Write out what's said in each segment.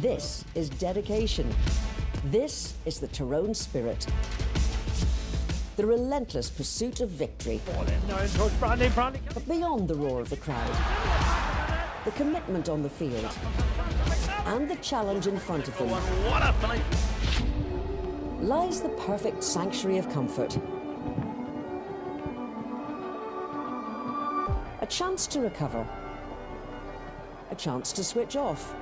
This is dedication. This is the Tyrone spirit. The relentless pursuit of victory. But beyond the roar of the crowd, the commitment on the field, and the challenge in front of them, lies the perfect sanctuary of comfort. A chance to recover, a chance to switch off,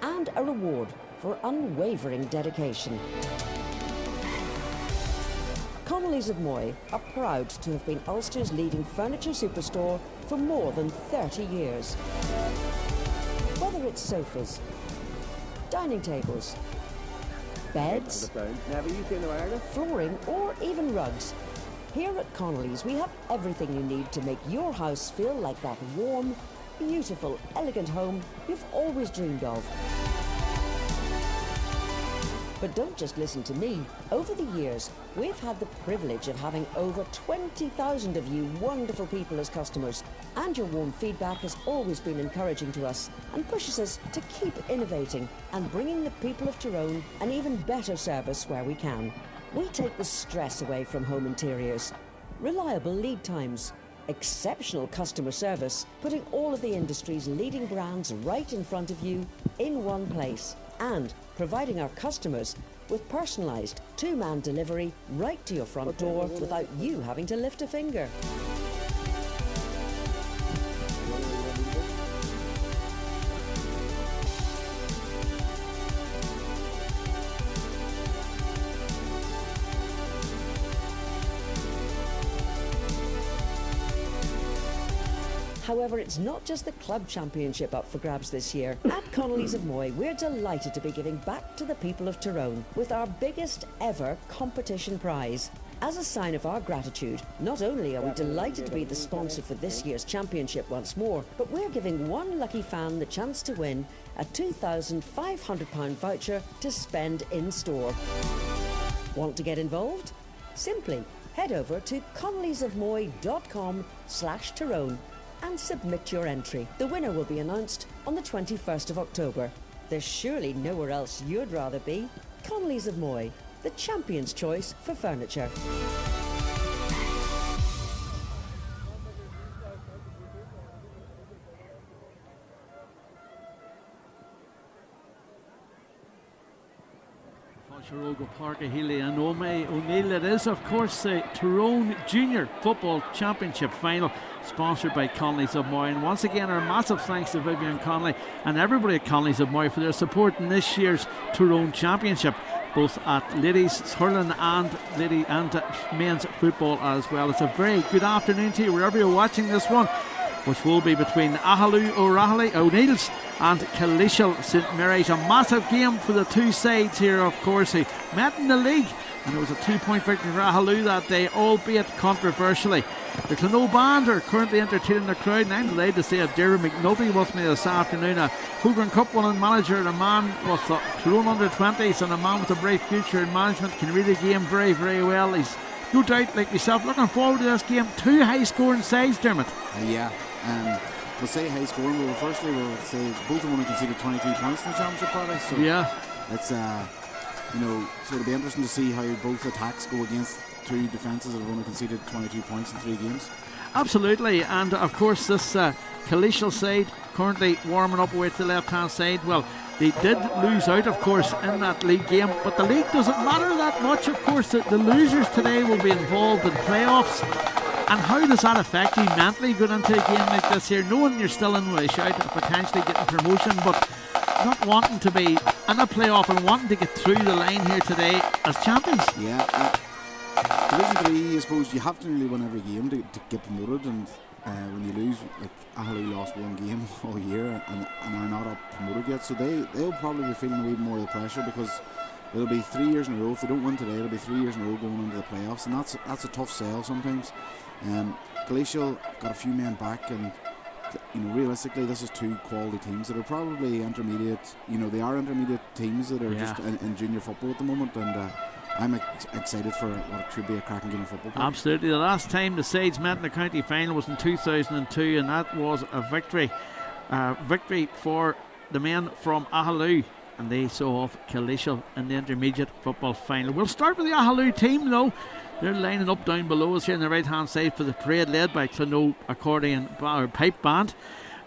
and a reward for unwavering dedication. Connollys of Moy are proud to have been Ulster's leading furniture superstore for more than 30 years. Whether it's sofas, dining tables, beds, flooring, or even rugs, here at Connollys we have everything you need to make your house feel like that warm, beautiful, elegant home you've always dreamed of. But don't just listen to me. Over the years, we've had the privilege of having over 20,000 of you wonderful people as customers, and your warm feedback has always been encouraging to us and pushes us to keep innovating and bringing the people of Tyrone an even better service where we can. We take the stress away from home interiors, reliable lead times, exceptional customer service, putting all of the industry's leading brands right in front of you in one place, and providing our customers with personalised two-man delivery right to your front door without you having to lift a finger. However, it's not just the club championship up for grabs this year. At Connollys of Moy, we're delighted to be giving back to the people of Tyrone with our biggest ever competition prize. As a sign of our gratitude, not only are we delighted to be the sponsor for this year's championship once more, but we're giving one lucky fan the chance to win a £2,500 voucher to spend in store. Want to get involved? Simply head over to connellysofmoy.com/Tyrone and submit your entry. The winner will be announced on the 21st of October. There's surely nowhere else you'd rather be. Connollys of Moy, the champion's choice for furniture. Rogo Park, Aghaloo and O'Neill. It is, of course, the Tyrone Junior Football Championship final, sponsored by Connollys of Moy. And once again, our massive thanks to Vivian Connolly and everybody at Connollys of Moy for their support in this year's Tyrone Championship, both at ladies hurling and men's football as well. It's a very good afternoon to you wherever you're watching this one, which will be between Aghaloo O'Neill's and Killeshil St Mary's. A massive game for the two sides here, of course. They met in the league, and it was a 2-point victory for Aghaloo that day, albeit controversially. The Clonoo Band are currently entertaining the crowd, and I'm delighted to say that Darren McNulty with me this afternoon, a Hogan Cup winning manager, and a man with the Tyrone under-20s, and a man with a bright future in management, can read the game very, very well. He's no doubt, like myself, looking forward to this game. Two high-scoring sides, Dermot. We'll say high scoring. We'll say both of them conceded 22 points in the championship party. So yeah, it's so it'll be interesting to see how both attacks go against two defences that have only conceded 22 points in 3 games. Absolutely, and of course this Killeshil side currently warming up away to the left-hand side. Well, they did lose out, of course, in that league game, but the league doesn't matter that much. Of course, the losers today will be involved in playoffs. And how does that affect you mentally going into a game like this here, knowing you're still in with a shout at potentially getting promotion, but not wanting to be in a playoff and wanting to get through the line here today as champions? Yeah, Division 3, I suppose you have to nearly win every game to get promoted, and when you lose, like Aghaloo lost 1 game all year and are not up promoted yet, so they'll probably be feeling a wee more of the pressure, because it'll be 3 years in a row. If they don't win today, it'll be 3 years in a row going into the playoffs, and that's a tough sell sometimes. Killeshil got a few men back, and realistically this is 2 quality teams that are probably intermediate. They are intermediate teams that are just in junior football at the moment, and I'm excited for what should be a cracking game of football. Absolutely. The last time the sides met in the county final was in 2002, and that was a victory for the men from Aghaloo, and they saw off Killeshil in the intermediate football final. We'll start with the Aghaloo team though. They're lining up down below us here on the right hand side for the parade, led by Connollys accordion or pipe band.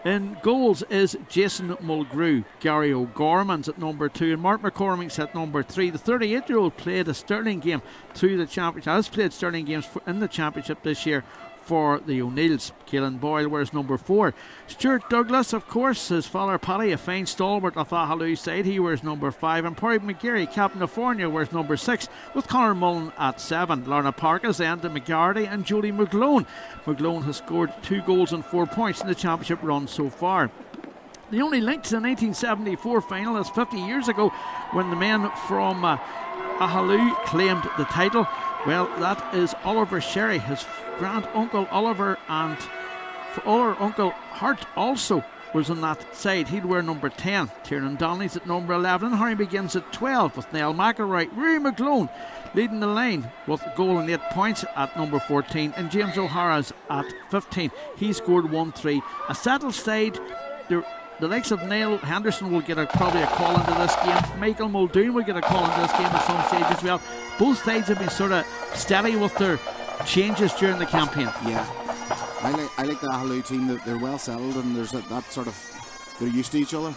In goals is Jason Mulgrew. Gary O'Gorman's at number 2 and Mark McCormick's at number 3. The 38-year-old played a Stirling game through the championship, has played Stirling games in the championship this year for the O'Neills. Keelan Boyle wears number 4. Stuart Douglas, of course, his father Paddy, a fine stalwart of the Aghaloo side, he wears number 5. And Porrick McGeary, captain of Fornia, wears number 6, with Conor Mullen at 7. Lorna Parkas, Enda McGardy and Julie McGlone. McGlone has scored 2 goals and 4 points in the championship run so far. The only link to the 1974 final is 50 years ago when the men from Aghaloo claimed the title. Well, that is Oliver Sherry, his grand uncle Oliver, and our uncle Hart also was on that side. He'd wear number 10. Tyrone Donnelly's at number 11. And Harry begins at 12 with Niall McElroy. Rory McGlone leading the line with a goal and 8 points at number 14. And James O'Hara's at 15. He scored 1-3. A settled side. The likes of Niall Henderson will get probably a call into this game. Michael Muldoon will get a call into this game at some stage as well. Both sides have been sort of steady with their changes during the campaign. Yeah, I like the Aghaloo team. That they're well settled and there's that sort of, they're used to each other.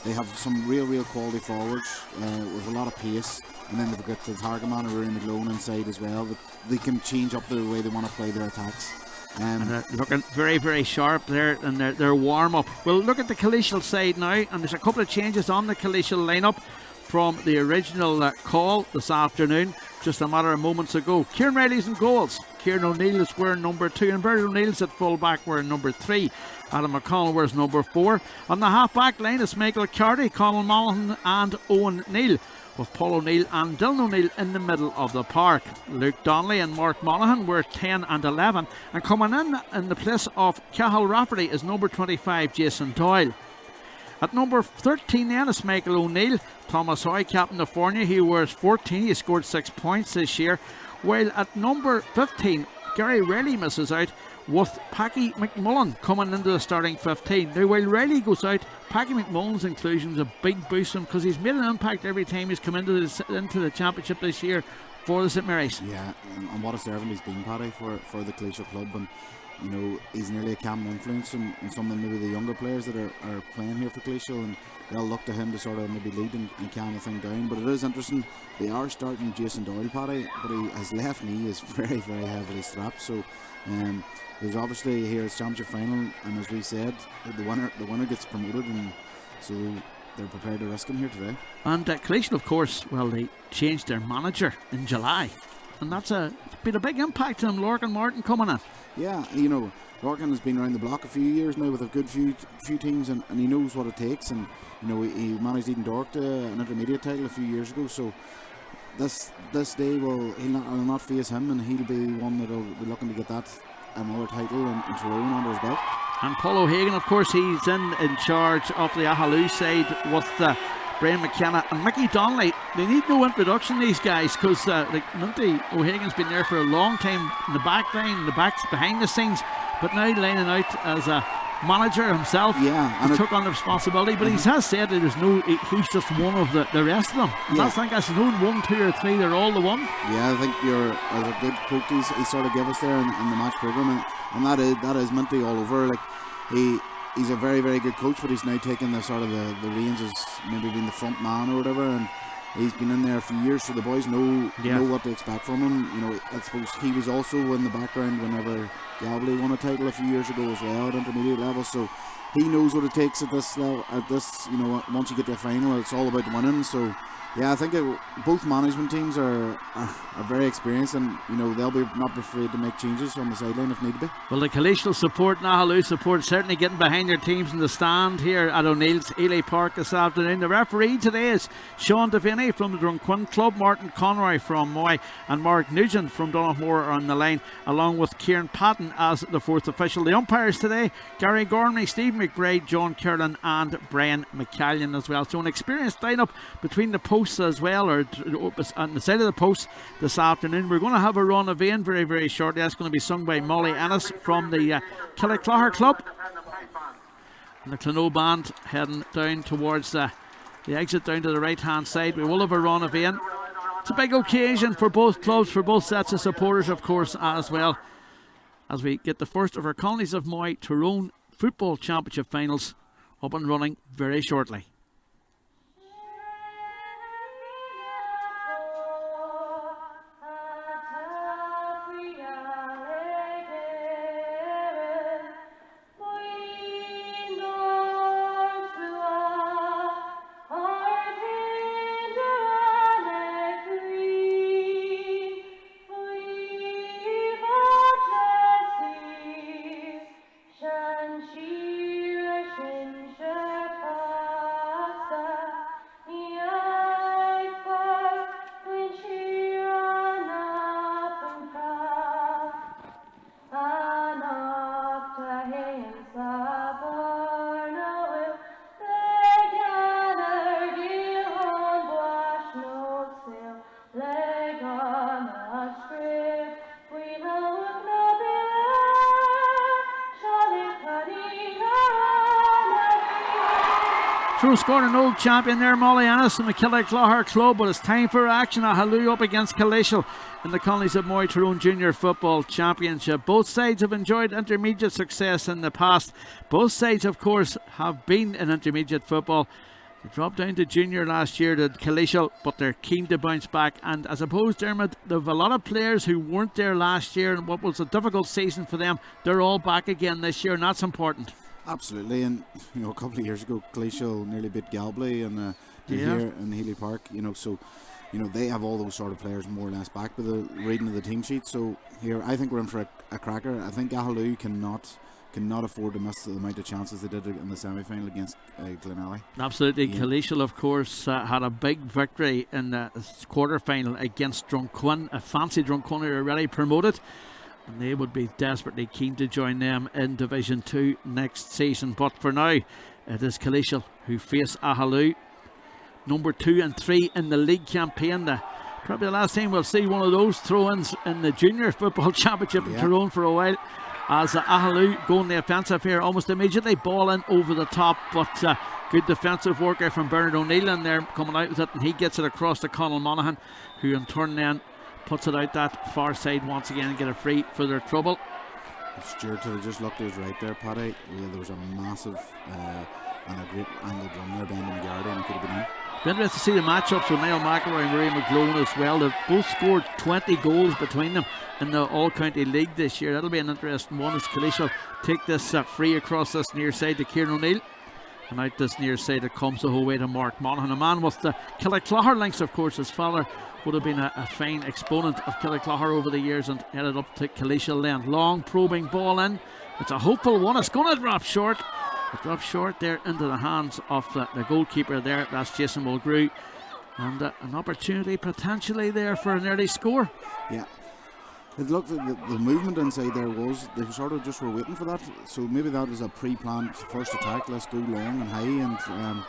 They have some real quality forwards with a lot of pace, and then they've got the target man and Rory McGlone inside as well. That they can change up the way they want to play their attacks. And they're looking very sharp there in their warm-up. We'll look at the Killeshil side now, and there's a couple of changes on the Killeshil lineup from the original call this afternoon, just a matter of moments ago. Kieran Riley's in goals. Kieran O'Neill is wearing number 2, and Bernard O'Neill's at full-back wearing number 3. Adam McConnell wears number 4. On the half-back line is Michael Carty, Conal Monaghan and Owen Neal, with Paul O'Neill and Dylan O'Neill in the middle of the park. Luke Donnelly and Mark Monaghan were 10 and 11, and coming in the place of Cathal Rafferty is number 25 Jason Doyle. At number 13 then is Michael O'Neill. Thomas Hoy, captain of Fornia, he wears 14, he scored 6 points this year, while at number 15 Gary Riley misses out, with Packy McMullen coming into the starting 15. Now while Riley goes out, Packy McMullen's inclusion is a big boost to him because he's made an impact every time he's come into the championship this year for the St Mary's. Yeah, and what a servant he's been, Paddy, for the Killeshil club. And you know, he's nearly a common influence in some of maybe the younger players that are playing here for Killeshil, and they'll look to him to sort of maybe lead and calm the thing down. But it is interesting, they are starting Jason Doyle, Paddy, but his left knee is very heavily strapped, so there's obviously here it's championship final, and as we said, the winner gets promoted, and so they're prepared to risk him here today. And Killeshil, of course, well, they changed their manager in July, and that's been a big impact on Lorcan Martin coming in. Yeah, you know, Lorcan has been around the block a few years now with a good few teams, and he knows what it takes. And you know, he managed Eden Dork to an intermediate title a few years ago. So this day will not face him, and he'll be one that'll be looking to get that another title in Tyrone under his belt. And Paul O'Hagan, of course, he's in charge of the Aghaloo side with Brian McKenna and Mickey Donnelly. They need no introduction, these guys, because Minty O'Hagan's been there for a long time in the back line, the backs behind the scenes, but now lining out as a manager himself. Yeah, he took on the responsibility, but he has said that he's just one of the rest of them. Yeah. I think that's known 1, 2 or 3, they're all the one. Yeah, I think as a good quote he sort of gave us there in the match programme, and that is Minty all over. Like he's a very good coach, but he's now taken the sort of the reins as maybe being the front man or whatever, and he's been in there a few years, so the boys know what to expect from him. You know, I suppose he was also in the background whenever Galway won a title a few years ago as well at intermediate level, so he knows what it takes at this level. You know, once you get to the final, it's all about winning. So yeah, I think both management teams are very experienced, and you know, they'll be not afraid to make changes on the sideline if need be. Well, the Killeshil support and Aghaloo support certainly getting behind their teams in the stand here at O'Neill's Ely Park this afternoon. The referee today is Sean Devaney from the Drumquin Club, Martin Conroy from Moy, and Mark Nugent from Donaghmore are on the line, along with Kieran Patton as the fourth official. The umpires today, Gary Gormley, Steve McBride, John Curlin and Brian McCallion as well. So an experienced lineup between the posts as well, or on the side of the post this afternoon. We're going to have a run of Vain very shortly. That's going to be sung by Molly Ennis from the Killeclogher Club. And the Clonlow band heading down towards the exit down to the right hand side. We will have a run of in. It's a big occasion for both clubs, for both sets of supporters, of course, as well, as we get the first of our Connollys of Moy Tyrone Football Championship finals up and running very shortly. Tyrone scored an old champion there, Molly Annis from the Killalesh club, but it's time for action. Aghaloo up against Kileeshil in the Connollys of Moy Tyrone Junior Football Championship. Both sides have enjoyed intermediate success in the past. Both sides, of course, have been in intermediate football. They dropped down to junior last year to Kileeshil, but they're keen to bounce back. And I suppose, Dermot, there have a lot of players who weren't there last year, and what was a difficult season for them, they're all back again this year, and that's important. Absolutely, and you know, a couple of years ago, Kileeshil nearly beat Galway and here in Healy Park. You know, so you know they have all those sort of players more or less back with the reading of the team sheet. So here, I think we're in for a cracker. I think Aghaloo cannot afford to miss the amount of chances they did in the semi-final against Connollys. Absolutely, yeah. Kileeshil, of course, had a big victory in the quarter-final against Drumquin, a fancy Drumquin who are already promoted. And they would be desperately keen to join them in Division 2 next season. But for now, it is Kileeshil who face Aghaloo, number 2 and 3 in the league campaign. Probably the last time we'll see one of those throw-ins in the Junior Football Championship in Tyrone for a while. As Aghaloo go on the offensive here almost immediately, ball in over the top, but good defensive work from Bernard O'Neill in there coming out with it, and he gets it across to Conal Monaghan, who in turn then puts it out that far side once again and get a free for their trouble. If Stuart had just looked to his right there, Paddy, there was a massive and a great angled run there, Ben McGarry, and it could have been in. Be interested to see the matchups with Niall McElroy and Marie McGlone as well. They've both scored 20 goals between them in the All-County League this year. That'll be an interesting one as Kileeshil take this free across this near side to Kieran O'Neill. And out this near side it comes the whole way to Mark Monaghan. A man with the Killalesh links, of course. His father would have been a fine exponent of Killalesh over the years and headed up to Kileeshil then. Long probing ball in. It's a hopeful one. It's going to drop short. It drops short there into the hands of the goalkeeper there. That's Jason Mulgrew. And an opportunity potentially there for an early score. Yeah. It looked the movement inside there they sort of just were waiting for that, so maybe that was a pre-planned first attack. Let's go long and high, and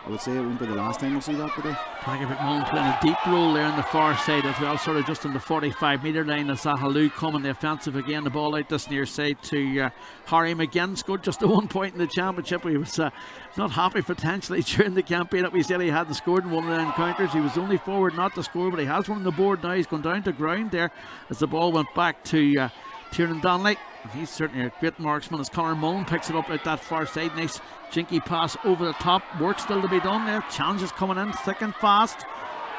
I would say it won't be the last time we'll see that today. Paddy McMullen playing a deep role there on the far side as well, sort of just on the 45-metre line as Aghaloo coming the offensive again. The ball out this near side to Harry McGinn. Scored just the 1 point in the championship. He was not happy potentially during the campaign that we said he hadn't scored in one of the encounters. He was the only forward not to score, but he has one on the board now. He's gone down to ground there as the ball went back to Tiernan Donnelly. He's certainly a great marksman as Conor Mullen picks it up out that far side. Nice jinky pass over the top. Work still to be done there. Challenges coming in thick and fast.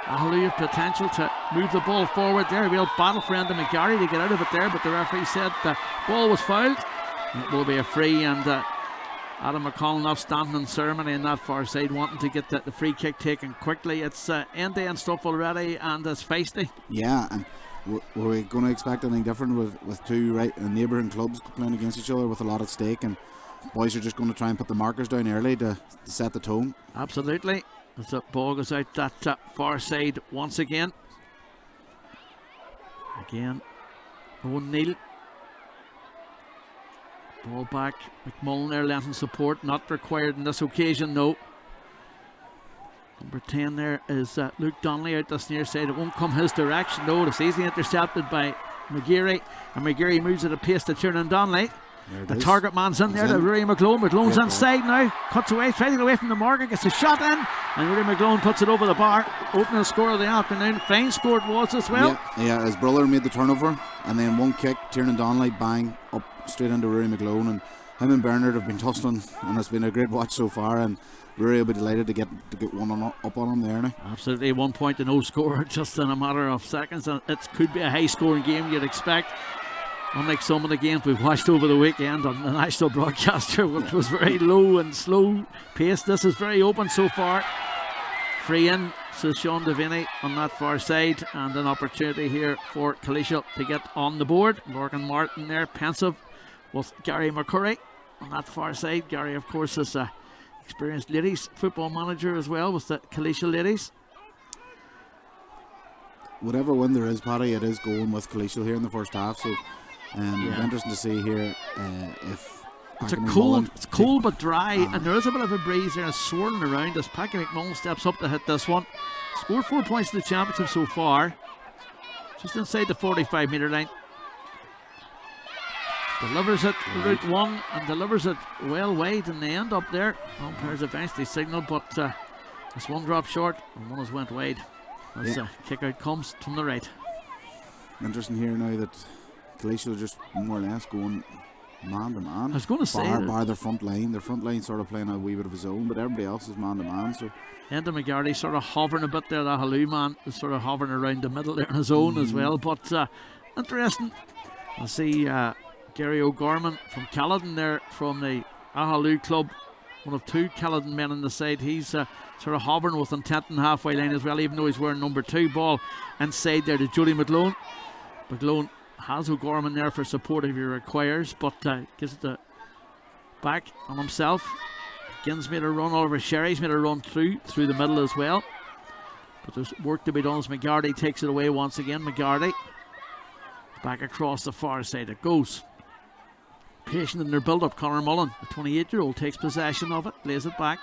Aghaloo have potential to move the ball forward there. A real battle for Enda McGarry to get out of it there, but the referee said the ball was fouled. It will be a free, and Adam McConnell not standing in ceremony on that far side, wanting to get the free kick taken quickly. It's end-to-end stuff already, and it's feisty. Yeah, and were we going to expect anything different with two neighbouring clubs playing against each other with a lot at stake, and boys are just going to try and put the markers down early to set the tone? Absolutely. As the ball goes out that far side once again. O'Neill. Ball back. McMullen there lending support. Not required on this occasion, no. Number 10 there is Luke Donnelly out this near side. It won't come his direction, no. It's easily intercepted by McGeary, and McGeary moves at a pace to Tiernan Donnelly. The target man's in there, Rory McGlone. McGlone's inside now, cuts away, trying to get away from the marker, gets a shot in, and Rory McGlone puts it over the bar. Opening score of the afternoon. Fine score it was as well. Yeah, his brother made the turnover, and then one kick, Tyrone Donnelly, bang, up straight into Rory McGlone, and him and Bernard have been tussling, and it's been a great watch so far, and Rory will be delighted to get one up on him there now. Absolutely, 1 point to no score just in a matter of seconds, and it could be a high scoring game you'd expect. Unlike some of the games we've watched over the weekend on the national broadcaster, which was very low and slow paced, this is very open so far. Free in, says Sean Devaney on that far side, and an opportunity here for Killeshil to get on the board. Morgan Martin there, pensive with Gary McCurry on that far side. Gary, of course, is a experienced ladies football manager as well with the Killeshil ladies. Whatever win there is, Paddy, it is going with Killeshil here in the first half, so it'll be interesting to see here if it's cold but dry, and there is a bit of a breeze there swirling around as Packy McMullen steps up to hit this one. Scored 4 points in the championship so far, just inside the 45 metre line. Delivers it route one and delivers it well wide in the end up there. Umpires eventually signalled, but this one dropped short and one has went wide as kick out comes from the right. Interesting here now that Killeshil are just more or less going man to man. I was going to say bar their front line sort of playing a wee bit of his own, but everybody else is man to man. So Enda McGarty sort of hovering a bit there. The Aghaloo man is sort of hovering around the middle there on his own as well. But interesting. I see Gary O'Gorman from Caledon there from the Aghaloo club, one of two Caledon men on the side. He's sort of hovering with intent in halfway line as well, even though he's wearing number 2. Ball inside there to Jody McGlone. McGlone has O'Gorman there for support if he requires, but gives it back on himself. Ginn's made a run, Oliver Sherry's made a run through the middle as well, but there's work to be done as McGarty takes it away once again. McGarty back across the far side it goes. Patient in their build-up, Conor Mullen, the 28-year-old, takes possession of it, lays it back,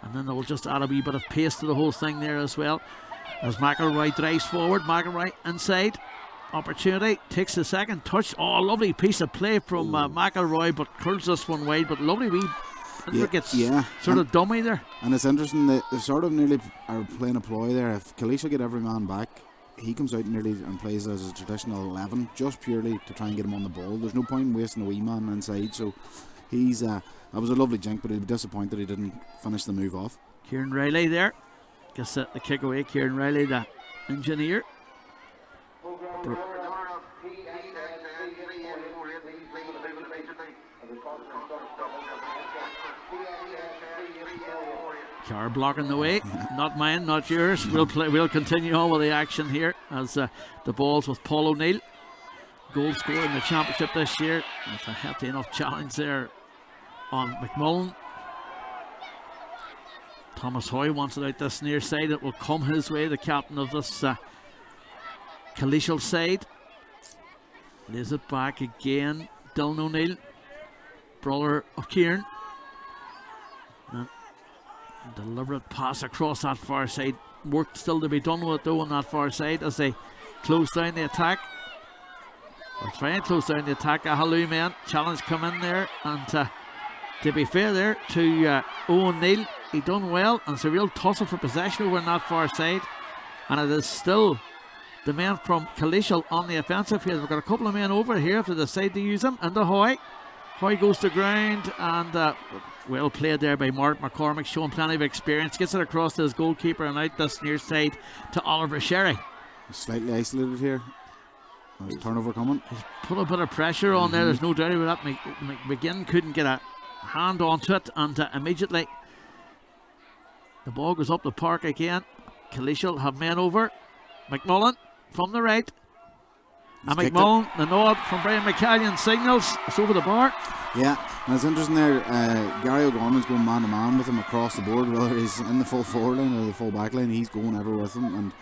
and then they'll just add a wee bit of pace to the whole thing there as well as McElroy drives forward. McElroy inside, opportunity, takes the second touch. Oh, lovely piece of play from McElroy, but curls this one wide, but lovely wee intricate sort of dummy there. And it's interesting that they sort of nearly are playing a ploy there. If Killeshil get every man back, he comes out nearly and plays as a traditional 11, just purely to try and get him on the ball. There's no point in wasting a wee man inside, so he's that was a lovely jink, but he'll be disappointed he didn't finish the move off. Kieran Riley there gets the kick away. Kieran Riley, the engineer. Carr blocking the way, not mine, not yours. We'll continue on with the action here as the ball's with Paul O'Neill, goal scorer in the championship this year. It's a hefty enough challenge there on McMullen. Thomas Hoy wants it out this near side. It will come his way, the captain of this Killeshil side. Lays it back again. Dylan O'Neill, brother of Kieran. Deliberate pass across that far side. Work still to be done with it though on that far side as they close down the attack. They're trying to close down the attack. Aghaloo men. Challenge come in there, and to be fair there to Owen Neal, he done well, and it's a real tussle for possession over on that far side, and it is still the men from Killeshil on the offensive here. We've got a couple of men over here if they decide to use them, and the Hoy goes to ground, and well played there by Mark McCormick, showing plenty of experience. Gets it across to his goalkeeper and out this near side to Oliver Sherry. Slightly isolated here. There's a turnover coming. He's put a bit of pressure on there, there's no doubt about that. McGinn couldn't get a hand onto it, and immediately the ball goes up the park again. Killeshil have men over. McMullen from the right. And McMullen, the nod from Brian McCallion signals it's over the bar. Yeah, and it's interesting there. Gary O'Gorman's going man to man with him across the board, whether he's in the full forward line or the full back line. He's going everywhere with him,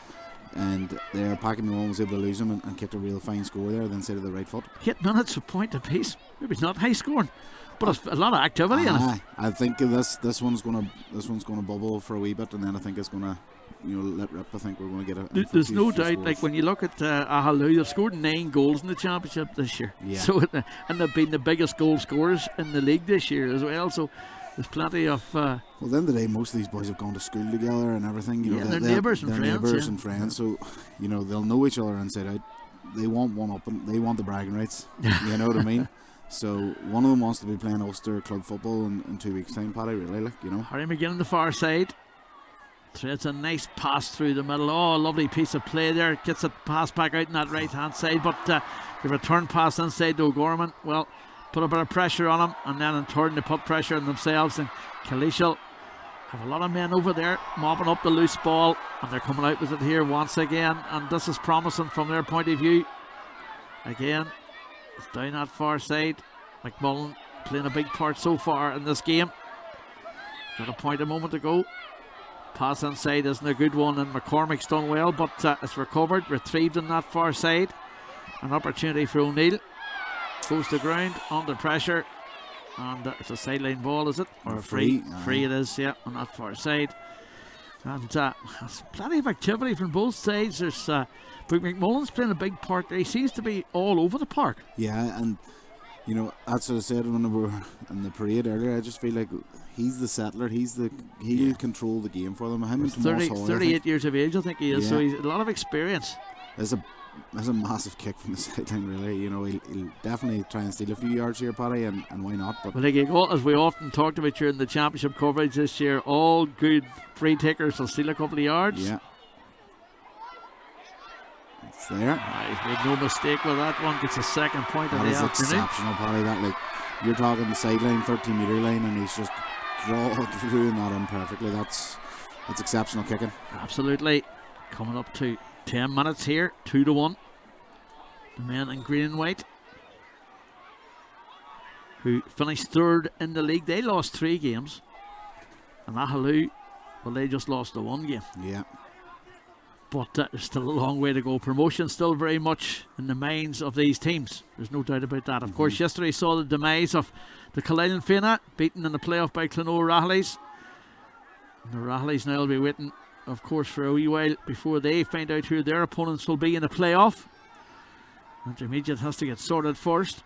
and they're packing the one, was able to lose him and kicked a real fine score there, then say to the right foot. 8 minutes of point apiece. Maybe it's not high scoring. But it's a lot of activity in it. I think this one's gonna bubble for a wee bit, and then I think it's gonna let rip. I think we're gonna get a. There's no doubt. Like when you look at Aghaloo, they've scored 9 goals in the championship this year. Yeah. So and they've been the biggest goal scorers in the league this year as well. So there's plenty of. Well, at the end of the day, most of these boys have gone to school together and everything. They're neighbours and friends. Neighbours and friends. So they'll know each other inside out. They want one up, and they want the bragging rights. You know what I mean? So one of them wants to be playing Ulster club football in 2 weeks' time, Paddy. Really, Harry McGinn on the far side. Threads a nice pass through the middle. Oh, a lovely piece of play there. Gets it passed back out in that right hand side, but the return pass inside to O'Gorman. Well, put a bit of pressure on him, and then in turn they put pressure on themselves. And Killeshil have a lot of men over there mopping up the loose ball, and they're coming out with it here once again. And this is promising from their point of view. Again, it's down that far side. McMullen playing a big part so far in this game. Got a point a moment ago. Pass inside isn't a good one, and McCormick's done well, but it's recovered, retrieved on that far side. An opportunity for O'Neill. Goes to ground under pressure, and it's a sideline ball, is it? Or a free? Free it is, yeah, on that far side. And there's plenty of activity from both sides. There's but McMullen's playing a big part there. He seems to be all over the park. Yeah, and that's what I said when we were in the parade earlier. I just feel like he's the settler. He'll control the game for them. Him and Tomas Hall, 38 years of age, I think he is. So he's a lot of experience. There's a massive kick from the sideline, really. He'll definitely try and steal a few yards here, Paddy, and why not? But as we often talked about during the championship coverage this year, all good free takers will steal a couple of yards. Yeah. It's there. He's made no mistake with that one. Gets a second point of the afternoon. That is exceptional, Paddy. You're talking the sideline, 30-metre line, and he's just drawing that in perfectly. That's exceptional kicking. Absolutely. Coming up to 10 minutes here, 2-1. The men in green and white, who finished third in the league, they lost 3 games. And Aghaloo, well, they just lost the 1 game. Yeah. But there's still a long way to go. Promotion still very much in the minds of these teams. There's no doubt about that. Of course, yesterday saw the demise of the Killalean Fianna, beaten in the playoff by Connollys. The Rahleys now will be waiting, of course, for a wee while before they find out who their opponents will be in the playoff. Intermediate has to get sorted first.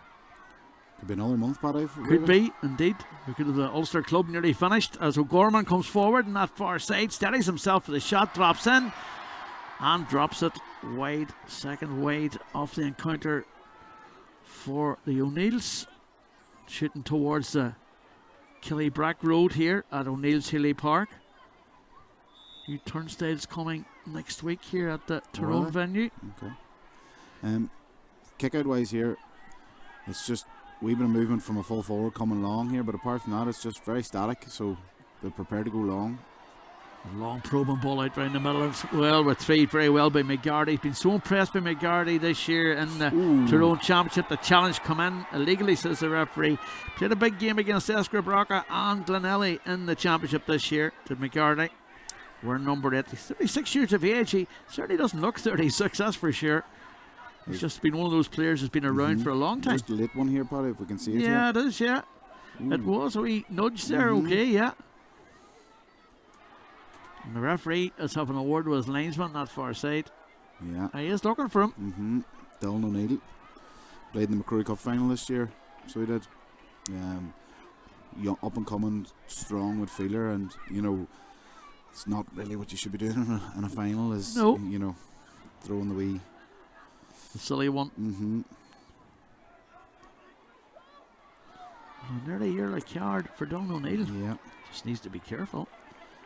Could be another month, Paddy. Could be, indeed. Because the Ulster club nearly finished as O'Gorman comes forward on that far side, steadies himself for the shot, drops in, and drops it wide. Second wide off the encounter for the O'Neills. Shooting towards the Killybrack Road here at O'Neill's Hilly Park. New turnstiles coming next week here at the Tyrone venue. Okay. Kick out wise here, it's just a wee bit of movement from a full forward coming long here, but apart from that, it's just very static. So they're prepared to go long. A long probing ball out round the middle as well, retrieved very well by McGardy. He's been so impressed by McGardy this year in the Tyrone Championship. The challenge come in illegally, says the referee. Played a big game against Escribrocca and Glenelly in the championship this year, did McGardy. We're numbered at 36 years of age. He certainly doesn't look 36, that's for sure. He's just been one of those players who's been around for a long time. Just a late one here, Paddy, if we can see it. Yeah, it is, yeah. It was a wee nudge there, okay, yeah. And the referee is having a word with his linesman that far side. Yeah. He is looking for him. Dylan O'Neill played in the McCrory Cup final this year, so he did. Young, up and coming, strong midfielder, and it's not really what you should be doing in a final. Is throwing the silly one. Nearly a year like yard for Dylan O'Neill. Yeah. Just needs to be careful.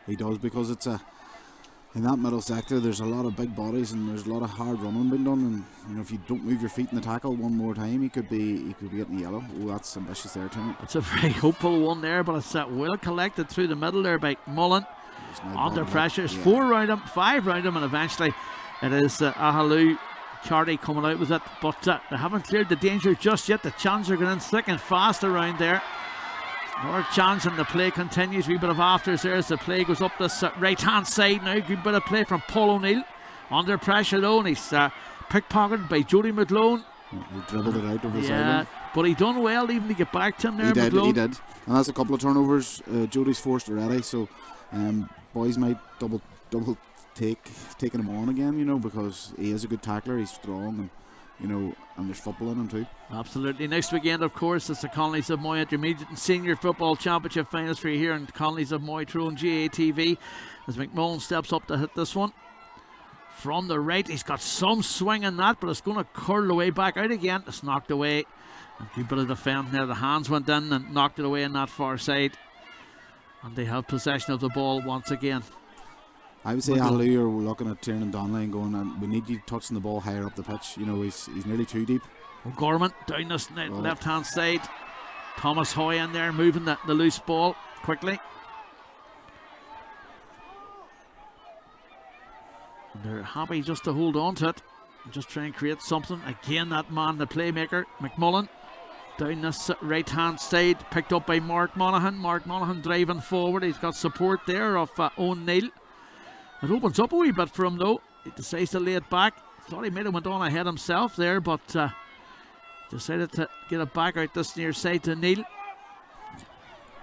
He does, because it's in that middle sector there's a lot of big bodies and there's a lot of hard running being done, and if you don't move your feet in the tackle one more time, he could be getting yellow. Oh, that's ambitious there, Tim. It's a very hopeful one there, but it's well collected through the middle there by Mullen. Under pressure, it's 4 round him, 5 round him, and eventually it is Aghaloo Carty coming out with it, but they haven't cleared the danger just yet. The chance are going in thick and fast around there. More chance, and the play continues. Wee bit of afters there as the play goes up this right hand side now. Good bit of play from Paul O'Neill. Under pressure though, and he's pickpocketed by Jody McLone. He dribbled it out of the sideline. But he done well even to get back to him there. He did. And that's a couple of turnovers Jody's forced already, so boys might double taking him on again, you know, because he is a good tackler, he's strong, and you know, and there's football in him too. Absolutely. Next weekend, of course, it's the Connollys of Moy Intermediate and Senior Football Championship Finals for you here in Connollys of Moy Tyrone GATV, as McMullen steps up to hit this one. From the right, he's got some swing in that, but it's going to curl away back out again. It's knocked away. A good bit of defending there. The hands went in and knocked it away on that far side. And they have possession of the ball once again. I would say Aghaloo are looking at Tyrone Donnelly and going, we need you touching the ball higher up the pitch. You know, he's nearly too deep. O'Gorman down this left hand side. Thomas Hoy in there moving the loose ball quickly. And they're happy just to hold on to it and just try and create something. Again, that man, the playmaker, McMullen, down this right hand side, picked up by Mark Monaghan. Mark Monaghan driving forward. He's got support there of O'Neill. It opens up a wee bit for him though. He decides to lay it back. Thought he might have went on ahead himself there, but decided to get it back out this near side to Neil.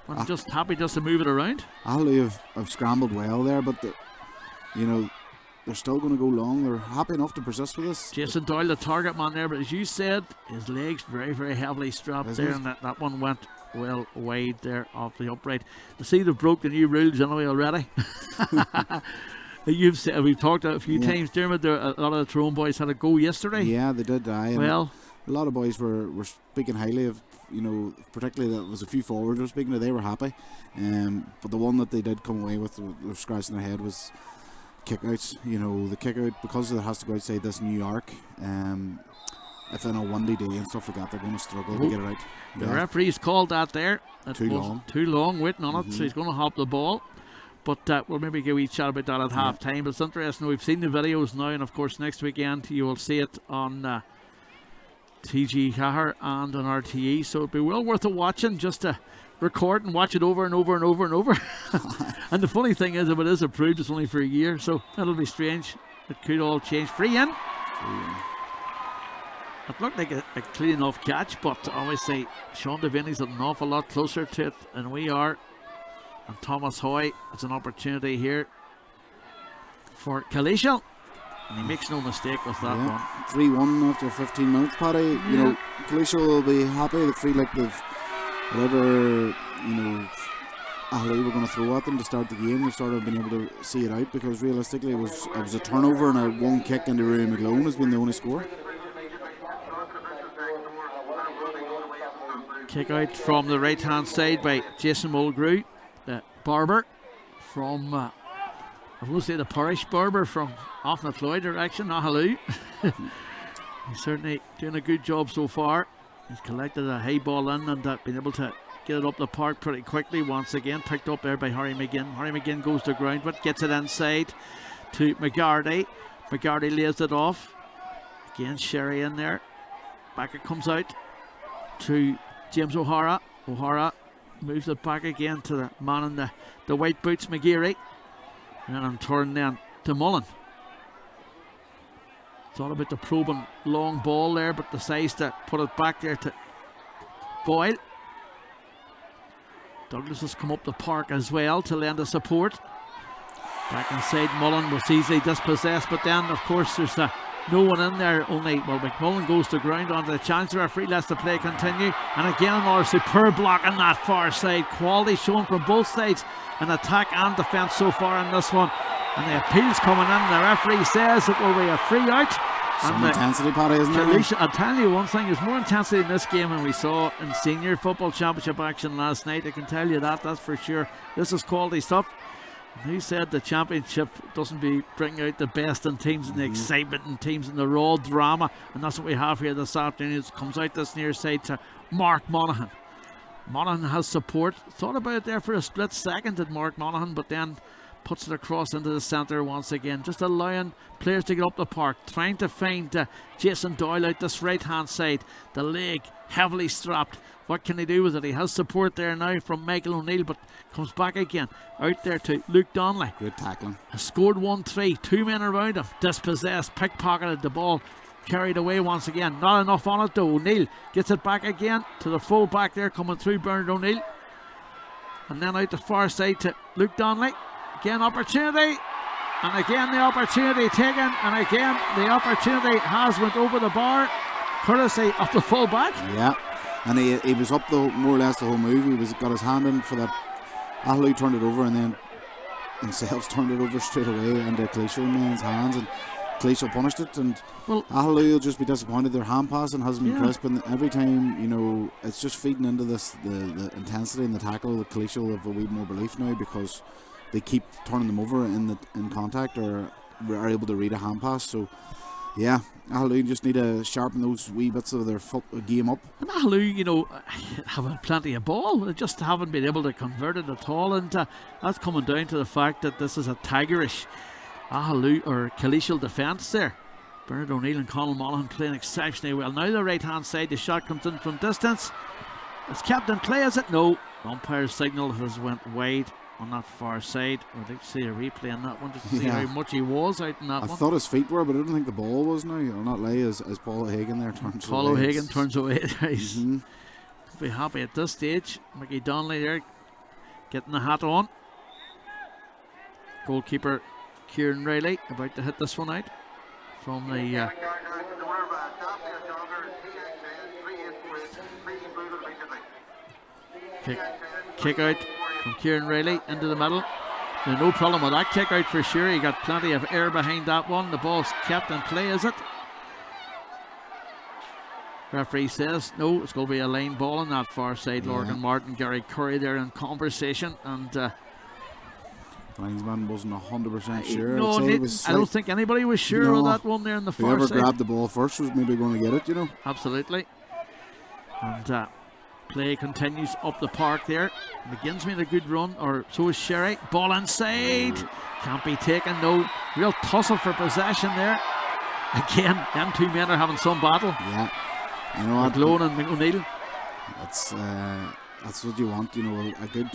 I'm just happy just to move it around. Aghaloo have scrambled well there, but you know, they're still going to go long. They're happy enough to persist with this. Jason Doyle, the target man there, but as you said, his legs very, very heavily strapped there, and that one went well wide there off the upright. You see, they've broke the new rules anyway already. You've said, we've talked a few times, Dermot, a lot of the Tyrone boys had a go yesterday. Yeah, they did. Well, a lot of boys were speaking highly of, you know, particularly that was a few forwards were speaking of, they were happy. But the one that they did come away with, were scratching their head, was kickouts. You know, the kickout, because it has to go outside this new arc. If in a windy day and stuff like that, they're going to struggle to get it out. The referee's called that there. Too long waiting on it, so he's going to hop the ball. But we'll maybe give each chat about that at half time. But it's interesting, we've seen the videos now, and of course next weekend you will see it on TG Cahir and on RTE, so it'll be well worth it watching, just to record and watch it over and over and over and over. And the funny thing is, if it is approved, it's only for a year, so that'll be strange. It could all change. Free in. It looked like a clean enough catch, but obviously Sean Devaney's an awful lot closer to it than we are. And Thomas Hoy, it's an opportunity here for Killeshil. And he makes no mistake with that one. 3-1 after 15 minutes, Paddy. You know, Killeshil will be happy. They feel like they've, whatever, you know, Aghaloo were going to throw at them to start the game, they've sort of been able to see it out, because realistically it was a turnover and a one kick into Rory McGlone has been the only score. Kick out from the right hand side by Jason Mulgrew. The barber from, I'm going to say the parish barber from off the Floyd direction, Aghaloo. He's certainly doing a good job so far. He's collected a high ball in and been able to get it up the park pretty quickly. Once again, picked up there by Harry McGinn. Harry McGinn goes to ground, but gets it inside to McGardy. McGardy lays it off. Again, Sherry in there. Back it comes out to James O'Hara. O'Hara moves it back again to the man in the white boots, McGeary. And then I'm turning then to Mullen. It's all about the probing long ball there, but decides to put it back there to Boyle. Douglas has come up the park as well to lend a support. Back inside, Mullen was easily dispossessed, but then of course there's no one in there, only, well, McMullen goes to ground onto the chance. The referee lets the play continue, and again another superb block on that far side. Quality shown from both sides, an attack and defence so far in this one, and the appeals coming in. The referee says it will be a free out. Some intensity, Paddy, isn't there? I'll tell you one thing, there's more intensity in this game than we saw in senior football championship action last night. I can tell you that's for sure. This is quality stuff. He said the championship doesn't bring out the best in teams and the excitement in teams and the raw drama, and that's what we have here this afternoon. It comes out this near side to Mark Monaghan. Monaghan has support. Thought about it there for a split second, did Mark Monaghan, but then puts it across into the centre once again, just allowing players to get up the park, trying to find Jason Doyle out this right hand side. The leg heavily strapped. What can he do with it? He has support there now from Michael O'Neill, but comes back again out there to Luke Donnelly. Good tackling. Has scored 1-3, two men around him, dispossessed, pickpocketed the ball carried away once again. Not enough on it though. O'Neill gets it back again to the full back there, coming through Bernard O'Neill. And then out the far side to Luke Donnelly. Again, opportunity. And again, the opportunity taken. And again, the opportunity has went over the bar, courtesy of the full back. Yeah. And he was up more or less the whole move. He got his hand in for that. Aghaloo turned it over and then themselves turned it over straight away into Kileeshil man's hands, and Kileeshil punished it. And Aghaloo will just be disappointed. Their hand passing hasn't been crisp, and every time, you know, it's just feeding into this the intensity in the tackle. The Kileeshil have a wee more belief now because they keep turning them over in contact, or are able to read a hand pass. So yeah, Aghaloo just need to sharpen those wee bits of their game up. And Aghaloo, you know, have plenty of ball. They just haven't been able to convert it at all. And that's coming down to the fact that this is a tigerish Aghaloo or Killeshil defence there. Bernard O'Neill and Conall Monaghan playing exceptionally well. Now the right hand side, the shot comes in from distance. It's kept in play, is it? No. Umpire's signal has went wide on that far side. I'd like to see a replay on that one just to see how much he was out in that one. I thought his feet were, but I don't think the ball was now. I'll not lie, as Paul O'Hagan there turns away. Paul O'Hagan turns away. He's be happy at this stage. Mickey Donnelly there getting the hat on. Goalkeeper Kieran Riley about to hit this one out from the kick out from Kieran Riley into the middle. There's no problem with that kick out for sure. He got plenty of air behind that one. The ball's kept in play, is it? Referee says no, it's going to be a line ball on that far side. Lorcan Martin, Gary Curry there in conversation, and linesman wasn't 100% sure. No, I don't think anybody was sure on that one there in the far side. Whoever grabbed the ball first was maybe going to get it, you know. Absolutely. And play continues up the park there. McGinn's made a good run, or so is Sherry. Ball inside. Can't be taken, no. Real tussle for possession there. Again, them two men are having some battle. Yeah. You know what? McLone and O'Neill. That's what you want, you know, a good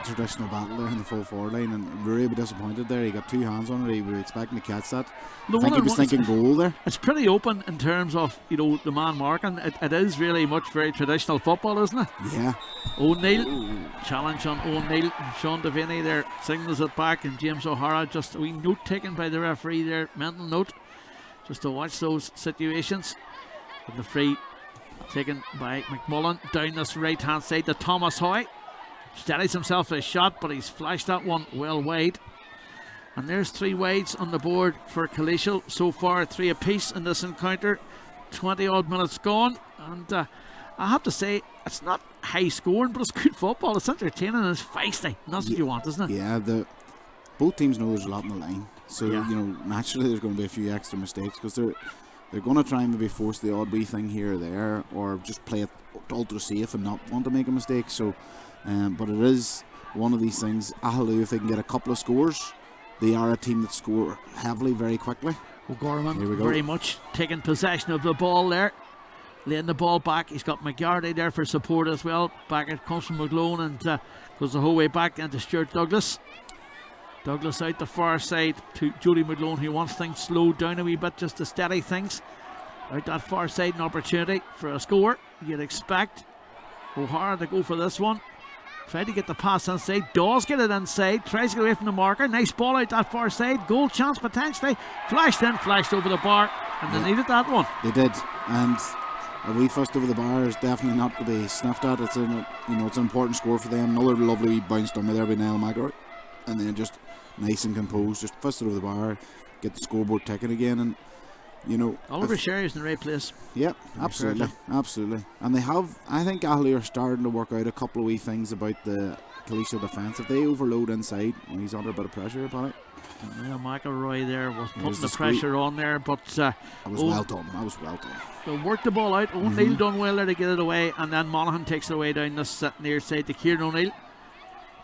traditional battle there in the full forward line, and we're a bit disappointed there. He got two hands on it. He was expecting to catch that. I think he was thinking goal there. It's pretty open in terms of, you know, the man marking. It is really much very traditional football, isn't it? Yeah. O'Neill, challenge on O'Neill. Sean Devaney there signals it back, and James O'Hara, just a wee note taken by the referee there, mental note, just to watch those situations. And the free taken by McMullen down this right hand side to Thomas Hoy. Steadies himself for a shot, but he's flashed that one well wide. And there's 3 wides on the board for Killeshil so far, 3 apiece in this encounter. 20 odd minutes gone, and I have to say it's not high scoring, but it's good football. It's entertaining and it's feisty, and that's what you want, isn't it? Yeah, both teams know there's a lot on the line, so you know, naturally there's going to be a few extra mistakes, because they're going to try and maybe force the odd wee thing here or there, or just play it ultra safe and not want to make a mistake. So, but it is one of these things. Aghaloo, if they can get a couple of scores, they are a team that score heavily very quickly. O'Gorman very much taking possession of the ball there, laying the ball back. He's got McGardy there for support as well. Back it comes from McGlone and goes the whole way back into Stuart Douglas. Douglas out the far side to Jody McGlone, who wants things slowed down a wee bit just to steady things. Out that far side, an opportunity for a score. You'd expect O'Hara to go for this one. Tried to get the pass inside, does get it inside, tries to get away from the marker. Nice ball out that far side, goal chance potentially. Flashed over the bar, and they needed that one. They did, and a wee fist over the bar is definitely not to be sniffed at. It's an important score for them. Another lovely bounce down there by Niall McElroy, and then just nice and composed, just fist it over the bar, get the scoreboard ticking again, and you know, Oliver Sherry's in the right place. Yeah, absolutely. And they have, I think Aghaloo are starting to work out a couple of wee things about the Killeshil defence. If they overload inside, and he's under a bit of pressure upon it. Niall McElroy there was putting the pressure on there, but that was well done. They'll work the ball out. O'Neill done well there to get it away, and then Monaghan takes it away down this near side to Kieran O'Neill.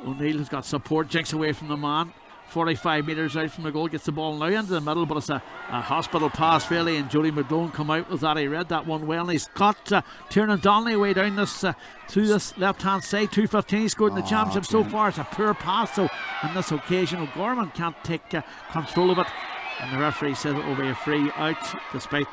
O'Neill has got support, jinks away from the man. 45 metres out from the goal, gets the ball now into the middle, but it's a hospital pass really, and Jody McDone come out with that. He read that one well, and he's got Tyrone Donnelly away down this through this left hand side. 2:15 he scored in the championship so far. It's a poor pass, so on this occasion O'Gorman can't take control of it. And the referee said it will be a free out, despite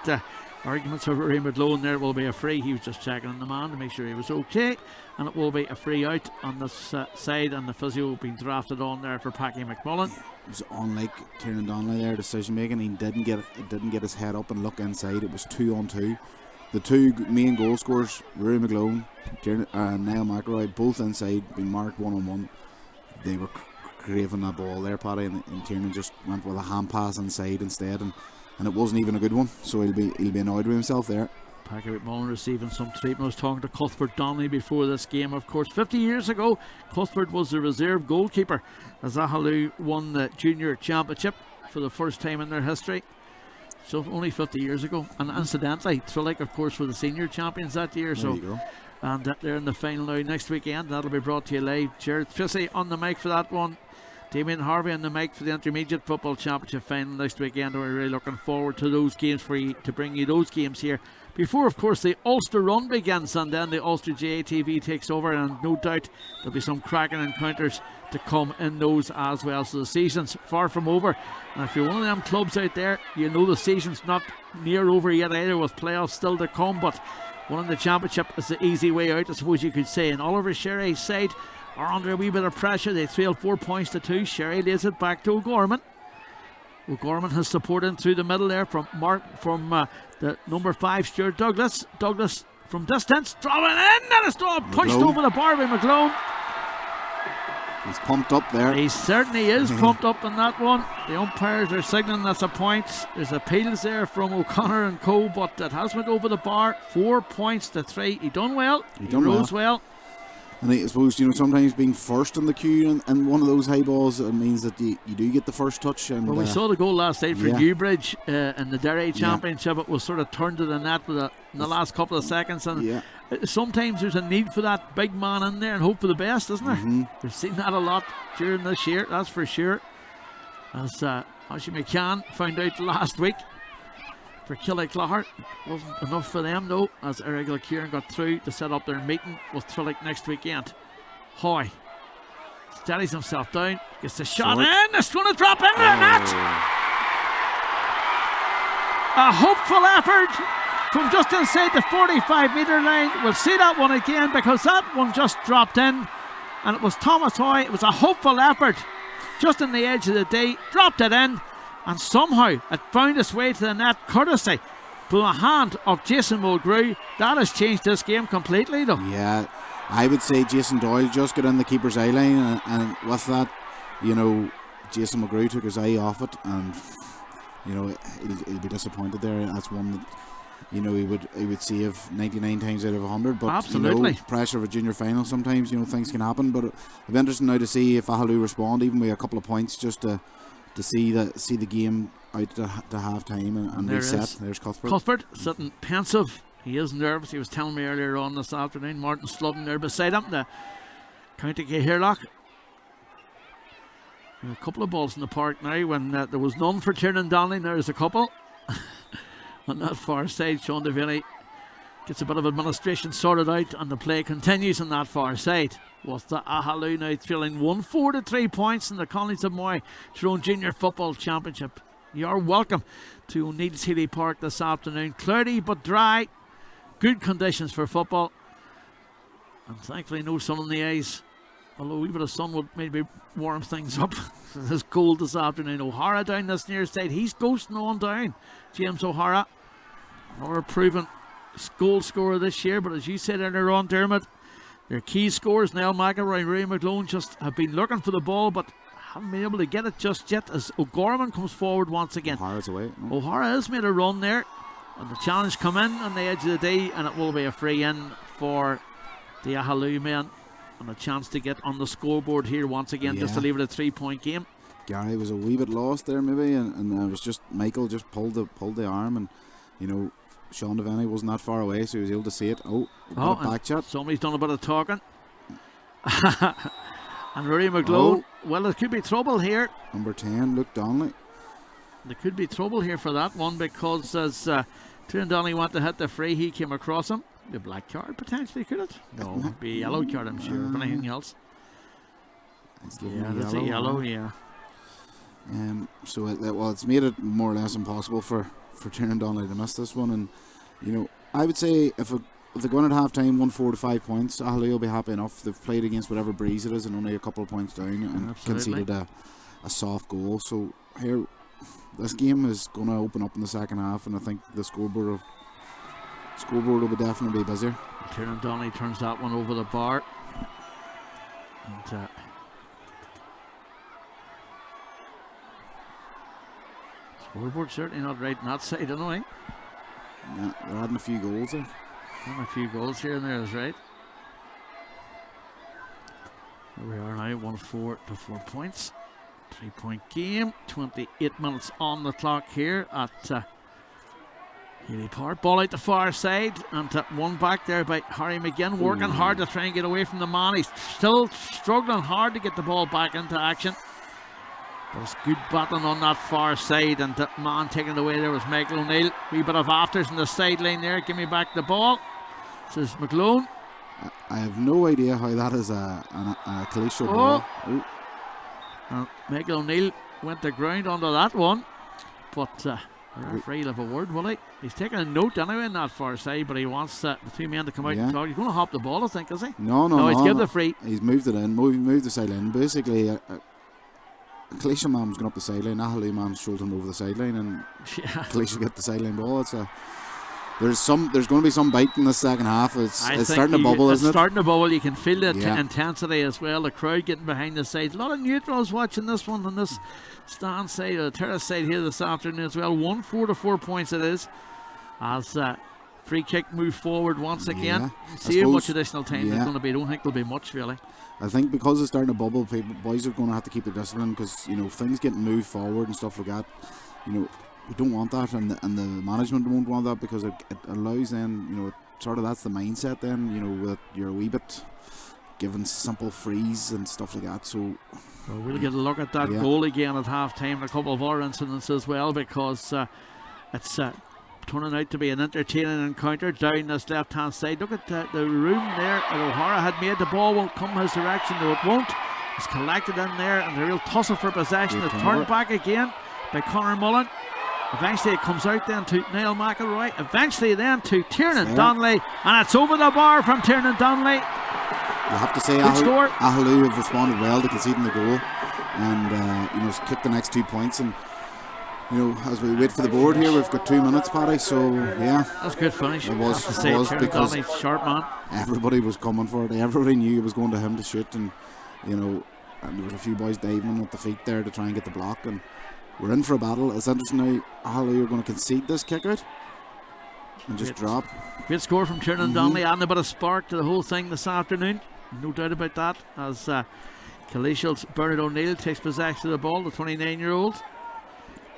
arguments over Ray McGlone. There will be a free. He was just checking on the man to make sure he was okay, and it will be a free out on this side, and the physio being drafted on there for Packy McMullen. It was unlike Tiernan Donnelly there, decision making. He didn't get his head up and look inside. It was 2-on-2. The two main goal scorers, Ray McGlone and Niall McElroy, both inside, being marked 1-on-1. They were craving that ball there, Paddy, and Tiernan just went with a hand pass inside instead, and it wasn't even a good one, so he'll be annoyed with himself there. Packy McMullen receiving some treatment. I was talking to Cuthbert Donnelly before this game. Of course, 50 years ago, Cuthbert was the reserve goalkeeper as Aghaloo won the junior championship for the first time in their history. So only 50 years ago. And incidentally, Trillick, of course, were the senior champions that year. There you go. And they're in the final now next weekend. That'll be brought to you live. Jared Fissy on the mic for that one. Damien Harvey on the mic for the Intermediate Football Championship final next weekend. We're really looking forward to those games for you, to bring you those games here before, of course, the Ulster run begins, and then the Ulster JATV takes over, and no doubt there'll be some cracking encounters to come in those as well. So the season's far from over, and if you're one of them clubs out there, you know the season's not near over yet either, with playoffs still to come, but winning the championship is the easy way out, I suppose you could say. And Oliver Sherry's side are under a wee bit of pressure. They trail 4 points to 2. Sherry lays it back to O'Gorman. O'Gorman has support in through the middle there from the number 5 Stuart Douglas. Douglas from distance, throwing in, and it's punched over the bar by McGlone. He's pumped up there. He certainly is pumped up in that one. The umpires are signalling that's a point. There's appeals there from O'Connor and co, but it has went over the bar. 4 points to 3. He done well. He rose well. And I suppose, sometimes being first in the queue and one of those high balls, it means that you do get the first touch. And well, we saw the goal last night for Newbridge in the Derry Championship. It was sort of turned to the net in the last couple of seconds. And sometimes there's a need for that big man in there and hope for the best, isn't there? Mm-hmm. We've seen that a lot during this year, that's for sure. As Oshie McCann found out last week for Killalesh, wasn't enough for them though, as Eric Kieran got through to set up their meeting with Trillick next weekend. Hoy steadies himself down, gets the shot in, it's going to drop in the net. A hopeful effort from just inside the 45-metre line. We'll see that one again, because that one just dropped in, and it was Thomas Hoy. It was a hopeful effort just on the edge of the day, dropped it in, and somehow it found its way to the net, courtesy from the hand of Jason Mulgrew. That has changed this game completely though. Yeah, I would say Jason Doyle just got in the keeper's eye line, and with that, Jason Mulgrew took his eye off it, and he'll be disappointed there. That's one that he would save 99 times out of 100. But absolutely, pressure of a junior final, sometimes things can happen. But it'll be interesting now to see if Aghaloo respond, even with a couple of points, just to see the game out to half time and reset. There's Cuthbert sitting pensive. He is nervous. He was telling me earlier on this afternoon. Martin Slubben there beside him, the County Caherlock. A couple of balls in the park now when there was none for Tiernan Donnelly. Now there's a couple on that far side. Sean Devaney gets a bit of administration sorted out, and the play continues on that far side, with the Aghaloo now trailing 1-4 to 3 points in the Connollys of Moy Tyrone Junior Football Championship. You're welcome to O'Neill's Healy Park this afternoon. Cloudy but dry, good conditions for football, and thankfully no sun in the eyes, although a wee bit of sun would maybe warm things up. It's cold this afternoon. O'Hara down this near side, he's ghosting on down. James O'Hara, another proven goal scorer this year, but as you said earlier on, Dermot, their key scorers, Niall McElroy and Ray McGlone, just have been looking for the ball but haven't been able to get it just yet, as O'Gorman comes forward once again. O'Hara's away. O'Hara has made a run there, and the challenge come in on the edge of the day, and it will be a free in for the Aghaloo men, and a chance to get on the scoreboard here once again, just to leave it a 3-point game. Gary was a wee bit lost there maybe, and it was just Michael just pulled the arm, and Sean Devaney wasn't that far away, so he was able to see it. Back chat. Somebody's done a bit of talking. And Rory McGlone, well, there could be trouble here. Number 10, Luke Donnelly. There could be trouble here for that one, because as Tyrone Donnelly went to hit the free, he came across him. The black card potentially, could it? No, it'd be a yellow card, I'm sure, if anything else. It's a yellow, yeah. So it's made it more or less impossible for Tyrone Donnelly to miss this one. And you know, I would say if they're going at half time 1-4 to 5 points, Aghaloo will be happy enough. They've played against whatever breeze it is and only a couple of points down and conceded a soft goal. So here, this game is going to open up in the second half, and I think the scoreboard will definitely be busier. Tyrone Donnelly turns that one over the bar. And scoreboard certainly not right on that side, anyway. Yeah, they're adding a few goals there. And a few goals here and there is right. Here we are now, 1-4 to 4 points. 3-point game, 28 minutes on the clock here at Healy Park. Ball out the far side, and one back there by Harry McGinn, working hard to try and get away from the man. He's still struggling hard to get the ball back into action. But it's good battling on that far side, and the man taking it away there was Michael O'Neill. Wee bit of afters in the sideline there. Give me back the ball, says McGlone. I have no idea how that is a Killleeshil ball. Michael O'Neill went to ground under that one, but the referee will have a word, will he? He's taking a note anyway in that far side, but he wants the two men to come out and talk. He's going to hop the ball, I think, is he? No, he's given the free. He's moved it in, moved the sideline. Basically, Killleeshil man was going up the sideline, Aghaloo man's shouldering over the sideline, and Killleeshil get the sideline ball. There's going to be some bite in the second half. It's starting to bubble, isn't it? It's starting to bubble. You can feel the intensity as well. The crowd getting behind the sides. A lot of neutrals watching this one on this stand side, or the terrace side here this afternoon as well. 1-4 to 4 points it is. As free kick move forward once again. See how much additional time there's going to be. I don't think there'll be much really. I think because it's starting to bubble, boys are going to have to keep their discipline, because you know things get moved forward and stuff like that. You know, we don't want that, and the management won't want that, because it allows then, you know, that's the mindset then, you know, that you're a wee bit given simple frees and stuff like that. So we'll get a look at that goal again at half time, and a couple of other incidents as well, because it's turning out to be an entertaining encounter down this left hand side. Look at the room there that O'Hara had made. The ball won't come his direction, though it won't. It's collected in there, and a real tussle for possession. It's turned back again by Conor Mullen. Eventually it comes out then to Niall McElroy. Eventually then to Tyrone Donnelly, and it's over the bar from Tyrone Donnelly. You have to say Aghaloo have responded well to conceding the goal, and you know, kicked the next 2 points. And you know, as we wait for the board here, we've got 2 minutes, Paddy. So yeah, that's a good finish. It was because sharp man. Everybody was coming for it. Everybody knew it was going to him to shoot, and you know, and there was a few boys diving at the feet there to try and get the block. And we're in for a battle. It's interesting now. Aghaloo are going to concede this kick out and just drop. Great score from Tyrone Donnelly, adding a bit of spark to the whole thing this afternoon. No doubt about that. As Killeshil's Bernard O'Neill takes possession of the ball, the 29-year-old.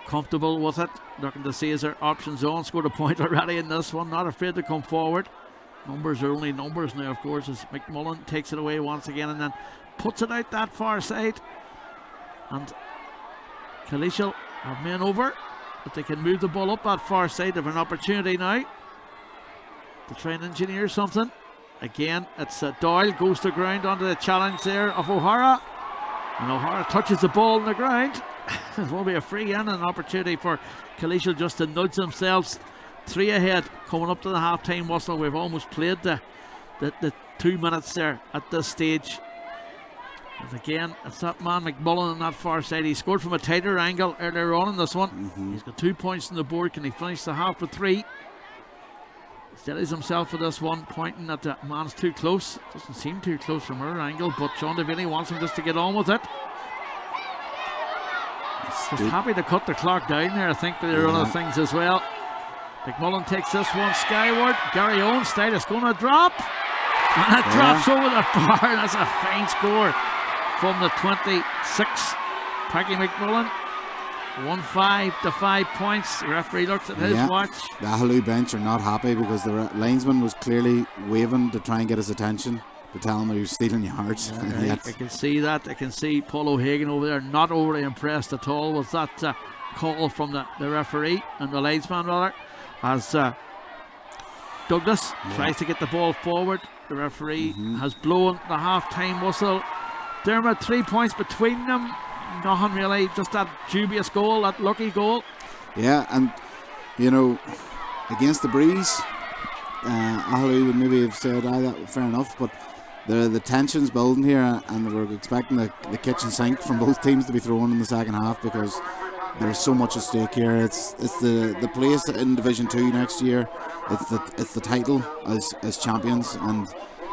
Comfortable with it. Looking to see is their options on. Scored a point already in this one. Not afraid to come forward. Numbers are only numbers now, of course, as McMullen takes it away once again and then puts it out that far side. And Killeshil have men over, but they can move the ball up that far side. They have an opportunity now to try and engineer something. Again, it's Doyle goes to ground onto the challenge there of O'Hara, and O'Hara touches the ball on the ground. There will be a free in and an opportunity for Killeshil just to nudge themselves 3 ahead coming up to the half-time whistle. We've almost played the 2 minutes there at this stage. And again, it's that man McMullen on that far side. He scored from a tighter angle earlier on in this one. He's got 2 points on the board. Can he finish the half with 3? Steadies himself for this one, pointing at the man's too close. Doesn't seem too close from her angle, but Sean Devaney wants him just to get on with it. He's happy to cut the clock down there, I think, but there are other things as well. McMullen takes this one skyward. Gary Owen style is going to drop. And it drops over the bar. That's a fine score from the 26. Peggy McMullen. 1-5 to 5 points. The referee looks at his watch. The Aghaloo bench are not happy because the linesman was clearly waving to try and get his attention, to tell him he was stealing yards. I can see that. I can see Paul O'Hagan over there not overly impressed at all with that call from the referee and the linesman rather, as Douglas tries to get the ball forward. The referee has blown the half-time whistle. Dermot, 3 points between them. nothing really, just that dubious goal, that lucky goal. Yeah, and you know, against the breeze, Aghaloo would maybe have said, that fair enough, but the tension's building here, and we're expecting the kitchen sink from both teams to be thrown in the second half, because there's so much at stake here. It's the place in Division 2 next year. It's the title as champions, and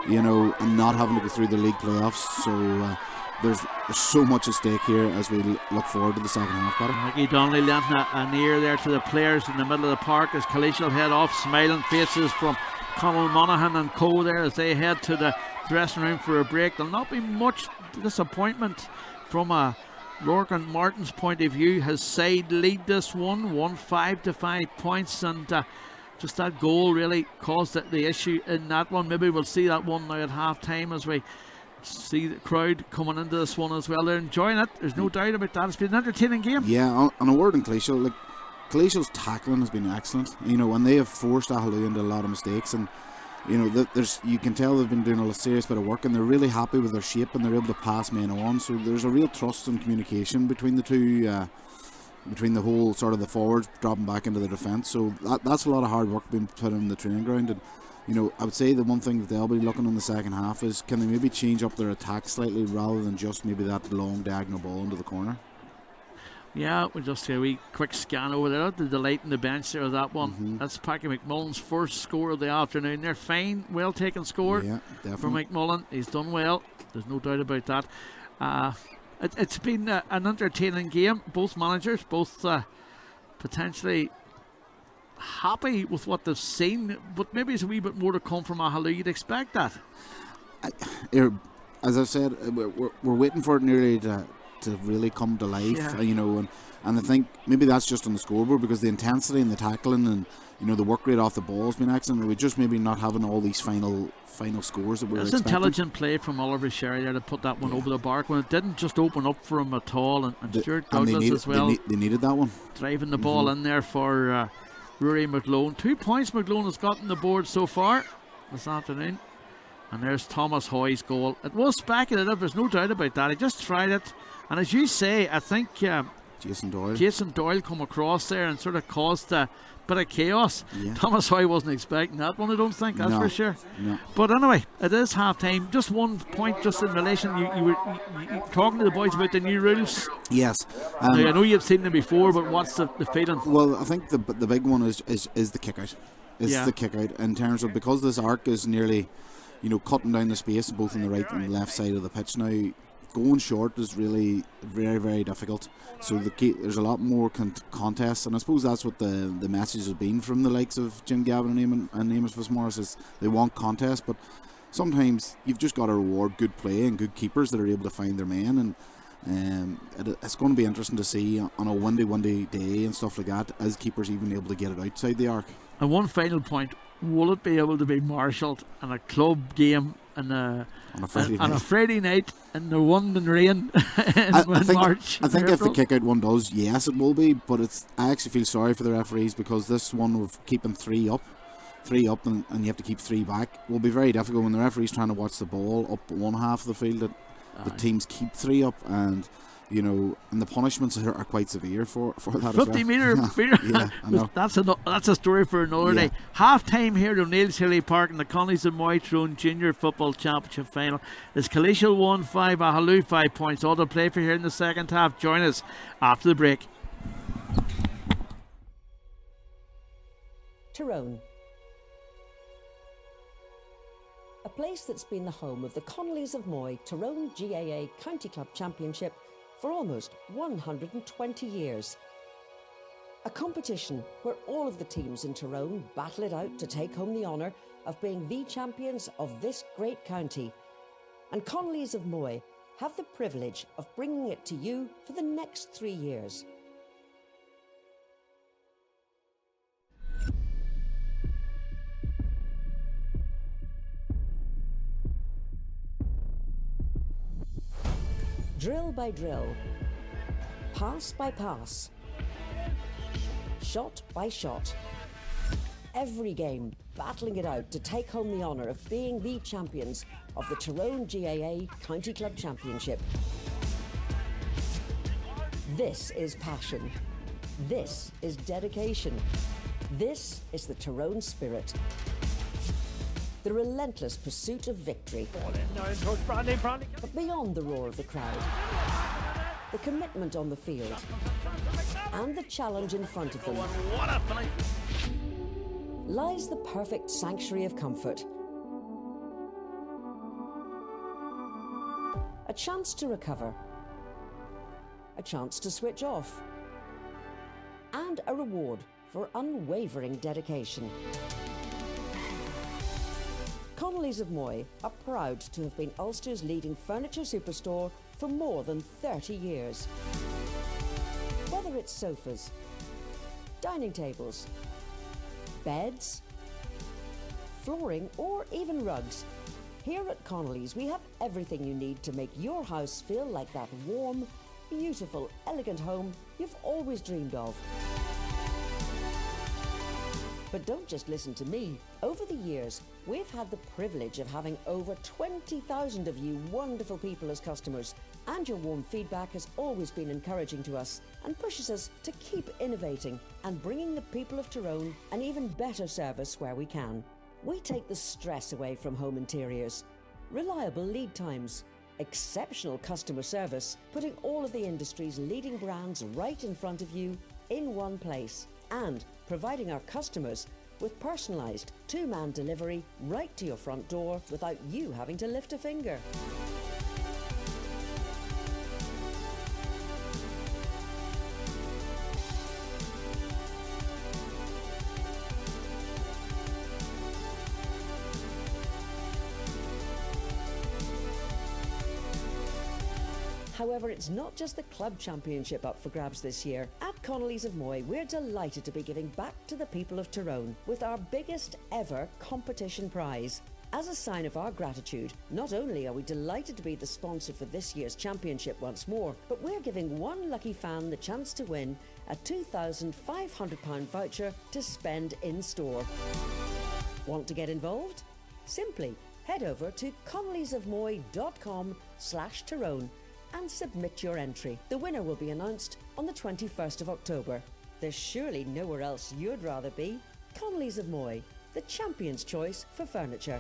you know, and not having to go through the league playoffs. So there's so much at stake here as we look forward to the second half. Mickey Donnelly lent an ear there to the players in the middle of the park as Kileeshil head off, smiling faces from Conall Monaghan and co there as they head to the dressing room for a break. There'll not be much disappointment from a Lorcan Martin's point of view. His side lead this one, won 5 to 5 points, and just that goal really caused the issue in that one. Maybe we'll see that one now at half time as we see the crowd coming into this one as well. They're enjoying it, there's no doubt about that. It's been an entertaining game. Yeah, on a word in Kileeshil, like, Kileeshil's tackling has been excellent, you know, and they have forced Aghaloo into a lot of mistakes, and you know, you can tell they've been doing a serious bit of work, and they're really happy with their shape, and they're able to pass men on. So there's a real trust and communication between the two, between the whole sort of the forwards dropping back into the defence. So that's a lot of hard work being put in the training ground. And you know, I would say the one thing that they'll be looking in the second half is, can they maybe change up their attack slightly rather than just maybe that long diagonal ball into the corner. Yeah, we'll just do a wee quick scan over there. The delight in the bench there of that one. That's Packy McMullen's first score of the afternoon. They're fine, well taken score for McMullen. He's done well, there's no doubt about that. It's been an entertaining game. Both managers, both potentially happy with what they've seen, but maybe it's a wee bit more to come from Aghaloo. You'd expect that. As I've said, we're waiting for it nearly to really come to life, you know, and I think maybe that's just on the scoreboard, because the intensity and the tackling and, you know, the work rate off the ball has been excellent. We're just maybe not having all these final scores that we're expecting. It's intelligent play from Oliver Sherry there to put that one over the bar when it didn't just open up for him at all, and Stuart Douglas as well. They needed that one. Driving the ball in there for Rory McGlone. 2 points McGlone has gotten the board so far this afternoon. And there's Thomas Hoy's goal. It was speculative, there's no doubt about that. He just tried it. And as you say, I think Jason Doyle come across there and sort of caused a bit of chaos. Thomas Hoy wasn't expecting that one, I don't think, that's for sure. But anyway, it is half time. Just 1 point just in relation, you were talking to the boys about the new rules. Yes. Now, I know you've seen them before, but what's the feeling? Well, I think the big one is the kick out. The kick out, in terms of, because this arc is nearly, you know, cutting down the space both on the right and left side of the pitch now. Going short is really very, very difficult. So there's a lot more contests, and I suppose that's what the message has been from the likes of Jim Gavin and Amos Fitzmaurice, is they want contests, but sometimes you've just got to reward good play and good keepers that are able to find their men, and it's going to be interesting to see on a windy day and stuff like that, as keepers even able to get it outside the arc. And one final point, will it be able to be marshalled in a club game on a Friday night in the London rain in March? I think if the kick out one does, yes, it will be, but I actually feel sorry for the referees, because this one of keeping three up and you have to keep 3 back will be very difficult when the referee's trying to watch the ball up one half of the field, that the teams keep 3 up, and you know, and the punishments are quite severe for that 50 metre I know. That's a story for another day. Half time here at O'Neill's Hilly Park in the Connollys and Moy Tyrone Junior Football Championship final. Is Killeshil 1-5, Aghaloo 5 points. All to play for here in the second half. Join us after the break. Tyrone. A place that's been the home of the Connollys of Moy Tyrone GAA County Club Championship for almost 120 years. A competition where all of the teams in Tyrone battle it out to take home the honour of being the champions of this great county. And Connollys of Moy have the privilege of bringing it to you for the next 3 years. Drill by drill, pass by pass, shot by shot. Every game battling it out to take home the honour of being the champions of the Tyrone GAA County Club Championship. This is passion. This is dedication. This is the Tyrone spirit. The relentless pursuit of victory. But beyond the roar of the crowd, the commitment on the field, and the challenge in front of them, lies the perfect sanctuary of comfort. A chance to recover, a chance to switch off, and a reward for unwavering dedication. Connollys of Moy are proud to have been Ulster's leading furniture superstore for more than 30 years. Whether it's sofas, dining tables, beds, flooring, or even rugs, here at Connollys we have everything you need to make your house feel like that warm, beautiful, elegant home you've always dreamed of. But don't just listen to me. Over the years, we've had the privilege of having over 20,000 of you wonderful people as customers, and your warm feedback has always been encouraging to us and pushes us to keep innovating and bringing the people of Tyrone an even better service where we can. We take the stress away from home interiors, reliable lead times, exceptional customer service, putting all of the industry's leading brands right in front of you in one place, and providing our customers with personalised two-man delivery right to your front door without you having to lift a finger. However, it's not just the club championship up for grabs this year. At Connollys of Moy, we're delighted to be giving back to the people of Tyrone with our biggest ever competition prize. As a sign of our gratitude, not only are we delighted to be the sponsor for this year's championship once more, but we're giving one lucky fan the chance to win a £2,500 voucher to spend in store. Want to get involved? Simply head over to connellysofmoy.com/Tyrone and submit your entry. The winner will be announced on the 21st of October. There's surely nowhere else you'd rather be. Connollys of Moy, the champion's choice for furniture.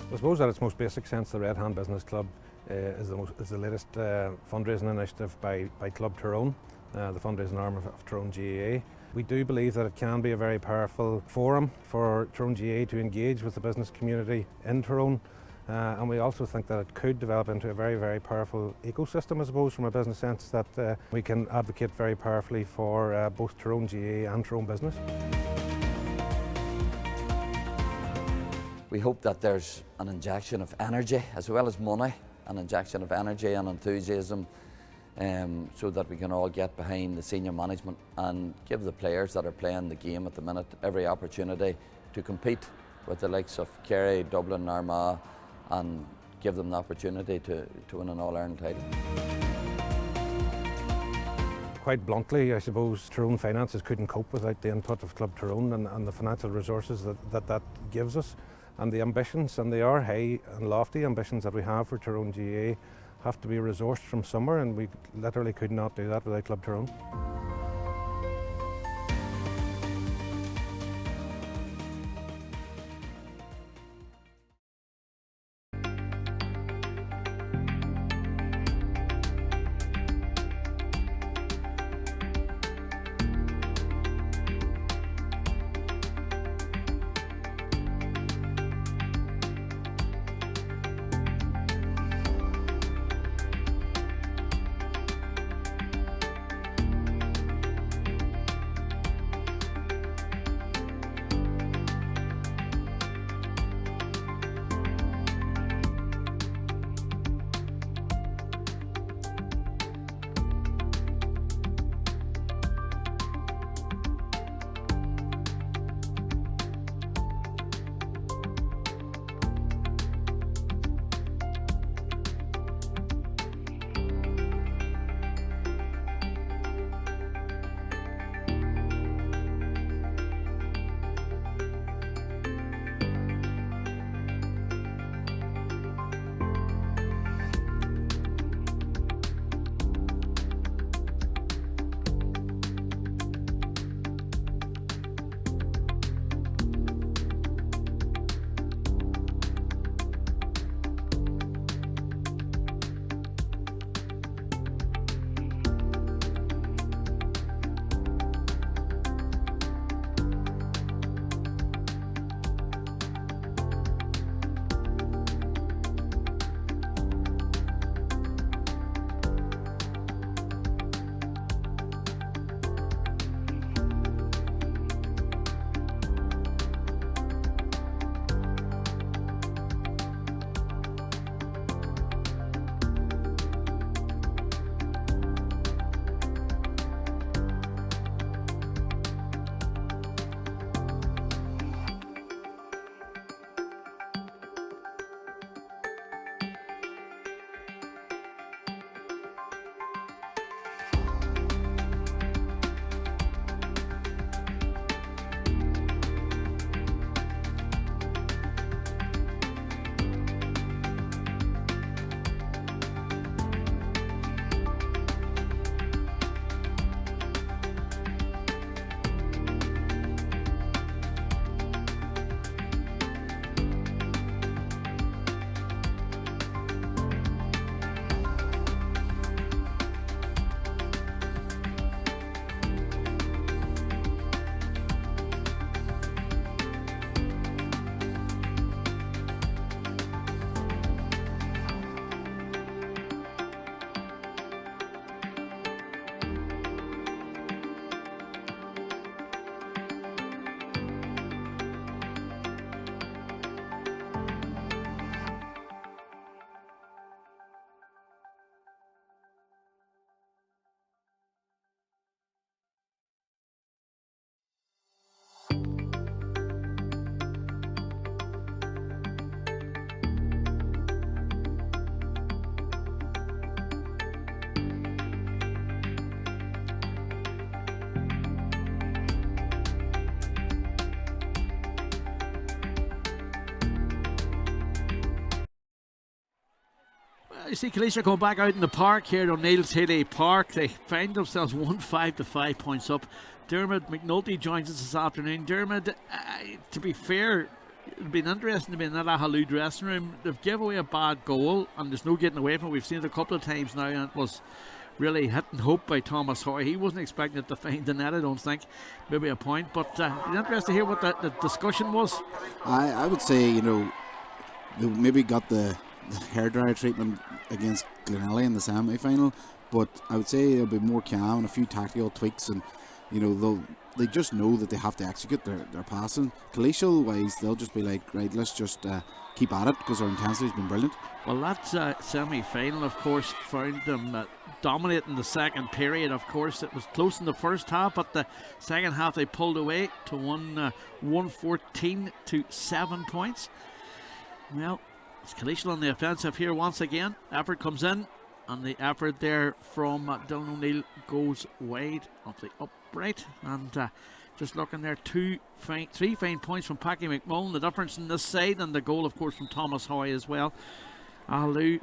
I suppose at its most basic sense, the Red Hand Business Club is the latest fundraising initiative by Club Tyrone, the fundraising arm of Tyrone GAA. We do believe that it can be a very powerful forum for Tyrone GAA to engage with the business community in Tyrone, and we also think that it could develop into a very, very powerful ecosystem, I suppose, from a business sense, that we can advocate very powerfully for both Tyrone GAA and Tyrone business. We hope that there's an injection of energy as well as money, an injection of energy and enthusiasm, so that we can all get behind the senior management and give the players that are playing the game at the minute every opportunity to compete with the likes of Kerry, Dublin, Armagh, and give them the opportunity to win an All-Ireland title. Quite bluntly, I suppose Tyrone finances couldn't cope without the input of Club Tyrone and the financial resources that gives us. And the ambitions, and they are high and lofty ambitions that we have for Tyrone GAA, have to be resourced from somewhere, and we literally could not do that without Club Tyrone. You see Killeshil going back out in the park here at O'Neill's Healy Park. They find themselves 1-5 to 5 points up. Dermot McNulty joins us this afternoon. Dermot, to be fair, it'd been interesting to be in that Aghaloo dressing room. They've given away a bad goal and there's no getting away from it. We've seen it a couple of times now, and it was really hit and hope by Thomas Hoy. He wasn't expecting it to find the net, I don't think. Maybe a point, but it's interesting to hear what the discussion was. I would say, you know, they maybe got the hairdryer treatment against Connollys in the semi-final, but I would say it'll be more calm and a few tactical tweaks, and you know they just know that they have to execute their passing. Kileeshil wise, they'll just be like, right, let's just keep at it because our intensity's been brilliant. Well, that semi-final, of course, found them dominating the second period. Of course, it was close in the first half, but the second half they pulled away to 114 to 7 points. Well, it's Kileeshil on the offensive here once again. Effort comes in, and the effort there from Dylan O'Neill goes wide of the upright. And just looking there, 3 fine points from Packy McMullen. The difference in this side, and the goal, of course, from Thomas Hoy as well. Aghaloo,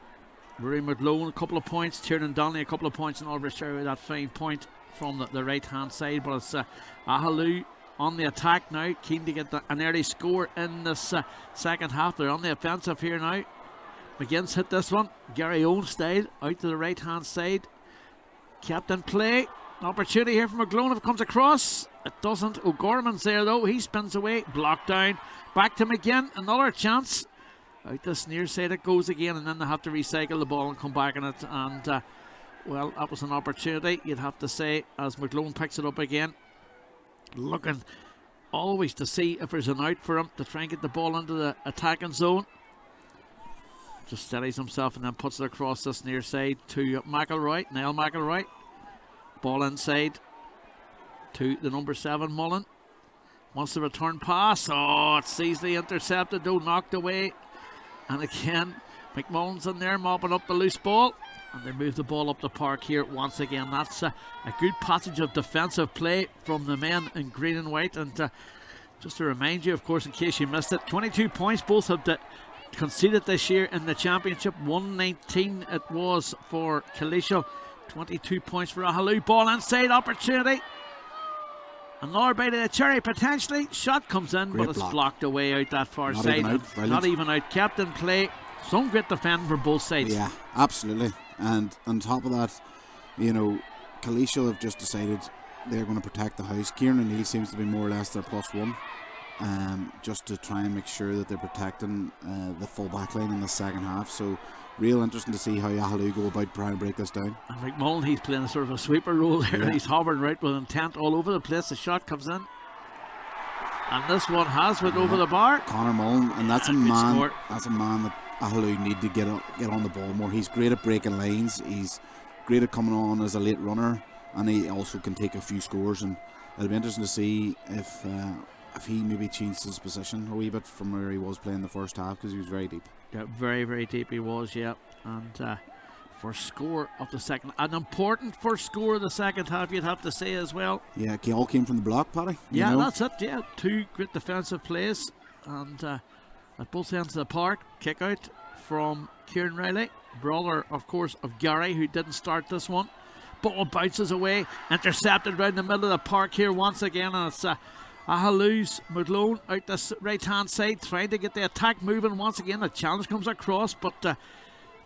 Rory McLone, a couple of points. Tiernan Donnelly, a couple of points. And Oliver Sherry, that fine point from the right-hand side. But it's Aghaloo on the attack now, keen to get an early score in this second half. They're on the offensive here now. McGinn's hit this one, Gary Owen style, out to the right hand side, kept in play. An opportunity here for McGlone if it comes across. It doesn't. O'Gorman's there though, he spins away, blocked down, back to McGinn, another chance. Out this near side it goes again, and then they have to recycle the ball and come back in it. And well, that was an opportunity, you'd have to say, as McGlone picks it up again, looking always to see if there's an out for him to try and get the ball into the attacking zone. Just steadies himself and then puts it across this near side to McElroy, Niall McElroy. Ball inside to the number 7 Mullen. Wants the return pass. Oh, it's easily intercepted though, knocked away. And again, McMullen's in there mopping up the loose ball. And they move the ball up the park here once again. That's a good passage of defensive play from the men in green and white. And just to remind you, of course, in case you missed it, 22 points both have conceded this year in the championship. 119 it was for Killeshil, 22 points for Aghaloo. Ball inside, opportunity, another bite of the cherry potentially. Shot comes in, but it's blocked away out that far side. Not even out, kept in play. Some great defending for both sides. Yeah, absolutely. And on top of that, you know, Killeshil have just decided they're going to protect the house. Kieran O'Neill seems to be more or less their +1. Just to try and make sure that they're protecting the full back line in the second half. So real interesting to see how Aghaloo go about trying to break this down. And McMullen, he's playing a sort of a sweeper role there. Yeah. He's hovering right with intent all over the place. The shot comes in, and this one has went over the bar. Conor Mullen, and that's a man. That's a man that Aghaloo need to get on the ball more. He's great at breaking lines. He's great at coming on as a late runner, and he also can take a few scores. And it'll be interesting to see if he maybe changed his position a wee bit from where he was playing the first half, because he was very deep. Yeah, very, very deep he was, yeah. And first score of the second, an important first score of the second half, you'd have to say as well. Yeah, it all came from the block, Paddy. Yeah, that's it, yeah. 2 great defensive plays, and at both ends of the park, kick out from Kieran Riley, brother, of course, of Gary, who didn't start this one. Ball bounces away, intercepted right in the middle of the park here once again, and it's Aghaloo's McLone out this right hand side, trying to get the attack moving once again. The challenge comes across, but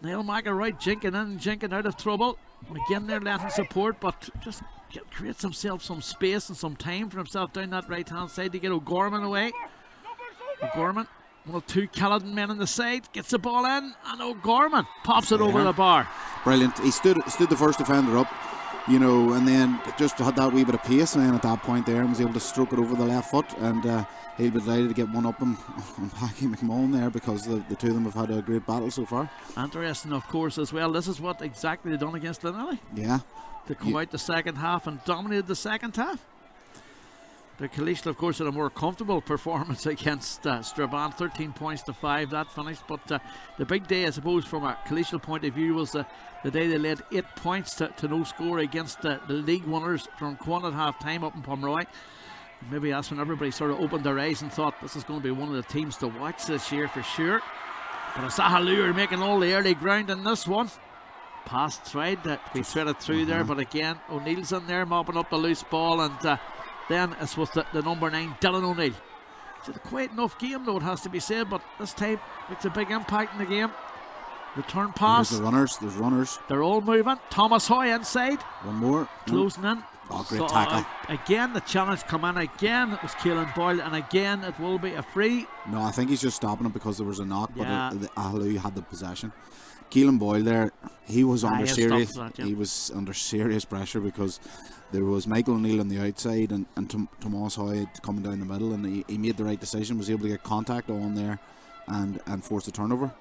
Niall McElroy jinking in and jinking out of trouble. McGinn there letting support, but just creates himself some space and some time for himself down that right hand side to get O'Gorman away. O'Gorman, one of 2 Caledon men on the side, gets the ball in, and O'Gorman pops it over the bar. Brilliant. He stood the first defender up, you know, and then just had that wee bit of pace, and then at that point there was able to stroke it over the left foot, and he'll be delighted to get one up on Packy McMullen there, because the two of them have had a great battle so far. Interesting, of course, as well. This is what exactly they done against Connollys. Yeah. They come out the second half and dominated the second half. The Kileeshil, of course, had a more comfortable performance against Strabane, 13 points to 5, that finished. But the big day, I suppose, from a Kileeshil point of view, was the day they led 8 points to no score against the league winners from Quan at half time up in Pomeroy. Maybe that's when everybody sort of opened their eyes and thought this is going to be one of the teams to watch this year for sure. But it's Aghaloo are making all the early ground in this one. Pass tried to be threaded through there, but again, O'Neill's in there mopping up the loose ball, and then it's with the number 9, Dylan O'Neill. It's a quite enough game, though, it has to be said, but this time makes a big impact in the game. Return pass. There's runners. They're all moving. Thomas Hoy inside. One more. Closing in. Oh, great tackle. Again, the challenge come in. Again, it was Keelan Boyle, and again, it will be a free. No, I think he's just stopping it because there was a knock, Yeah. but Aghaloo had the possession. Keelan Boyle there, he was under he was under serious pressure because there was Michael O'Neill on the outside and Tomas Hoy coming down the middle, and he made the right decision, was able to get contact on there and force a turnover.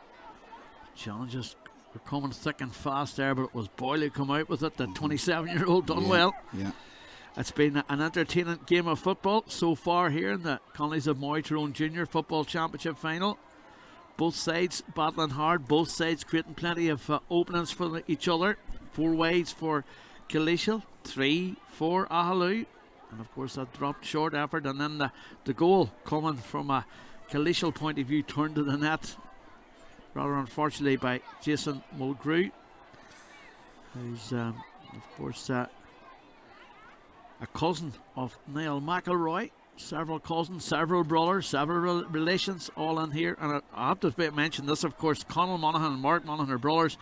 Challenges were coming thick and fast there, but it was Boyle who come out with it. The 27-year-old done well. Yeah. It's been an entertaining game of football so far here in the Connollys of Moy Tyrone Junior Football Championship Final. Both sides battling hard, both sides creating plenty of openings for each other. 4 wides for Killeshil, 3 for Aghaloo, and of course that dropped short effort, and then the goal coming from a Killeshil point of view turned to the net, rather unfortunately, by Jason Mulgrew, who's of course a cousin of Niall McElroy. Several cousins, several brothers, several relations all in here. And I have to mention this, of course, Conall Monaghan and Mark Monaghan are brothers,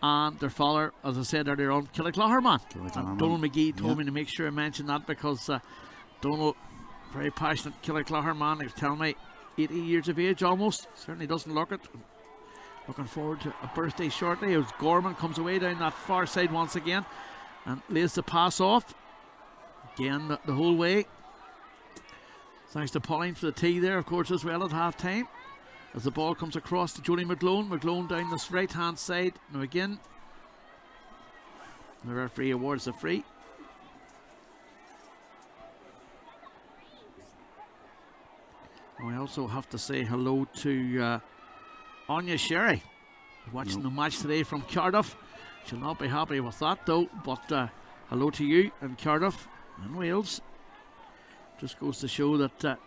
and their father, as I said earlier on, Killeshil man. And Donald McGee told me to make sure I mention that, because Donald, very passionate Killeshil man, he was telling me 80 years of age almost, certainly doesn't look it. Looking forward to a birthday shortly. It was Gorman comes away down that far side once again and lays the pass off again the whole way. Thanks to Pauline for the tee there, of course, as well at half time. As the ball comes across to Jody McGlone. McGlone down this right hand side. Now again, the referee awards a free. And we also have to say hello to Anya Sherry, watching the match today from Cardiff. She'll not be happy with that though, but hello to you in Cardiff and Wales. Just goes to show that the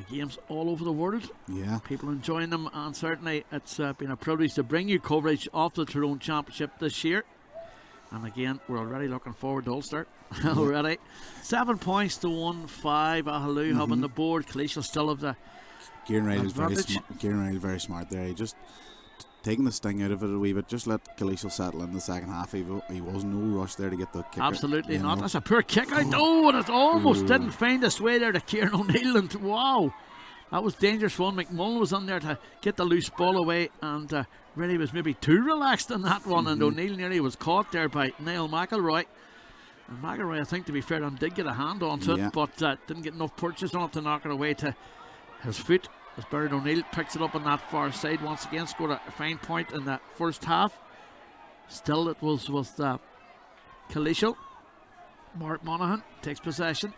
games all over the world. Yeah. People enjoying them, and certainly it's been a privilege to bring you coverage of the Tyrone Championship this year. And again, we're already looking forward to Ulster. Already. 7 points to 1-5. Aghaloo having the board. Killeshil still have the Kieran Riley's advantage. very smart there. He just taking the sting out of it a wee bit. Just let Killeshil settle in the second half. He was no rush there to get the kick. Absolutely not. That's a poor kick out. Oh, and it almost didn't find its way there to Kieran O'Neill. And wow, that was dangerous one. McMullen was on there to get the loose ball away, and really was maybe too relaxed in that one. And O'Neill nearly was caught there by Niall McElroy. And McElroy, I think, to be fair, did get a hand onto it, but didn't get enough purchase on it to knock it away to his foot. As Bernard O'Neill picks it up on that far side once again, scored a fine point in the first half. Still, it was with Killeshil. Mark Monaghan takes possession.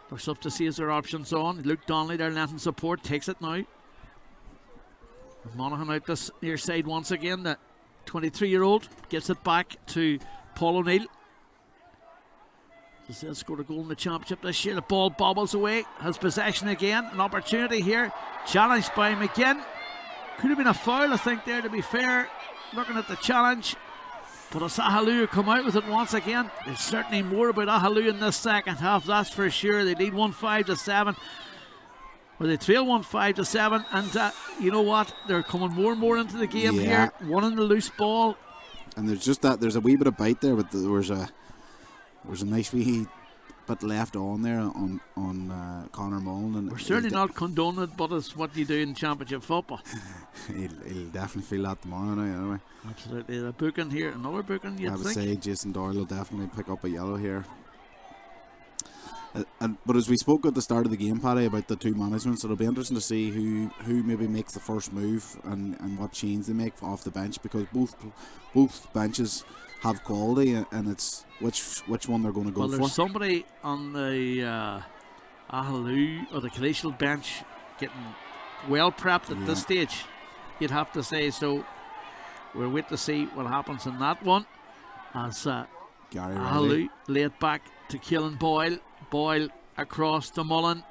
Looks up to see his options on. Luke Donnelly there lending support, takes it now. With Monaghan out this near side once again. The 23-year-old gives it back to Paul O'Neill. He'll scored a goal in the championship this year. The ball bobbles away. Has possession again. An opportunity here. Challenged by McGinn. Could have been a foul, I think, there, to be fair. Looking at the challenge. But it's Aghaloo who come out with it once again. There's certainly more about Aghaloo in this second half, that's for sure. They lead 1-5-7. Well, they trail 1-5-7. And you know what? They're coming more and more into the game here. One in the loose ball. And there's just that. There's a wee bit of bite there, but there was a nice wee bit left on there on Conor Mullen. And we're certainly not condoning it, but it's what you do in championship football. he'll definitely feel that tomorrow now, anyway. Absolutely. The booking here, another booking, you'd I would think. say Jason Doyle will definitely pick up a yellow here. But as we spoke at the start of the game, Paddy, about the two managements, it'll be interesting to see who maybe makes the first move and what change they make off the bench, because both benches have quality, and it's which one they're going to go for. Well, there's somebody on the Aghaloo or the Kileeshil bench getting well prepped at this stage, you'd have to say. So we'll wait to see what happens in that one, as Aghaloo lay it back to Keelan Boyle. Boyle across to Mullen.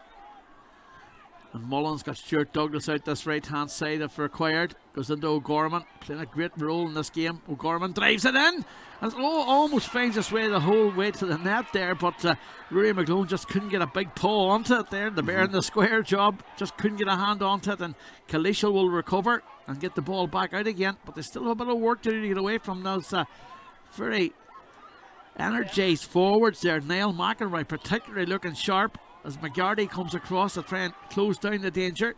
And Mullins got Stuart Douglas out this right hand side if required. Goes into O'Gorman, playing a great role in this game. O'Gorman drives it in, and almost finds its way the whole way to the net there, but Rory McGlone just couldn't get a big pull onto it there. The bear in the square job just couldn't get a hand onto it, and Killeshil will recover and get the ball back out again, but they still have a bit of work to do to get away from those very energised forwards there. Niall McElroy particularly looking sharp as McGarty comes across to try and close down the danger.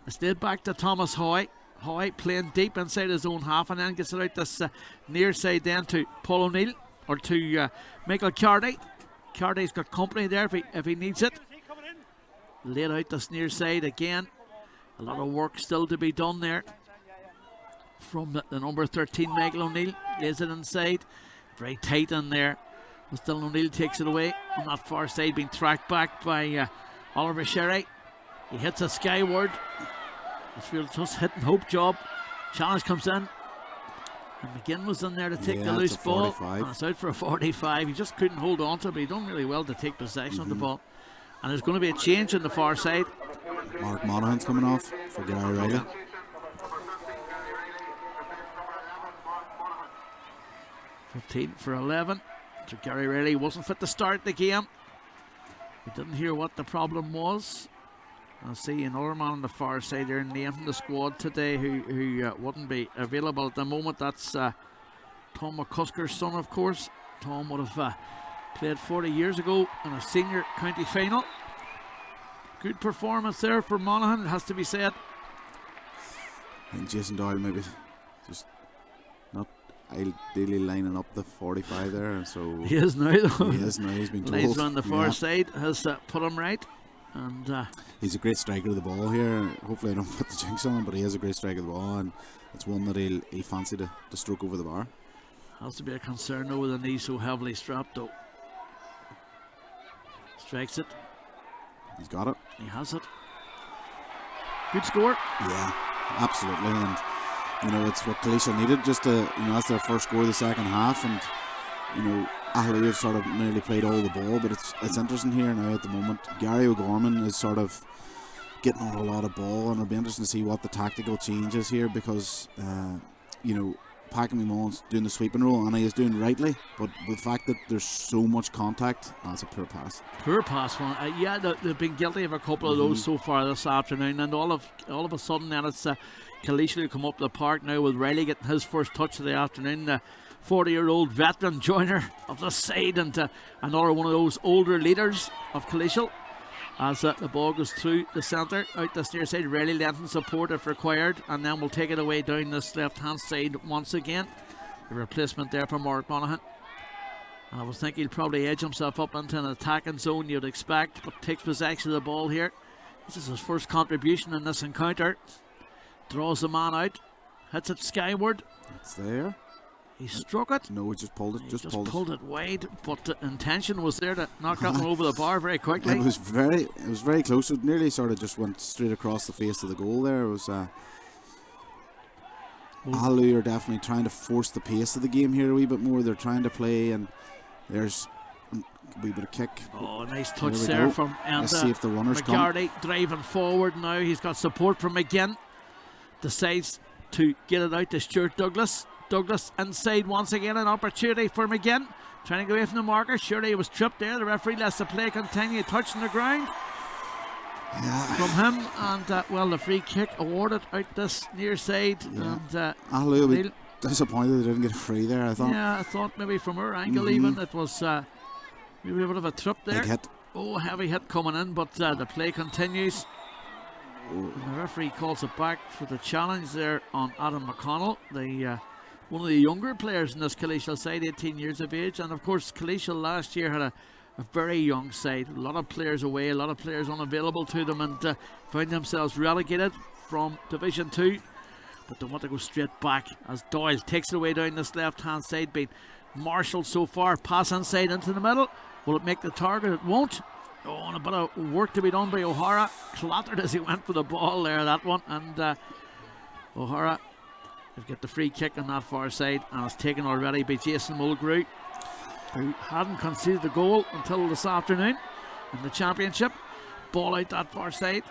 Instead back to Thomas Hoy. Hoy playing deep inside his own half, and then gets it out this near side then to Paul O'Neill, or to Michael Cardy. Cardy's got company there if he needs it. Laid out this near side again. A lot of work still to be done there from the number 13 Michael O'Neill. Lays it inside, very tight in there. But still O'Neill takes it away on that far side, being tracked back by Oliver Sherry. He hits it skyward. This field just hit and hope job. Challenge comes in, and McGinn was in there to take the loose ball, and it's out for a 45. He just couldn't hold on to it, but he done really well to take possession of the ball. And there's going to be a change on the far side. Mark Monaghan's coming off for Gary Riley. $15 for 11. So Gary Riley wasn't fit to start the game. We didn't hear what the problem was. I see another man on the far side there named in the squad today who wouldn't be available at the moment. That's Tom McCusker's son, of course. Tom would have played 40 years ago in a senior county final. Good performance there for Monaghan, it has to be said. I think Jason Doyle maybe just not ideally lining up the 45 there, and so he is now though. He is now, he's been told. Laser on the far side has put him right. And he's a great striker of the ball here. Hopefully I don't put the jinx on him, but he is a great striker of the ball, and it's one that he'll fancy to stroke over the bar. Has to be a concern though with the knee so heavily strapped though. Strikes it. He's got it. He has it. Good score. Yeah, absolutely. And you know, it's what Killeshil needed, just to, you know, that's their first score of the second half, and you know, Aghaloo have sort of nearly played all the ball, but it's interesting here now at the moment. Gary O'Gorman is sort of getting on a lot of ball, and it'll be interesting to see what the tactical change is here, because you know, Patrick Mullins doing the sweeping role, and he is doing rightly, but the fact that there's so much contact, that's a poor pass. Poor pass one. Yeah, they've been guilty of a couple of those so far this afternoon, and all of a sudden then it's Killeshil who come up the park now with Riley getting his first touch of the afternoon. The 40-year-old veteran joiner of the side, and another one of those older leaders of Killeshil. As the ball goes through the centre, out this near side, Riley lengthens support if required, and then we'll take it away down this left-hand side once again. The replacement there for Mark Monaghan. And I was thinking he'll probably edge himself up into an attacking zone, you'd expect, but takes possession of the ball here. This is his first contribution in this encounter. Draws the man out, hits it skyward. It's there. He struck it. No, he just pulled it. He just pulled it wide, but the intention was there to knock that one over the bar very quickly. It was very close. It nearly sort of just went straight across the face of the goal there. It was Aghaloo are definitely trying to force the pace of the game here a wee bit more. They're trying to play, and there's a wee bit of kick. Oh, nice touch there from Let's see if the runners McGarty driving forward now. He's got support from McGinn. Decides to get it out to Stuart Douglas. Douglas inside once again, an opportunity for McGinn. Trying to get away from the marker. Surely he was tripped there. The referee lets the play continue. Touching the ground from him. And well, the free kick awarded out this near side. Yeah. And Aghaloo will be disappointed they didn't get a free there, I thought. Yeah, I thought maybe from her angle even it was maybe a bit of a trip there. Big hit. Oh, heavy hit coming in, but the play continues. And the referee calls it back for the challenge there on Adam McConnell, one of the younger players in this Killeshil side, 18 years of age. And of course Killeshil last year had a very young side, a lot of players away, a lot of players unavailable to them, and found themselves relegated from Division 2, but they want to go straight back as Doyle takes it away down this left hand side, being marshalled so far. Pass inside into the middle. Will it make the target? It won't. Oh, and a bit of work to be done by O'Hara. Clattered as he went for the ball there, that one. And O'Hara will get the free kick on that far side, and it's taken already by Jason Mulgrew, who hadn't conceded the goal until this afternoon in the championship. Ball out that far side.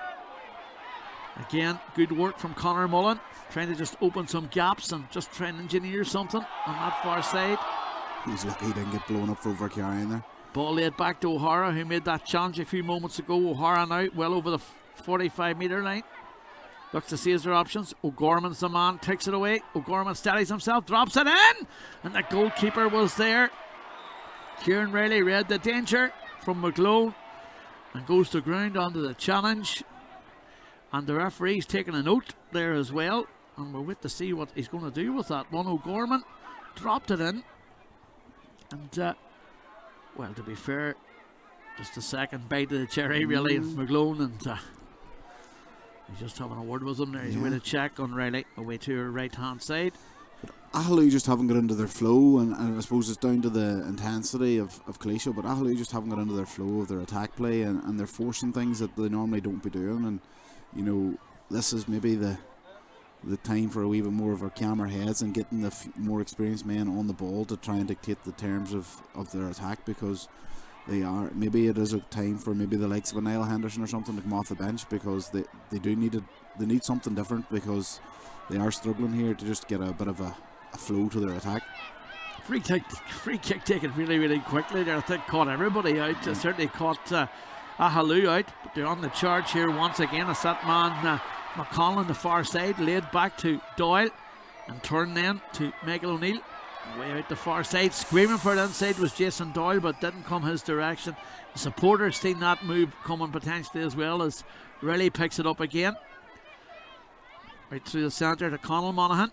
Again, good work from Conor Mullen, trying to just open some gaps and just try and engineer something on that far side. He's lucky he didn't get blown up for carrying there. Ball laid back to O'Hara, who made that challenge a few moments ago. O'Hara now well over the 45-metre line. Looks to see his their options. O'Gorman's the man, takes it away. O'Gorman steadies himself, drops it in, and the goalkeeper was there. Kieran Riley read the danger from McGlone and goes to ground onto the challenge. And the referee's taking a note there as well, and we'll wait to see what he's going to do with that one. O'Gorman dropped it in, and well, to be fair, just a second bite of the cherry really, and McGlone, and he's just having a word with him there. He's away to check on Riley, away to her right hand side. Aghaloo just haven't got into their flow, and I suppose it's down to the intensity of Kileeshil, but Aghaloo just haven't got into their flow of their attack play, and they're forcing things that they normally don't be doing. And you know, this is maybe the time for a wee bit more of our camera heads and getting the more experienced men on the ball to try and dictate the terms of their attack, because they are, maybe it is a time for maybe the likes of a Niall Henderson or something to come off the bench, because they need something different, because they are struggling here to just get a bit of a flow to their attack. Free kick taken really, really quickly there. I think caught everybody out. Certainly caught Aghaloo out, but they're on the charge here once again. It's that man McConnell on the far side, laid back to Doyle, and turned then to Michael O'Neill. Way out the far side, screaming for it inside was Jason Doyle, but didn't come his direction. The supporters seen that move coming potentially as well, as Riley picks it up again. Right through the centre to Conall Monaghan.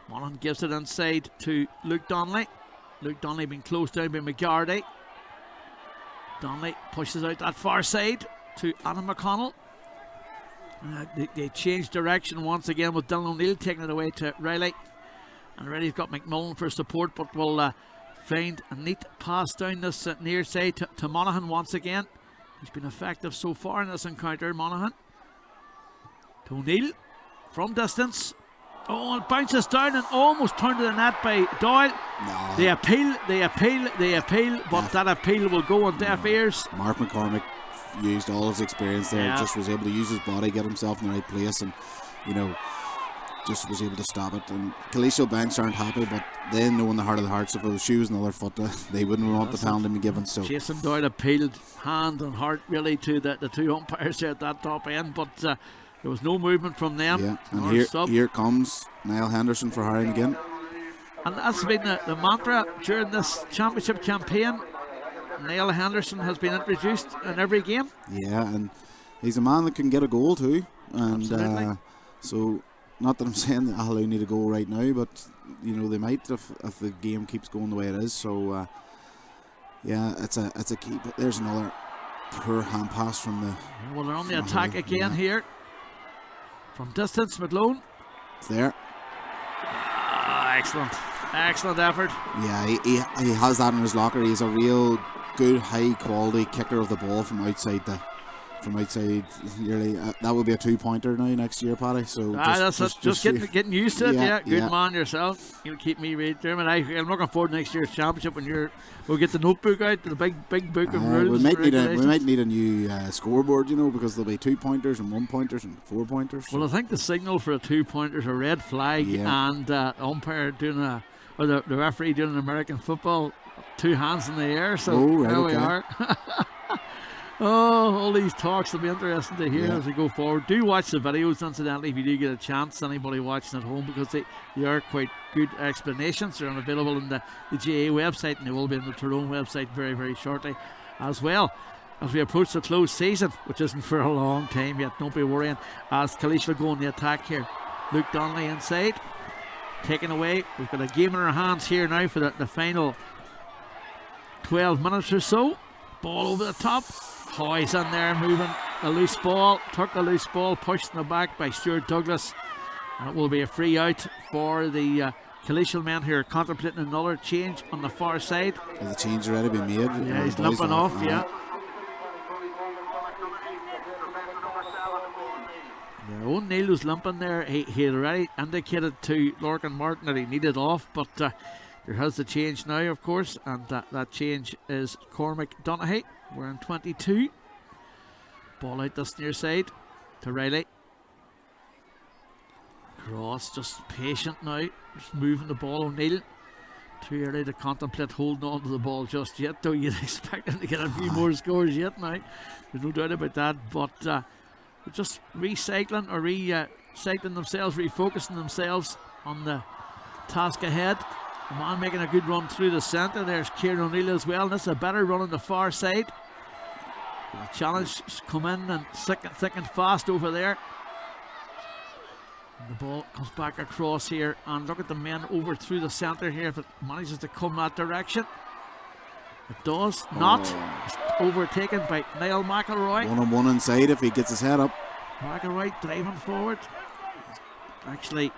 Monaghan gives it inside to Luke Donnelly. Luke Donnelly being closed down by McGardy. Donnelly pushes out that far side to Adam McConnell. They change direction once again with Dylan O'Neill taking it away to Riley. And Riley's got McMullen for support, but will find a neat pass down this near side to Monaghan once again. He's been effective so far in this encounter, Monaghan. To O'Neill from distance. Oh, it bounces down and almost turned to the net by Doyle. No. They appeal, but that appeal will go on deaf ears. Mark McCormick used all his experience there, just was able to use his body, get himself in the right place, and you know, just was able to stop it. And Killeshil bench aren't happy, but they know in the heart of the hearts, if it was shoes and the other foot, they wouldn't want the penalty to be given. So Jason Doyle appealed hand and heart really to the two umpires there at that top end, but there was no movement from them. Yeah, and here comes Niall Henderson for Haring again. And that's been the mantra during this championship campaign. Niall Henderson has been introduced in every game. Yeah, and he's a man that can get a goal too. And so, not that I'm saying that Aghaloo need a goal right now, but you know they might if the game keeps going the way it is. So yeah, it's a key. But there's another poor hand pass from the. Well, they're on the attack again here. From distance, McGlone. It's there. Excellent effort. Yeah, he has that in his locker. He's a real good, high quality kicker of the ball from outside. Nearly that would be a 2-pointer now next year, Paddy. So just getting used to it. Yeah, good man yourself. You'll keep me right there, man. I'm looking forward to next year's championship when we'll get the notebook out, the big book of rules. We might need a new scoreboard, you know, because there'll be 2-pointers and 1-pointers and 4-pointers. Well, I think the signal for a 2-pointer is a red flag, and umpire doing the referee doing an American football, 2 hands in the air. So there we are. Oh, all these talks will be interesting to hear as we go forward. Do watch the videos, incidentally, if you do get a chance, anybody watching at home, because they are quite good explanations. They're available on the GA website, and they will be on the Tyrone website very, very shortly as well. As we approach the close season, which isn't for a long time yet, don't be worrying, as Killeshil go on the attack here. Luke Donnelly inside, taken away. We've got a game in our hands here now for the final 12 minutes or so. Ball over the top. Hoy's in there moving a loose ball, took a loose ball, pushed in the back by Stuart Douglas, and it will be a free out for the Killeshil men who are contemplating another change on the far side. Has the change already been made? Yeah, he's limping off. Yeah, O'Neill was limping there. He had already indicated to Lorcan Martin that he needed off, but there has the change now, of course, and that change is Cormac Donaghy. We're in 22. Ball out this near side. to Riley. Cross, just patient now, just moving the ball. O'Neill too early to contemplate holding on to the ball just yet, though you'd expect him to get a few more scores yet now. There's no doubt about that, but just recycling or recycling themselves, refocusing themselves on the task ahead. The man making a good run through the centre. There's Kieran O'Neill as well. This is a better run on the far side. The challenge come in and thick and fast over there. And the ball comes back across here, and look at the men over through the centre here. If it manages to come that direction, it does not. It's overtaken by Niall McElroy. 1-on-1 inside if he gets his head up. McElroy driving forward. Actually,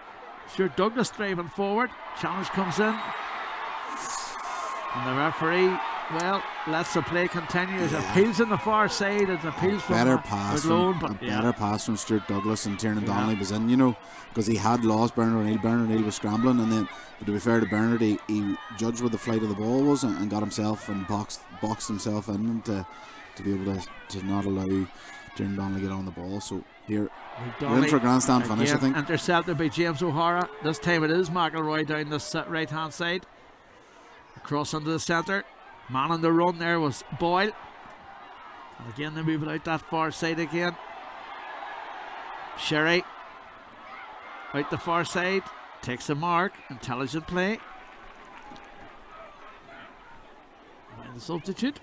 Stuart Douglas driving forward. Challenge comes in. And the referee, well, lets the play continue. There's appeals on the far side. There's appeals from better pass from Stuart Douglas, and Tiernan Donnelly was in, you know, because he had lost Bernard O'Neill. Bernard O'Neill was scrambling, and then, but to be fair to Bernard, he judged where the flight of the ball was and got himself and boxed himself in to be able to not allow Tiernan Donnelly to get on the ball. So here we're in for a grandstand finish, I think. Intercepted by James O'Hara. This time it is McElroy down this right hand side. Across into the centre. Man on the run there was Boyle. And again they move it out that far side again. Sherry out the far side. Takes a mark. Intelligent play. And the substitute.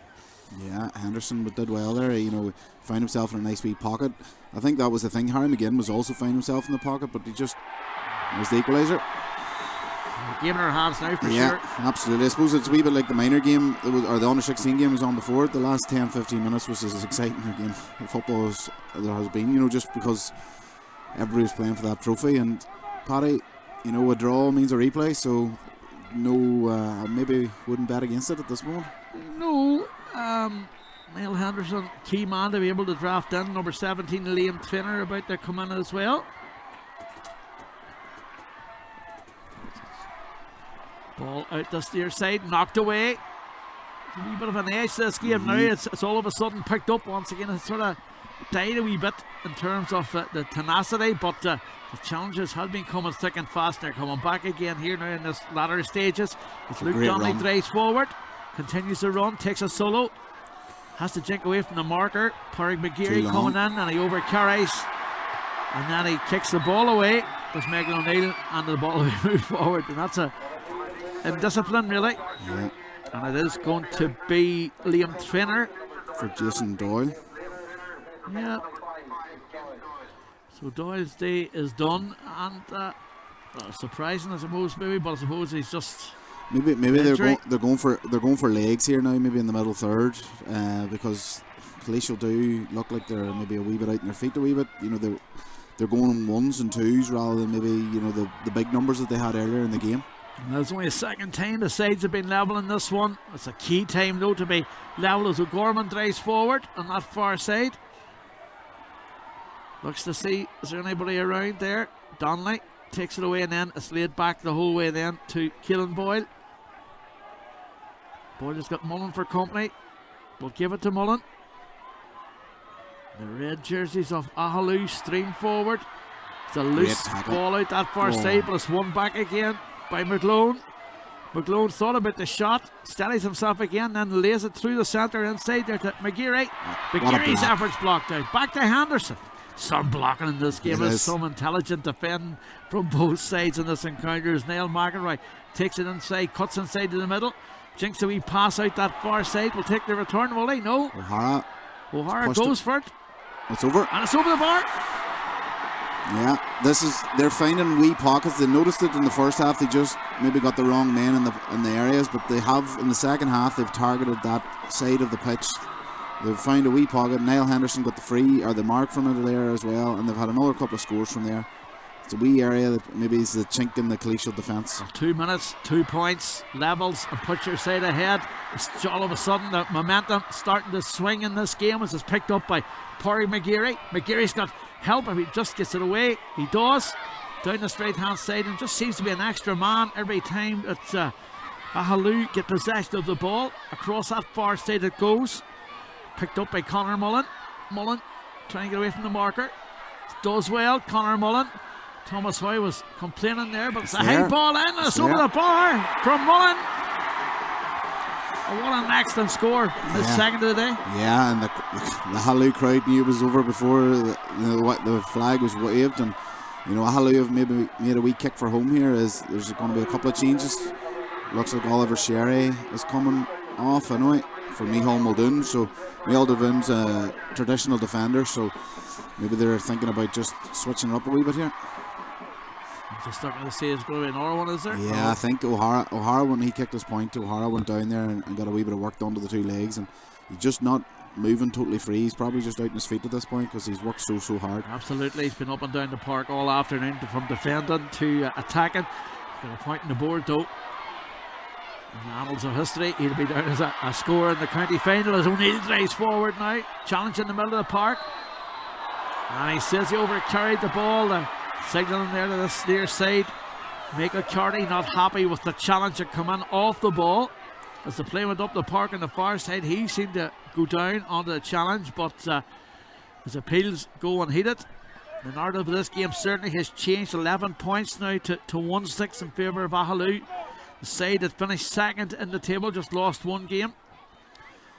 Yeah, Henderson did well there. You know, found himself in a nice wee pocket. I think that was the thing. Harry McGinn was also found himself in the pocket, but he was the equaliser. Game in our hands now for sure. Yeah, absolutely. I suppose it's a wee bit like the minor game, or the under 16 game was on before. The last 10-15 minutes was as exciting a game of football as there has been, you know, just because everybody was playing for that trophy. And Paddy, you know, a draw means a replay, so no, maybe wouldn't bet against it at this moment. No, Niall Henderson, key man to be able to draft in. Number 17, Liam Finner, about to come in as well. Ball out the steer side, knocked away. A wee bit of an edge to this game now. It's all of a sudden picked up once again. It's sort of died a wee bit in terms of the tenacity, but the challenges have been coming thick and fast. They're coming back again here now in this latter stages. It's Luke Donnelly drives forward, continues to run, takes a solo, has to jink away from the marker. Pádraig McGeary coming in, and he overcarries, and then he kicks the ball away. There's Megan O'Neill, and the ball will move forward, and that's a discipline, really. Yeah. And it is going to be Liam Finner for Jason Doyle. Yeah. So Doyle's day is done, and surprising, I suppose, maybe, but I suppose he's just maybe they're going for legs here now, maybe in the middle third, because Killeshil do look like they're maybe a wee bit out in their feet a wee bit. You know, they're going on ones and twos rather than maybe, you know, the big numbers that they had earlier in the game. And there's only a second time the sides have been level in this one. It's a key time though to be level as O'Gorman drives forward on that far side. Looks to see, is there anybody around there? Donnelly takes it away, and then it's laid back the whole way then to Keelan Boyle. Boyle has got Mullen for company. We'll give it to Mullen. The red jerseys of Aghaloo stream forward. It's a loose ball out that far side, but it's won back again by McGlone. McGlone thought about the shot, steadies himself again, then lays it through the centre inside there to McGeary. McGeary's efforts blocked out. Back to Henderson. Some blocking in this game. Is some intelligent defending from both sides in this encounter. As Niall McElroy takes it inside, cuts inside to the middle, jinks a wee pass out that far side. Will take the return, will he? No. O'Hara goes for it. It's over. And it's over the bar. Yeah, they're finding wee pockets. They noticed it in the first half. They just maybe got the wrong men in the areas, but they have in the second half. They've targeted that side of the pitch. They've found a wee pocket. Niall Henderson got the mark from it there as well, and they've had another couple of scores from there. It's a wee area that maybe is the chink in the Killeshil defence. 2 minutes, 2 points, levels, and put your side ahead. It's all of a sudden the momentum starting to swing in this game as it's picked up by Pádraig McGeary. McGeary's got help if he just gets it away. He does. Down the straight hand side, and just seems to be an extra man every time that Aghaloo get possession of the ball. Across that far side it goes. Picked up by Conor Mullen. Mullen trying to get away from the marker. does well. Conor Mullen. Thomas Hoy was complaining there, but it's a there. high ball in. It's It's over there. the bar from Mullen. And what an excellent score in the second of the day. Yeah, and the Aghaloo crowd knew it was over before the flag was waved, and Aghaloo have maybe made a wee kick for home here. As there's going to be a couple of changes. Looks like Oliver Sherry is coming off anyway for Micheál Muldoon. So Micheál Muldoon's a traditional defender, so maybe they're thinking about just switching it up a wee bit here. I'm just looking to see it's going to be another one, is there? Yeah, I think O'Hara, when he kicked his point, O'Hara went down there and got a wee bit of work done to the two legs, and he's just not moving totally free. He's probably just out on his feet at this point because he's worked so hard. Absolutely, he's been up and down the park all afternoon from defending to attacking. Got a point in the board though. In the annals of history, he'll be down as a scorer in the county final as O'Neill drives forward now, challenge in the middle of the park, and he says he overcarried the ball. Signalling there to the near side. Michael Carty not happy with the challenger coming off the ball. As the play went up the park on the far side, he seemed to go down onto the challenge, but his appeals go unheeded. The narrative of this game certainly has changed. 11 points now to 1-6 in favour of Aghaloo. The side that finished second in the table just lost one game.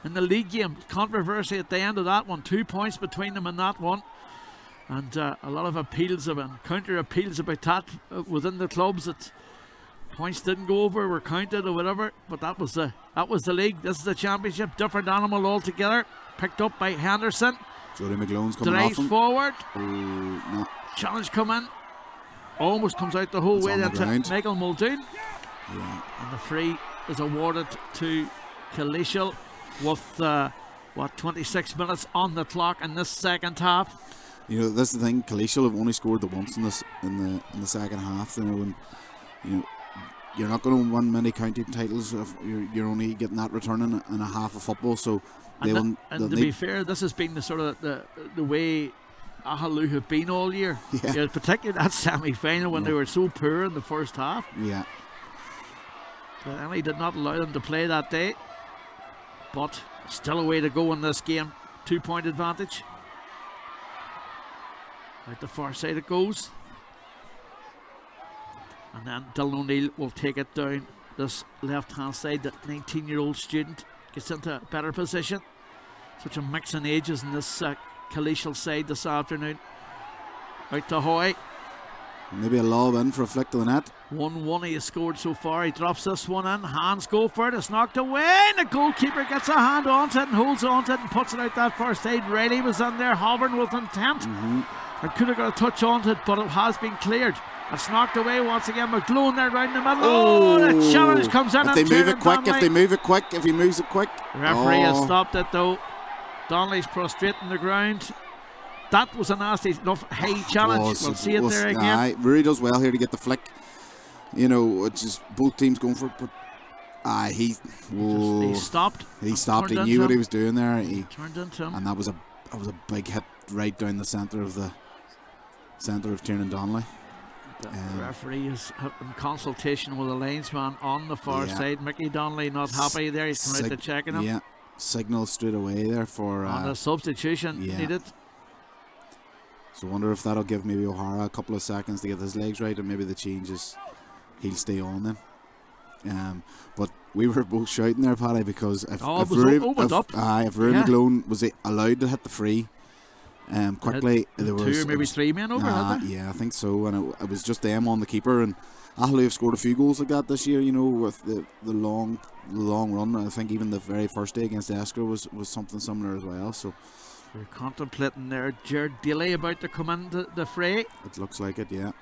In the league game, controversy at the end of that one, 2 points between them in that one. And a lot of appeals and counter appeals about that within the clubs, that points didn't go over, were counted or whatever. But that was the league. This is the championship, different animal altogether. Picked up by Henderson. Jody McGlone's coming off Drives him. forward. Oh, no. Challenge coming. Almost comes out the whole It's way on the there to ground. Michael Muldoon. Yeah. And the free is awarded to Killeshil with 26 minutes on the clock in this second half. That's the thing. Kileeshil have only scored the once in the second half. And you're not going to win many county titles if you're only getting that return in a half of football. So And to be fair, this has been the sort of the way Aghaloo have been all year. Yeah. Particularly that semi-final when they were so poor in the first half. Yeah. But Emily did not allow them to play that day. But still a way to go in this game. 2-point advantage. Out the far side it goes. And then Dylan O'Neill will take it down this left-hand side. The 19-year-old student gets into a better position. Such a mix in ages in this Killeshil side this afternoon. Out to Hoy. Maybe a lob in for a flick to the net. 1-1 he has scored so far. He drops this one in. Hands go for it. It's knocked away. And the goalkeeper gets a hand onto it and holds onto it and puts it out that far side. Riley was in there hovering with intent. And could have got a touch onto it, but it has been cleared. It's knocked away once again. McGlone there round the middle. Oh, the challenge comes in. If they move it quick, if he moves it quick. The referee has stopped it though. Donnelly's prostrating the ground. That was a nasty enough high challenge. We'll see it there again. Aye, Rory does well here to get the flick. It's just both teams going for it, but he stopped. He stopped. He knew what he was doing there. He turned into him, and that was a big hit right down the centre of Tyrone Donnelly. The referee is in consultation with the linesman on the far side. Mickey Donnelly not happy there. He's coming out to checking him. Yeah, signal straight away there for on a substitution needed. So I wonder if that'll give maybe O'Hara a couple of seconds to get his legs right, and maybe the changes he'll stay on then. But we were both shouting there, Paddy, because if Rory McGlone was allowed to hit the free quickly, there was 2 or maybe 3 men over. Yeah, I think so, and it was just them on the keeper. And Aghaloo have scored a few goals like that this year, with the long run. I think even the very first day against Esker was something similar as well. So we're contemplating there Jared Daly about to come into the fray. It looks like it, yeah.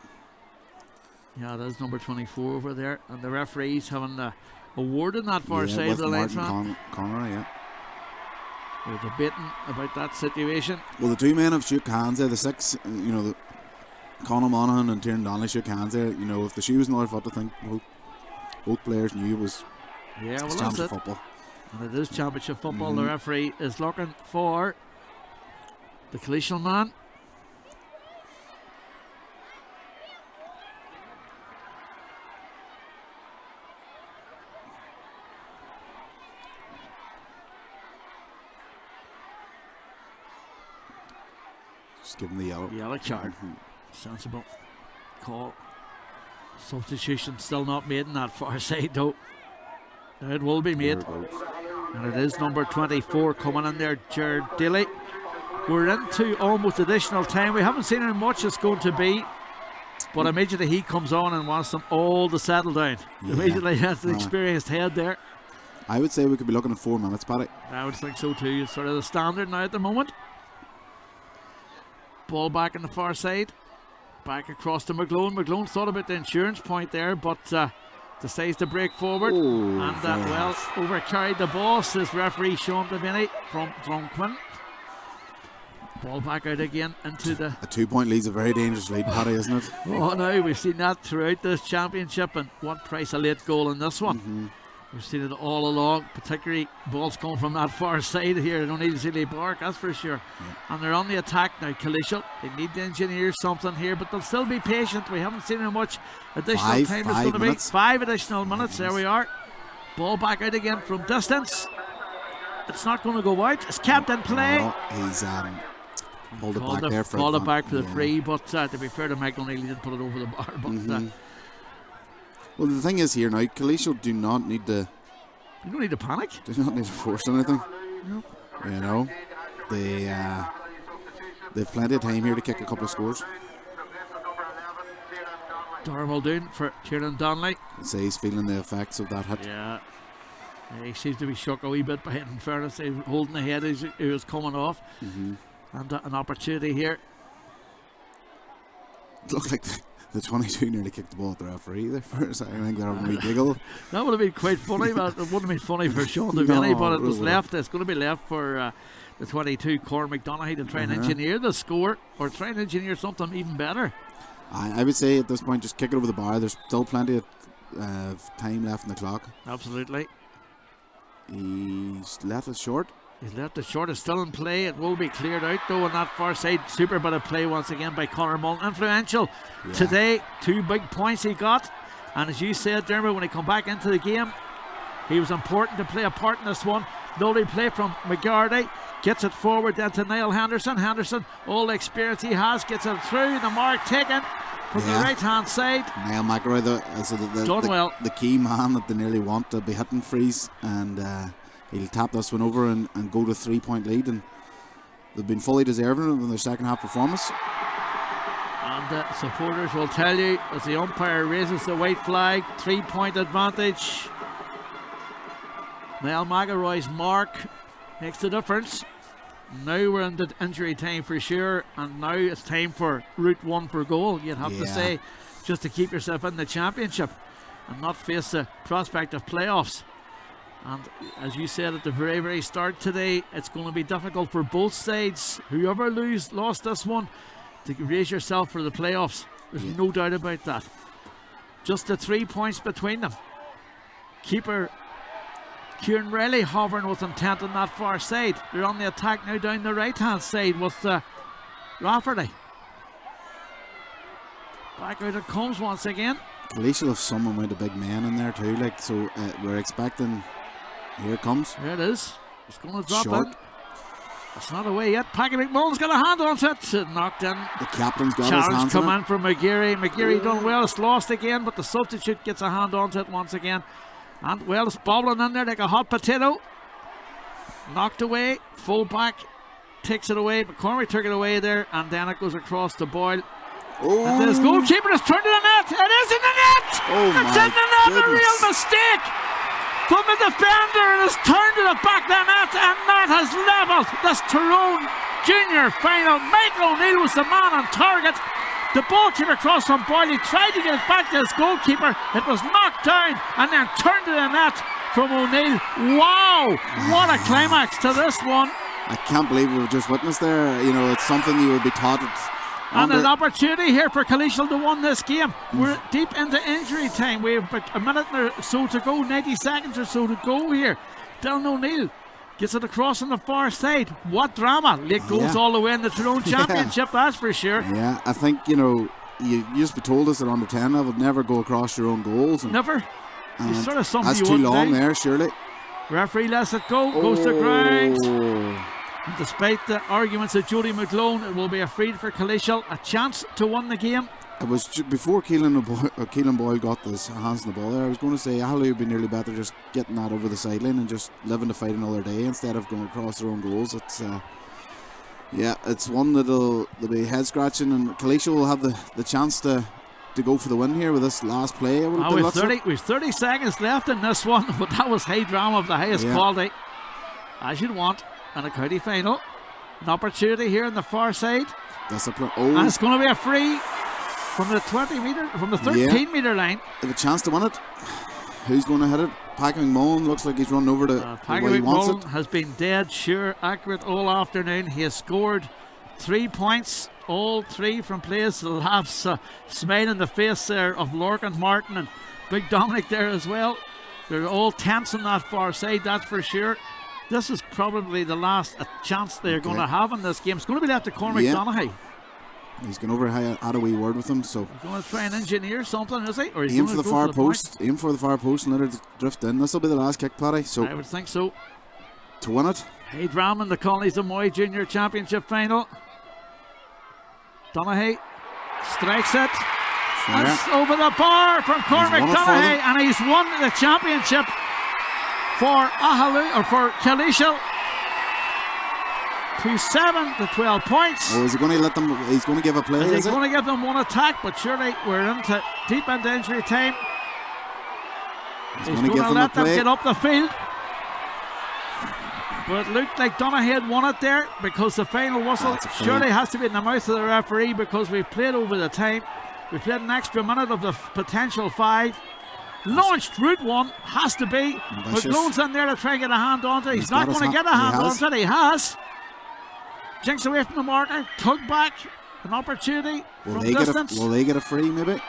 Yeah, there's number 24 over there, and the referee's having a word in that far side of the linesman. Connor, yeah. We're debating about that situation. Well, the two men have shook hands there. The 6, Conor Monaghan and Tyrone Donnelly shook hands there. If the shoe was in the other foot, I think both players knew it was championship football. And it is championship football. The referee is looking for the Killeshil man. Just give him the yellow. Yellow card. Sensible call. Substitution still not made in that far side though. Now it will be made. And it is number 24 coming in there, Jared Daly. We're into almost additional time. We haven't seen how much it's going to be, but immediately he comes on and wants them all to settle down. Immediately has an experienced head there. I would say we could be looking at 4 minutes, Paddy. I would think so too. It's sort of the standard now at the moment. Ball back on the far side. Back across to McGlone. McGlone thought about the insurance point there, but decides to break forward. And overcarried the ball, says referee Sean Devaney from Quinn. Ball back out again into the... A 2-point lead's a very dangerous lead, Paddy, isn't it? Oh no, we've seen that throughout this championship, and what price a late goal in this one. We've seen it all along, particularly balls coming from that far side here. They don't need to see the bark, that's for sure. And they're on the attack now, Killleeshil. They need to engineer something here, but they'll still be patient. We haven't seen how much additional time it's going to be. 5 additional minutes, there we are. Ball back out again from distance. It's not going to go out, it's kept in play. No, he's pulled it back there for called it back for the free, but to be fair to Michael O'Neill, he didn't put it over the bar. But well, the thing is here now, Killleeshil do not need to... You don't need to panic. Do not need to force anything. Nope. You know, they've plenty of time here to kick a couple of scores. Dara Muldoon for Tyrone Donnelly. I'd say he's feeling the effects of that hit. Yeah. He seems to be shook a wee bit by it, in fairness. He's holding the head as he was coming off. And an opportunity here. It looked like the 22 nearly kicked the ball at the referee there for a second. I think they're having a wee giggle. That would have been quite funny, but it wouldn't have been funny for Sean Devaney, but it was left. It's going to be left for the 22, Cormac McDonaghy, to try and engineer the score, or try and engineer something even better. I would say at this point, just kick it over the bar. There's still plenty of time left in the clock. Absolutely. He's left it short. He's left it short. It's still in play. It will be cleared out though on that far side. Super bit of play once again by Conor Mullen. Influential today. 2 big points he got. And as you said, Dermot, when he come back into the game, he was important to play a part in this one. Lovely play from McGardy. Gets it forward then to Niall Henderson. Henderson, all the experience he has, gets it through. The mark taken from the right hand side. Niall McElroy, the key man that they nearly want to be hitting freeze, and he'll tap this one over and go to 3-point lead, and they've been fully deserving of their second half performance. And supporters will tell you as the umpire raises the white flag, 3-point advantage. Niall McElroy's mark makes the difference. Now we're in the injury time for sure, and now it's time for route 1 for goal, you'd have to say, just to keep yourself in the championship and not face the prospect of playoffs. And as you said at the very, very start today, it's going to be difficult for both sides. Whoever lost this one, to raise yourself for the playoffs. There's no doubt about that. Just the 3 points between them. Keeper Kieran Riley hovering with intent on that far side. They're on the attack now down the right hand side with Rafferty. Back out it comes once again. Kileeshil have some amount of big men in there too, like, so we're expecting. Here it comes. There it is. It's going to drop in. It's not away yet. Paddy McMullen's got a hand on it. Knocked in. The captain's got his hands on it. Challenge come in from McGeary. McGeary done well. It's lost again, but the substitute gets a hand onto it once again. And well, it's bobbling in there like a hot potato. Knocked away. Full back takes it away. McCormick took it away there, and then it goes across the Boyle. Oh. And this goalkeeper has turned to the net. It is in the net. It's in the net. A real mistake from the defender, and has turned to the back of the net, and that has levelled this Tyrone Junior final. Michael O'Neill was the man on target. The ball came across from Boyle. He tried to get it back to his goalkeeper. It was knocked down and then turned to the net from O'Neill. Wow, what a climax to this one. I can't believe we've just witnessed there. You know, it's something you would be taught. And an opportunity here for Killleeshil to win this game. We're deep into injury time. We have about a minute or so to go, 90 seconds or so to go here. Dylan O'Neill gets it across on the far side. What drama. Late goes all the way in the Tyrone Championship, that's for sure. Yeah, I think, you know, you used to be told us at under 10 level, never go across your own goals. Never. It's sort of something that's you too long do. there, surely. Referee lets it go, goes to ground. And despite the arguments of Jody McGlone, it will be a free for Killeshil, a chance to win the game. It was before Keelan Boyle got his hands on the ball there. I was going to say Aghaloo would be nearly better just getting that over the sideline and just living to fight another day instead of going across their own goals. It's it's one that'll be head scratching, and Killeshil will have the chance to go for the win here with this last play. We've 30 seconds left in this one, but that was high drama of the highest quality, as you'd want in a county final. An opportunity here on the far side. Discipline. And it's going to be a free from the 13 metre line. They have a chance to win it. Who's going to hit it? Packy McMullen looks like he's run over to where he wants it. Has been dead sure, accurate all afternoon. He has scored 3 points, all 3 from plays. The laughs smile in the face there of Lorcan Martin and Big Dominic there as well. They're all tense on that far side, that's for sure. This is probably the last chance they're going to have in this game. It's going to be left to Cormac Donaghy. He's gone over, had a wee word with him, so he's going to try and engineer something, is he? Or he's aim for the far post. Aim for the far post and let it drift in. This will be the last kick, Paddy. So I would think so. To win it. Hey, Drama in the Connollys of Moy Junior Championship final. Donaghy strikes it. That's over the bar from Cormac Donaghy, and he's won the championship for Aghaloo, or for Killeshil, to 7 to 12 points. Oh, is he going to let them? He's going to give a play. He's going to give them one attack, but surely we're deep into injury time. He's going to let them get up the field. But it looked like Donaghy had won it there, because the final whistle surely has to be in the mouth of the referee, because we've played over the time. We've played an extra minute of the potential 5. Launched route 1 has to be. McGlone's in there to try and get a hand onto it. He's not going to get a hand onto it. He has. Jinks away from the marker. Tug back. An opportunity from distance. Will they get a free maybe?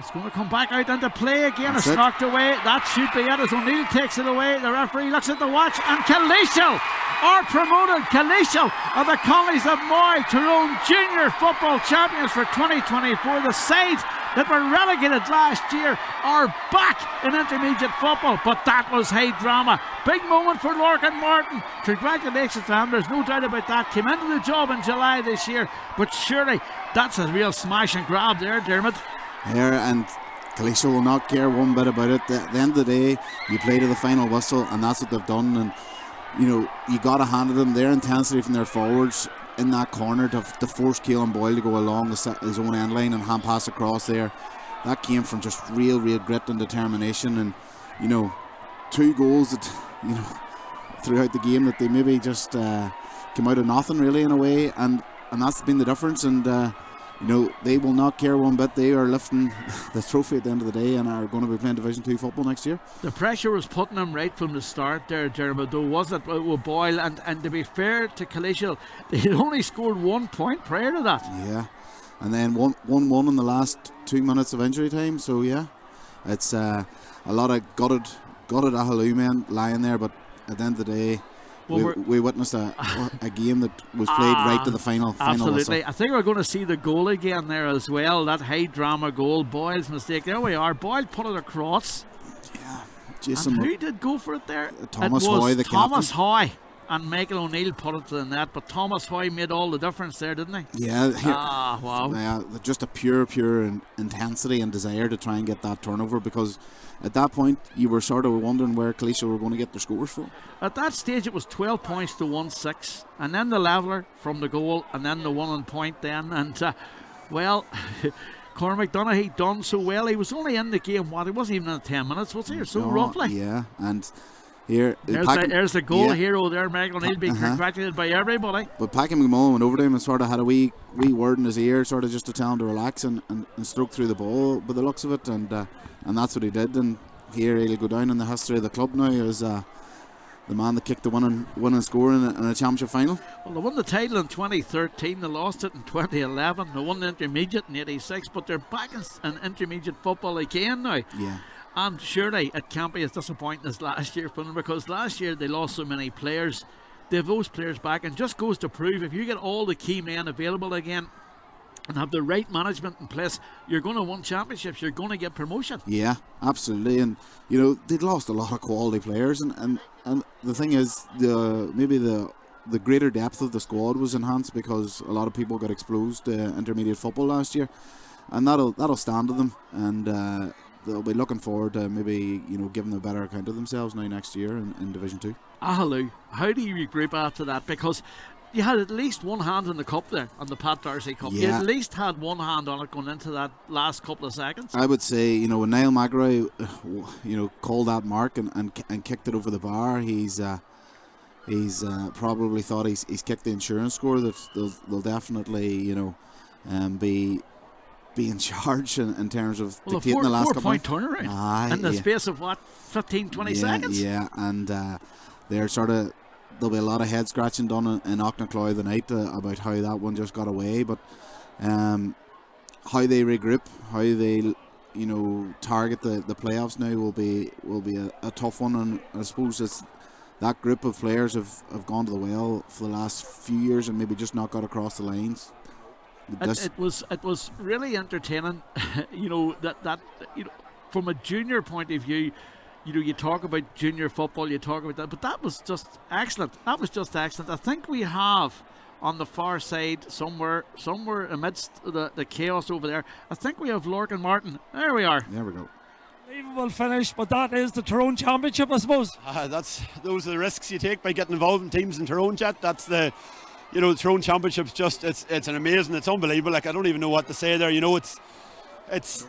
It's going to come back out into play again. It's knocked away. That should be it as O'Neill takes it away. The referee looks at the watch, and Killeshil are promoted. Killeshil are the Connollys of Moy Tyrone Junior Football Champions for 2024. The sides that were relegated last year are back in intermediate football, but that was high drama. Big moment for Lorcan Martin. Congratulations to him, there's no doubt about that. Came into the job in July this year, but surely that's a real smash and grab there, Dermot. Here, and Killeshil will not care one bit about it. At the end of the day, you play to the final whistle, and that's what they've done. And you got to hand them their intensity from their forwards in that corner to force Keelan Boyle to go along his own end line and hand pass across there. That came from just real grit and determination, and 2 goals that throughout the game that they maybe just came out of nothing really in a way, and that's been the difference. And they will not care one bit. They are lifting the trophy at the end of the day and are going to be playing Division 2 football next year. The pressure was putting them right from the start there, Jeremy, though, wasn't it, with Boyle? And to be fair to Killeshil, they had only scored 1 point prior to that. Yeah, and then 1-1 in the last 2 minutes of injury time. So yeah, it's a lot of gutted Aghaloo men lying there, but at the end of the day, we witnessed a game that was played right to the final. Absolutely. I think we're going to see the goal again there as well. That high drama goal. Boyle's mistake. There we are. Boyle put it across. Yeah. Jason. And who did go for it there? Thomas Hoy, the captain. Thomas Hoy. And Michael O'Neill put it to the net, but Thomas Hoy made all the difference there, didn't he? Yeah. Wow. Yeah, just a pure intensity and desire to try and get that turnover, because at that point you were sort of wondering where Killeshil were going to get their scores from. At that stage it was 12 points to 1-6, and then the leveller from the goal, and then the 1 point then, and Cormac Donaghy done so well. He was only in the game, he wasn't even in 10 minutes, was he, or so roughly? Yeah, and here there's the goal hero there, Michael O'Neill being congratulated by everybody. But Packy McMullen went over to him and sort of had a wee word in his ear, sort of just to tell him to relax and stroke through the ball by the looks of it, and that's what he did. And here he'll go down in the history of the club now as the man that kicked the winning score in a championship final. Well, they won the title in 2013, they lost it in 2011, they won the intermediate in 86, but they're back in intermediate football again now. Yeah. And surely it can't be as disappointing as last year for them, because last year they lost so many players. They have those players back, and just goes to prove if you get all the key men available again and have the right management in place, you're going to win championships, you're going to get promotion. Yeah, absolutely. And they'd lost a lot of quality players, and the thing is, maybe the the greater depth of the squad was enhanced because a lot of people got exposed to intermediate football last year, and that'll stand to them, and they'll be looking forward to maybe giving a better account of themselves now next year in Division 2. Aghaloo, how do you regroup after that? Because you had at least one hand in the cup there, on the Pat Darcy Cup. Yeah. You at least had one hand on it going into that last couple of seconds. I would say, when Niall McElroy, called that mark and kicked it over the bar, he's probably thought he's kicked the insurance score. That they'll definitely, be in charge in terms of dictating the last couple of 4 point turnaround in the space of 15-20 seconds. Yeah, and there'll be a lot of head scratching done in Auckland the night about how that one just got away, but how they regroup, how they target the playoffs now will be a tough one, and I suppose it's that group of players have gone to the well for the last few years and maybe just not got across the lines. It was really entertaining, that from a junior point of view. You talk about junior football, you talk about that, but that was just excellent. I think we have on the far side somewhere amidst the chaos over there, I think we have Lorcan Martin. There we are. There we go. Unbelievable finish, but that is the Tyrone Championship, I suppose. Those are the risks you take by getting involved in teams in Tyrone, Jet. That's the Tyrone Championship's just it's an amazing, it's unbelievable. Like, I don't even know what to say there. It's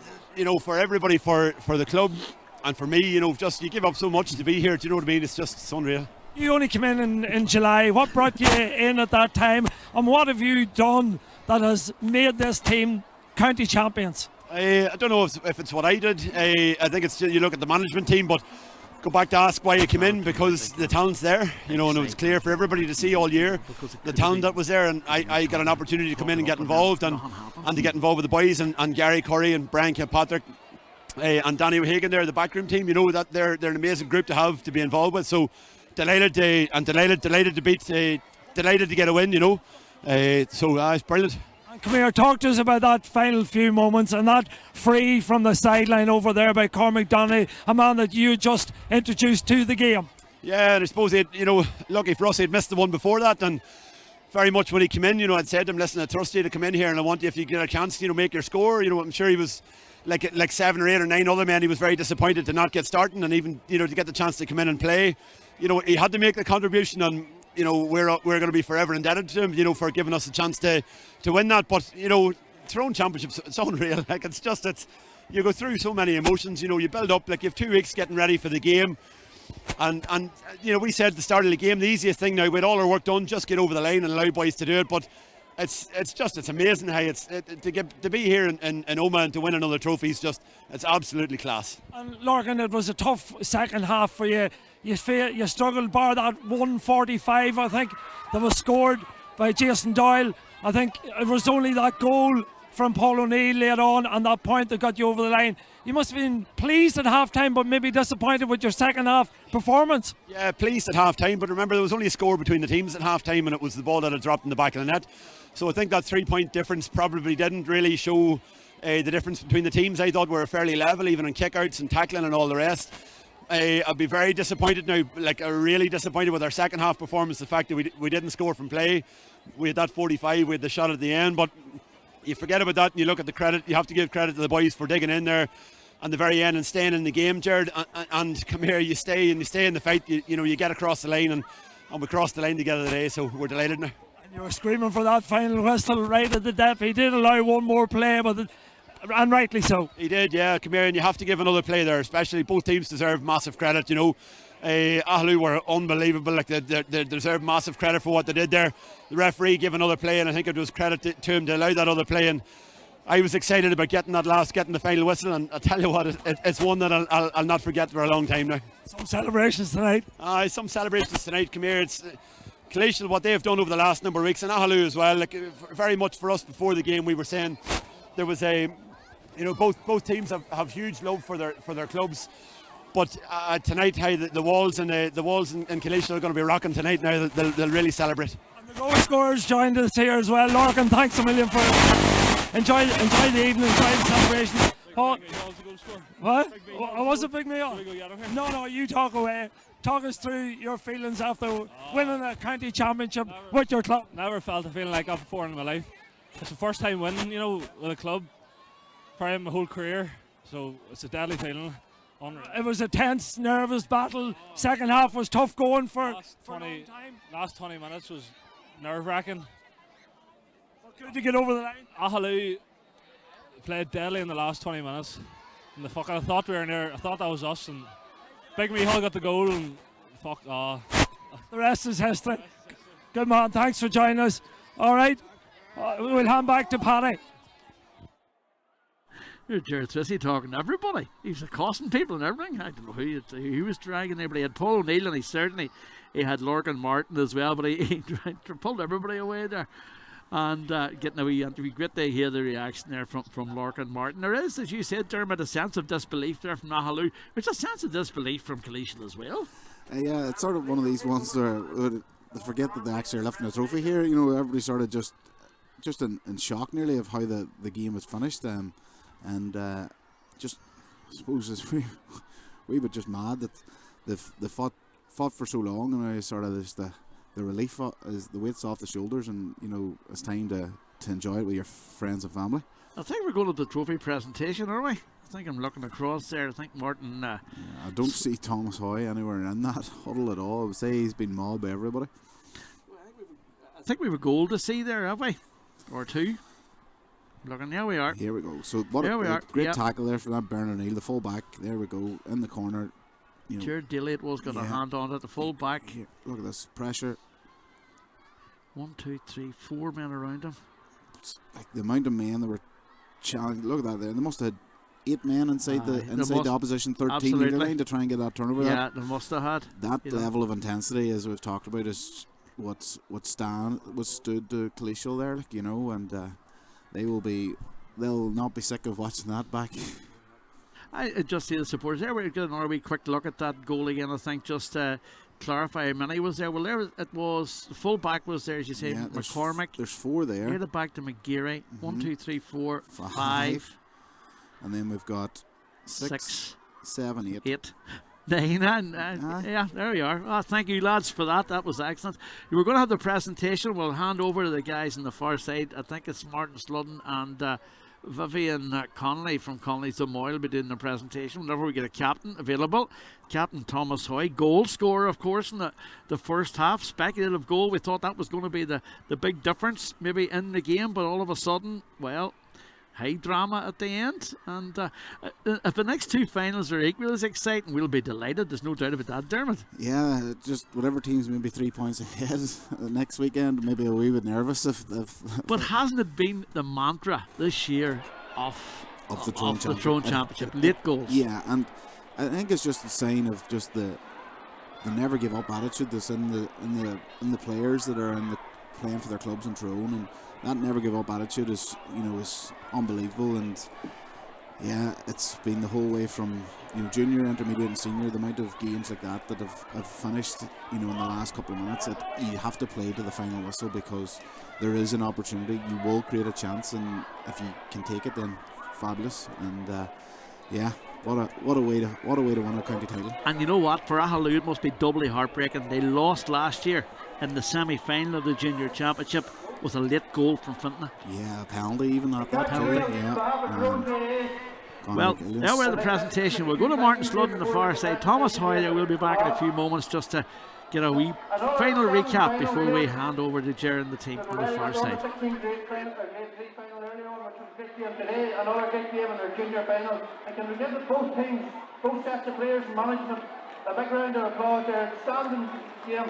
for everybody, for the club. And for me, just you give up so much to be here. Do you know what I mean? It's unreal. You only came in July. What brought you in at that time, and what have you done that has made this team county champions? I don't know if it's what I did. I think it's you look at the management team, but go back to ask why you came in, because the talent's there. And it was clear for everybody to see all year the talent that was there, and I got an opportunity to come in and get involved and to get involved with the boys and Gary Curry and Brian Kilpatrick. And Danny O'Hagan there, the backroom team, that they're an amazing group to have to be involved with. So delighted to beat, delighted to get a win, so it's brilliant. And come here, talk to us about that final few moments and that free from the sideline over there by Cormac Donnelly, a man that you just introduced to the game. Yeah, and I suppose lucky for us, he'd missed the one before that, and very much when he came in, I'd said to him, listen, I trust you to come in here, and I want you, if you get a chance, make your score. I'm sure he was like 7 or 8 or 9 other men, he was very disappointed to not get starting, and even to get the chance to come in and play. He had to make the contribution, and we're going to be forever indebted to him, for giving us a chance to win that. But Tyrone Championships, it's unreal. Like, it's you go through so many emotions. You build up, like, you have 2 weeks getting ready for the game, and we said at the start of the game, the easiest thing now with all our work done, just get over the line and allow boys to do it. But it's amazing how to be here in Omagh and to win another trophy is it's absolutely class. And Lorcan, it was a tough second half for you. You struggled, bar that 145, I think, that was scored by Jason Doyle. I think it was only that goal from Paul O'Neill later on and that point that got you over the line. You must have been pleased at half time, but maybe disappointed with your second half performance. Yeah, pleased at half time, but remember there was only a score between the teams at half time, and it was the ball that had dropped in the back of the net. So I think that 3-point difference probably didn't really show the difference between the teams. I thought we were fairly level, even in kickouts and tackling and all the rest. I'd be very disappointed now, really disappointed with our second half performance. The fact that we didn't score from play. We had that 45, we had the shot at the end, but you forget about that and you look at the credit. You have to give credit to the boys for digging in there at the very end and staying in the game, Jared. And come here, you stay in the fight. You get across the line, and we crossed the line together today, so we're delighted now. And you were screaming for that final whistle right at the depth. He did allow one more play, and rightly so. He did, yeah. Come here, and you have to give another play there, especially both teams deserve massive credit. Aghaloo were unbelievable. They deserve massive credit for what they did there. The referee gave another play, and I think it was credit to him to allow that other play. And I was excited about getting the final whistle, and I tell you what, it's one that I'll not forget for a long time now. Some celebrations tonight. Some celebrations tonight. Come here, it's Killeshil, what they've done over the last number of weeks, and Aghaloo as well. Very much for us before the game, we were saying there was both teams have huge love for their clubs. But tonight, how the walls and the walls in Killeshil are going to be rocking tonight. Now they'll really celebrate. And the goal scorers joined us here as well. Lorcan, thanks a million for enjoy the evening, enjoy the celebration. Paul, Big Meal was the goal scorer. what? Big Meal What was it, Big Meal? Shall we go get him here? No, you talk away. Talk us through your feelings after winning a county championship with your club. Never felt a feeling like that before in my life. It's the first time winning, you know, with a club for my whole career. So it's a deadly feeling. Unreal. It was a tense, nervous battle. Second half was tough going for a long time. Last 20 minutes was nerve-wracking. But good to get over the line. Aghaloo played deadly in the last 20 minutes. And I thought we were near. I thought that was us. And Big Mihal got the goal. And the rest is history. Good man. Thanks for joining us. All right. We'll hand back to Paddy. Jared Thrissy talking to everybody. He was accosting people and everything. I don't know who he was dragging there, but he had Paul O'Neill and he had Lorcan Martin as well, but he pulled everybody away there. And getting a wee interview. Great to hear the reaction there from Lorcan Martin. There is, as you said, Dermot, a sense of disbelief there from Aghaloo. There's a sense of disbelief from Killeshil as well. Yeah, it's sort of one of these ones where they forget that they actually are lifting a trophy here. You know, everybody's sort of just in shock nearly of how the game was finished. And just, I suppose, it's we were just mad that they fought for so long, and I sort of just the relief is the weight's off the shoulders, and you know it's time to enjoy it with your friends and family. I think we're going to the trophy presentation, are we? I think I'm looking across there. I think Martin. I don't see Thomas Hoy anywhere in that huddle at all. I would say he's been mobbed by everybody. I think we have a goal to see there, have we? Or two. Looking, here we are. Here we go. So what a great tackle there from that Bernard O'Neill, the full back. There we go in the corner. You know, Jared Daly was got a hand on it. The full back. Here, look at this pressure. 1, 2, 3, 4 men around him. It's like the amount of men that were challenged. Look at that there. They must have had 8 men inside the opposition 13 metre line to try and get that turnover. Yeah, they must have had that level of intensity, as we've talked about, is what stood to Killeshil there, like, you know, and they'll not be sick of watching that back. I just see the supporters there. We're getting another wee quick look at that goal again. I think just to clarify how many was there. Well, there it was. The full back was there, as you say, McCormick. There's 4 there. Here the back to McGeary. 1, 2, 3, 4, 5. And then we've got 6, 7, 8. 9 and yeah, there we are. Oh, thank you, lads, for that. That was excellent. We're going to have the presentation. We'll hand over to the guys on the far side. I think it's Martin Sludden and Vivian Connolly from Connollys will be doing the presentation whenever we get a captain available. Captain Thomas Hoy, goal scorer, of course, in the first half. Speculative goal. We thought that was going to be the big difference maybe in the game, but all of a sudden, well, high drama at the end. And if the next 2 finals are equally as exciting, we'll be delighted. There's no doubt about that, Dermot. Yeah, just whatever team's maybe 3 points ahead next weekend, maybe a wee bit nervous. But hasn't it been the mantra this year of the Tyrone Championship? Late goals. Yeah, and I think it's just a sign of just the never give up attitude that's in the players that are playing for their clubs in Tyrone, and that never give up attitude is unbelievable. And yeah, it's been the whole way from junior, intermediate and senior, the amount of games like that have finished in the last couple of minutes that you have to play to the final whistle, because there is an opportunity, you will create a chance, and if you can take it, then fabulous. And yeah, what a way to win a county title. And you know what, for Aghaloo it must be doubly heartbreaking. They lost last year in the semi-final of the junior championship with a late goal from Fintona. Yeah, a penalty even at that time. Yeah. Well, now we're at the presentation. We'll go to Martin Sludden on the far side. Thomas Hoy there will be back in a few moments just to get a wee final recap before we hand over to Ger and the team on the far side. Another big game in their junior final. I can give both teams, both sets of players and management a big round of applause. They're standing game.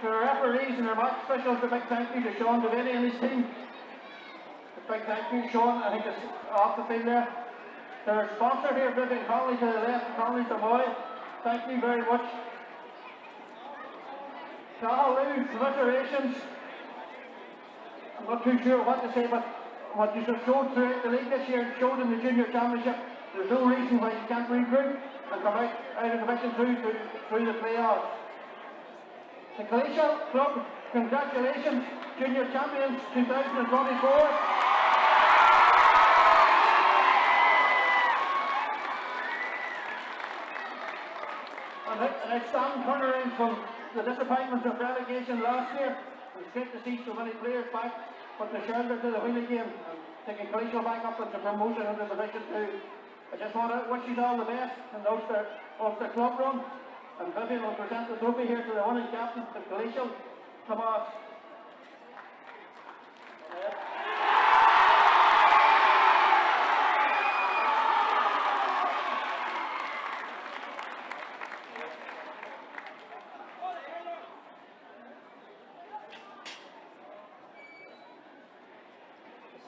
To our referees and our match officials, a big thank you to Sean Devaney and his team. A big thank you, Sean. I think it's off the field there. To our sponsor here, Vivian Connolly to the left, Connolly to Moy. Thank you very much. To Aghaloo, commiserations. I'm not too sure what to say, but what you have showed throughout the league this year and showed in the junior championship, there's no reason why you can't regroup and come out of division 2 through the playoffs. The Killeshil Club, congratulations, Junior Champions 2024. An outstanding turnaround from the disappointments of relegation last year. It's great to see so many players back, but the shoulder to the wheel again, and taking Kileeshil back up into promotion into Division 2. I just want to wish you all the best in those of the club run. And Vivian will present the trophy here to the winning captain of Kileeshil, Tomas.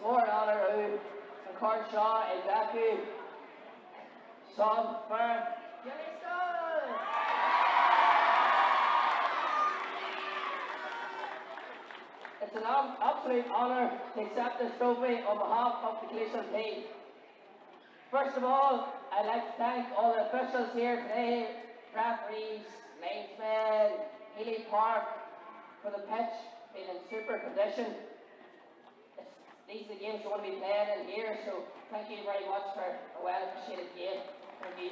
Lord Aghaloo, and Cornshaw, Aghaloo, Son, Fern, Killleeshil! It's an absolute honour to accept this trophy on behalf of the Killleeshil team. First of all, I'd like to thank all the officials here today, referees, linesmen, Healy Park, for the pitch being in super condition. These are the games you want to be playing in here, so thank you very much for a well appreciated game. Thank you.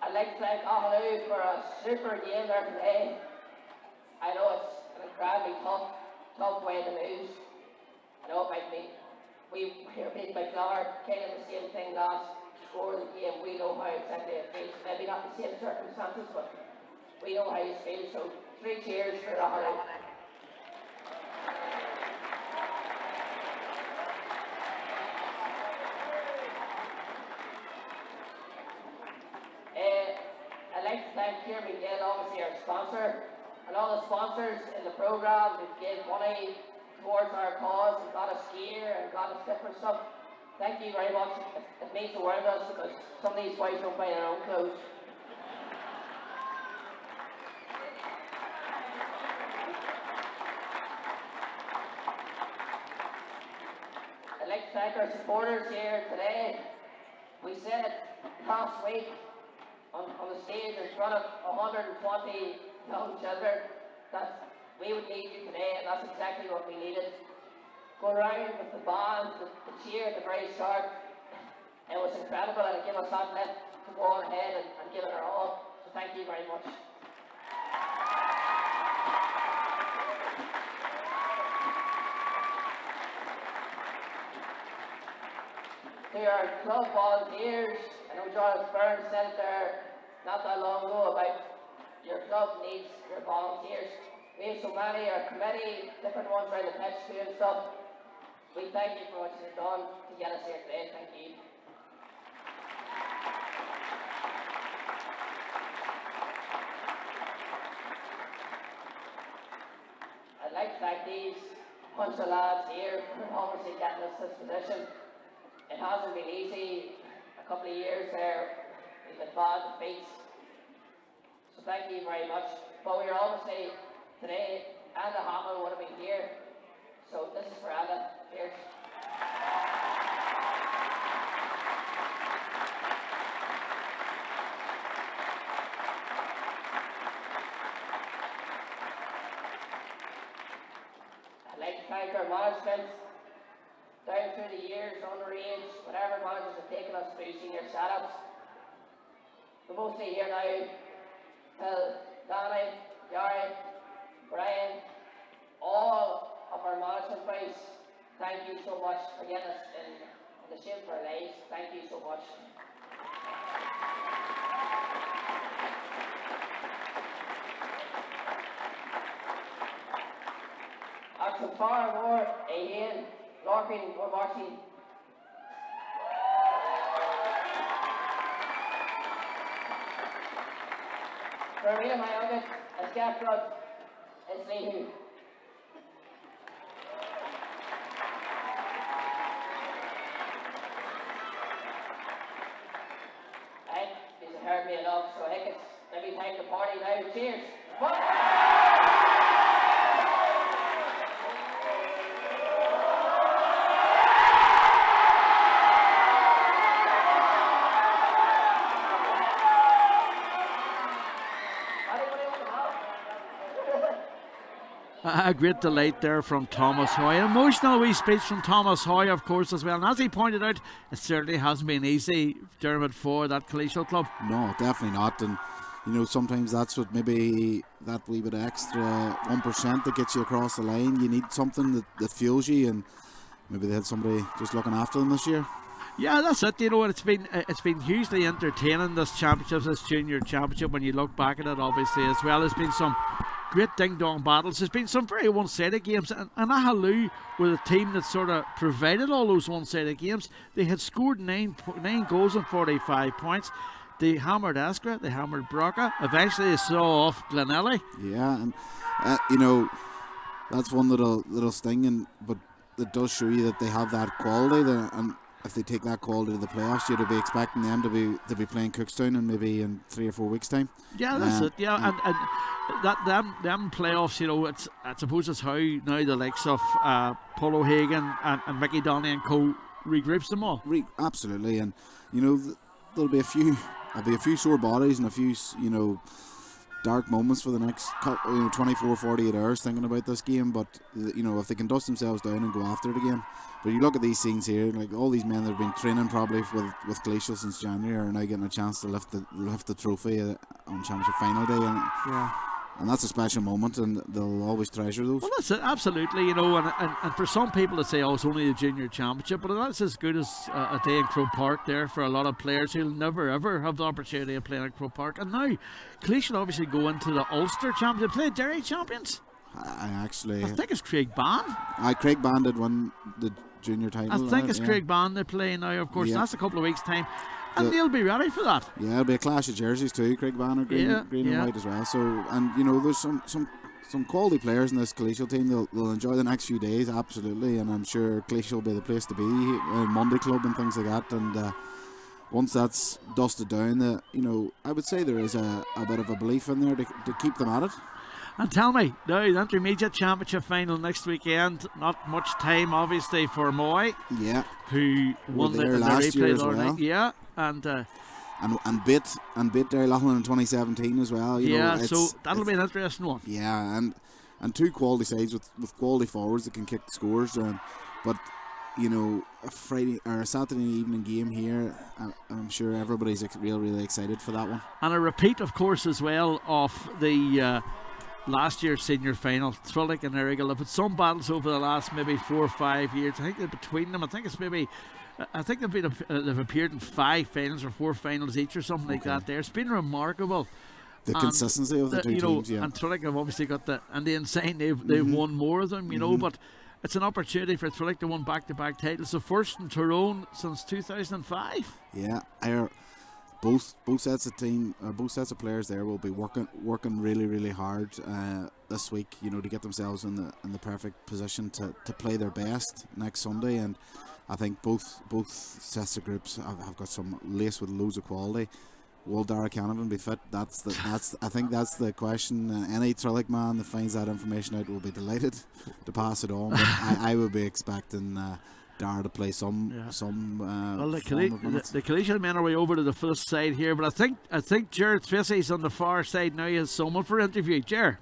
I'd like to thank Aghaloo for a super game there today. I know it's an incredibly tough way to lose. I know it might be. We were beat by Clonard, kind of the same thing last score of the game. We know how exactly it feels. Maybe not the same circumstances, but we know how it feels. So 3 cheers for Aghaloo. I'd like to thank Kieran McGill, obviously our sponsor, and all the sponsors in the programme who gave money towards our cause and got us gear and got us different stuff. Thank you very much. It means the world to us because some of these boys don't buy their own clothes. I'd like to thank our supporters here today. We said last week on the stage in front of 120 young children that we would need you today, and that's exactly what we needed. Go around with the band, the cheer at the very start. It was incredible, and it gave us that lift to go on ahead and give it our all. So thank you very much. To our club volunteers, I know Jonathan Byrne said it there not that long ago about your club needs your volunteers. We have so many, our committee, different ones around the pitch doing stuff. We thank you for what you've done to get us here today. Thank you. I'd like to thank these bunch of lads here for obviously getting us this position. It hasn't been easy. A couple of years there, we've been bad defeats. So thank you very much. But we're obviously today, Anna Hamill would have been here. So this is for Anna. Cheers. I'd like to thank our management. Down through the years, underage, whatever managers have taken us through senior setups. We're mostly here now. Danny, Gary, Brian, all of our management base, thank you so much for getting us in the shape of our lives. Thank you so much. And so far more, Ian, Larkin, or Martin. For me and my youngest, as Gaffrod, is Leahu. I think he's heard me enough, so I think it's maybe time to party now. Cheers. A great delight there from Thomas Hoy. Emotional wee speech from Thomas Hoy, of course, as well. And as he pointed out, it certainly hasn't been easy, Dermot, for that Killeshil club. No, definitely not. And you know, sometimes that's what maybe that wee bit of extra 1% that gets you across the line. You need something that fuels you, and maybe they had somebody just looking after them this year. Yeah, that's it. You know, it's been hugely entertaining, this championship, this junior championship. When you look back at it, obviously as well, there's been some great ding-dong battles. There's been some very one-sided games, and Aghaloo were the team that sort of provided all those one-sided games. They had scored 9 goals and 45 points. They hammered Eskra, they hammered Broca. Eventually they saw off Glenelly. Yeah, and you know, that's one that'll sting, but it does show you that they have that quality there. And if they take that quality to the playoffs, you'd be expecting them to be playing Cookstown and maybe in 3 or 4 weeks' time. Yeah, that's it. Yeah, and that them playoffs, you know, I suppose it's how now the likes of Paul O'Hagan and Mickey Donnelly and co regroups them all. Absolutely, and you know there'll be a few sore bodies and a few, you know, dark moments for the next 24, 48 hours thinking about this game. But you know, if they can dust themselves down and go after it again. But you look at these scenes here, like all these men that have been training probably with Killeshil since January are now getting a chance to lift the trophy on championship final day, and that's a special moment, and they'll always treasure those. Well, that's it, absolutely, you know, and for some people to say, oh, it's only a junior championship, but that's as good as a day in Croke Park there for a lot of players who'll never ever have the opportunity of playing at Croke Park. And now Killeshil obviously go into the Ulster Championship, play Derry champions. I think it's Craig Ban. Craig Ban did win the junior title. I think it's Craig Ban they play now, of course. That's a couple of weeks' time. And they'll be ready for that. Yeah, it'll be a clash of jerseys too. Craig Ban are green and white as well. So, and you know, there's some quality players in this Killeshil team. They'll enjoy the next few days, absolutely. And I'm sure Killeshil will be the place to be, Monday Club and things like that. And once that's dusted down, you know, I would say there is a bit of a belief in there to keep them at it. And tell me, now the Intermediate Championship final next weekend, not much time obviously for Moy. Yeah. Who won the last year as well. Night. Yeah. And beat Derry Loughlin in 2017 as well. You know, so that'll be an interesting one. Yeah, and two quality sides with quality forwards that can kick the scores. But you know, a Friday or a Saturday evening game here, I'm sure everybody's really excited for that one. And a repeat, of course, as well of the last year's senior final, Thrillick and Errigal. They've had some battles over the last maybe 4 or 5 years. I think between them, they've appeared in 5 finals or 4 finals each or something like that there. It's been remarkable. The consistency of the two teams, And Thrillick have obviously got the insane, they've won more of them, you know, but it's an opportunity for Thrillick to win back-to-back titles. The first in Tyrone since 2005. Yeah, both sets of players there will be working really hard this week, you know, to get themselves in the perfect position to play their best next Sunday. And I think both sets of groups have got some lace with loads of quality. Will Dara Canavan be fit? I think that's the question. Any Thrillick man that finds that information out will be delighted to pass it on. But I would be expecting Dara to play some. Well, the Killeshil men are way over to the first side here, but I think Jared Tracy's on the far side now. He has someone for interview. Jared.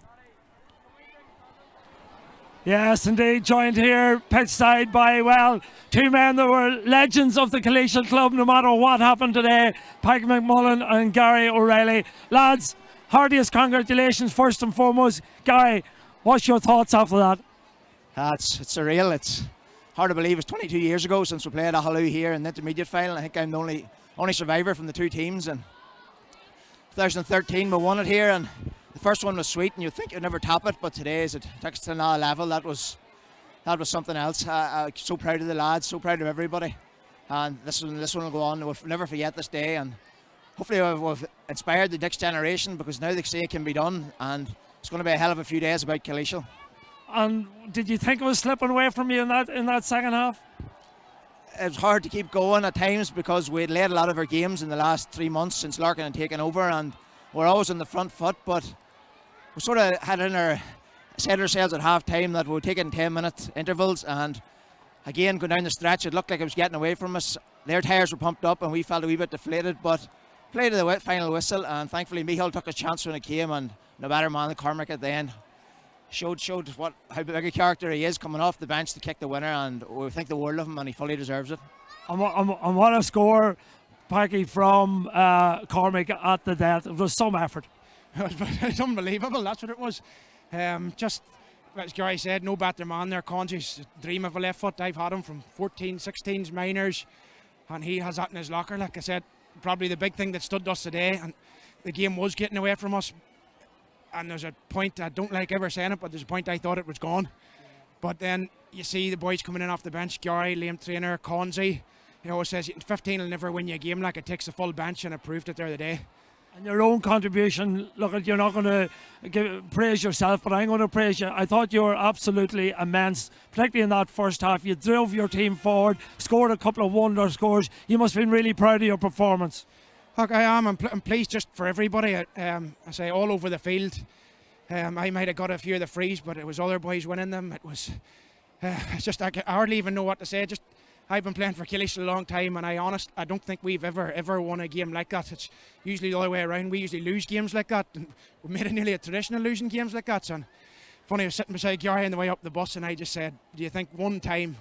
Yes, indeed, joined here pitch side by, well, 2 men that were legends of the Killeshil club no matter what happened today, Pike McMullen and Gary O'Reilly. Lads, heartiest congratulations first and foremost. Gary, what's your thoughts after that? It's surreal. It's hard to believe it's 22 years ago since we played Aghaloo here in the intermediate final. I think I'm the only survivor from the 2 teams, and 2013 we won it here, and the first one was sweet, and you'd think you'd never top it, but today it took us to another level. That was something else. I'm so proud of the lads, so proud of everybody, and this one will go on. We'll never forget this day, and hopefully we've inspired the next generation, because now they see it can be done, and it's going to be a hell of a few days about Killeshil. And did you think it was slipping away from you in that second half? It was hard to keep going at times because we had led a lot of our games in the last 3 months since Larkin had taken over, and we're always on the front foot, but we sort of said ourselves at half time that we'd take it in 10-minute intervals, and again going down the stretch it looked like it was getting away from us. Their tyres were pumped up and we felt a wee bit deflated, but played to the final whistle, and thankfully Michael took a chance when it came, and no better man than Cormac at the end. showed how big a character he is coming off the bench to kick the winner, and we think the world of him, and he fully deserves it. And what a score, Packy, from Cormac at the death. It was some effort. It's unbelievable, that's what it was. Just as Gary said, no better man there. Consy's dream of a left foot. I've had him from 14, 16s, minors, and he has that in his locker. Like I said, probably the big thing that stood us today, and the game was getting away from us. And there's a point, I don't like ever saying it, but there's a point I thought it was gone. But then you see the boys coming in off the bench, Gary, Liam Trainer, Consy. He always says 15 will never win you a game, like it takes a full bench, and it proved it the other day. And your own contribution, look, you're not going to praise yourself, but I'm going to praise you. I thought you were absolutely immense, particularly in that first half. You drove your team forward, scored a couple of wonder scores. You must have been really proud of your performance. Look, I am. I'm pleased just for everybody. I say all over the field. I might have got a few of the frees, but it was other boys winning them. It was it's just I hardly even know what to say. Just I've been playing for Killleeshil a long time, and I don't think we've ever won a game like that. It's usually the other way around. We usually lose games like that, and we made it nearly a traditional losing games like that. So, funny, I was sitting beside Gary on the way up the bus, and I just said, "Do you think one time,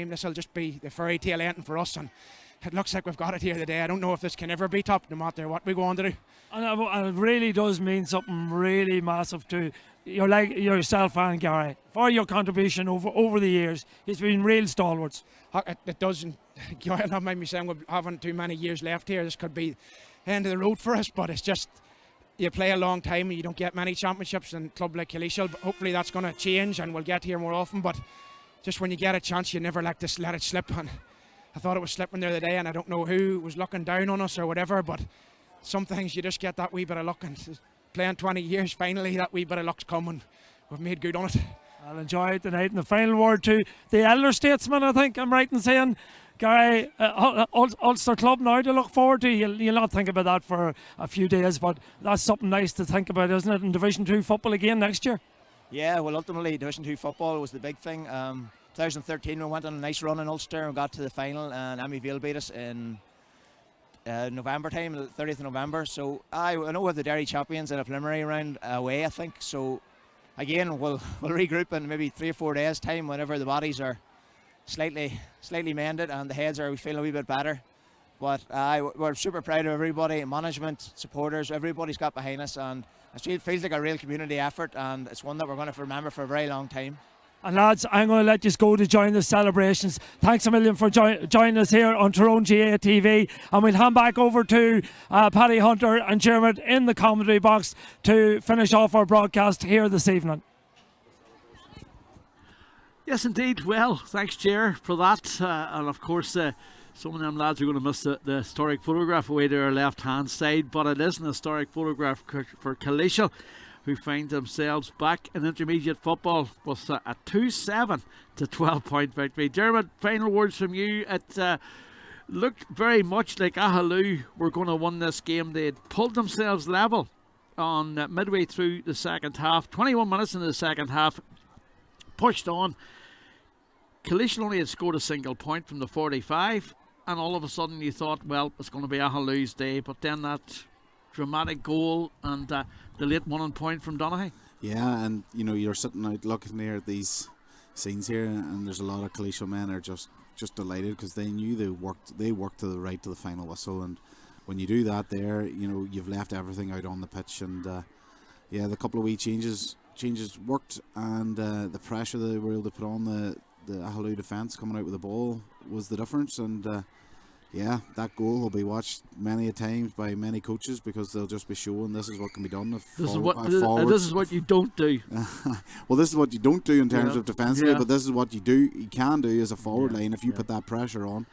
this will just be the fairy tale ending for us?" And it looks like we've got it here today. I don't know if this can ever be topped, no matter what we go on to do. And it really does mean something really massive to yourself and Gary for your contribution over the years. It's been real stalwarts. It doesn't. Gary will not mind me saying we haven't too many years left here. This could be the end of the road for us, but it's just you play a long time and you don't get many championships in a club like Killleeshil. But hopefully that's going to change and we'll get here more often. But just when you get a chance, you never let it slip. And I thought it was slipping there today, and I don't know who was looking down on us or whatever, but some things you just get that wee bit of luck, and playing 20 years, finally that wee bit of luck's coming. We've made good on it. I'll enjoy it tonight. And the final word to the elder statesman, I think I'm right in saying, Gary, Ulster Club now to look forward to. You'll not think about that for a few days, but that's something nice to think about, isn't it, in Division 2 football again next year? Yeah, well, ultimately Division 2 football was the big thing. 2013 we went on a nice run in Ulster and got to the final, and Emmy Vale beat us in November time, the 30th of November. So I know we have the Derry champions in a preliminary round away, I think. So again, we'll regroup in maybe 3 or 4 days time whenever the bodies are slightly mended and the heads are feeling a wee bit better. But we're super proud of everybody, management, supporters, everybody's got behind us, and it feels like a real community effort, and it's one that we're going to remember for a very long time. And lads, I'm going to let you go to join the celebrations. Thanks a million for joining us here on Tyrone GA TV. And we'll hand back over to Paddy Hunter and Dermot in the commentary box to finish off our broadcast here this evening. Yes, indeed. Well, thanks, Ger, for that. And of course, some of them lads are going to miss the historic photograph away to our left-hand side. But it is an historic photograph for Killleeshil, who find themselves back in intermediate football with a 2-7 to 12-point victory. Dermot, final words from you. It looked very much like Aghaloo were going to win this game. They had pulled themselves level on midway through the second half. 21 minutes into the second half, pushed on. Killleeshil only had scored a single point from the 45, and all of a sudden you thought, well, it's going to be Aghaloo's day. But then that dramatic goal and the late winning point from Donaghy. Yeah, and you're sitting out looking there at these scenes here, and there's a lot of Killleeshil men are just delighted because they knew they worked to the right to the final whistle, and when you do that there, you've left everything out on the pitch, and the couple of wee changes worked, and the pressure that they were able to put on the Aghaloo defence coming out with the ball was the difference, and that goal will be watched many a times by many coaches because they'll just be showing this is what can be done. This is what you don't do. Well, this is what you don't do in terms of defensively, but this is what you can do as a forward line if you put that pressure on.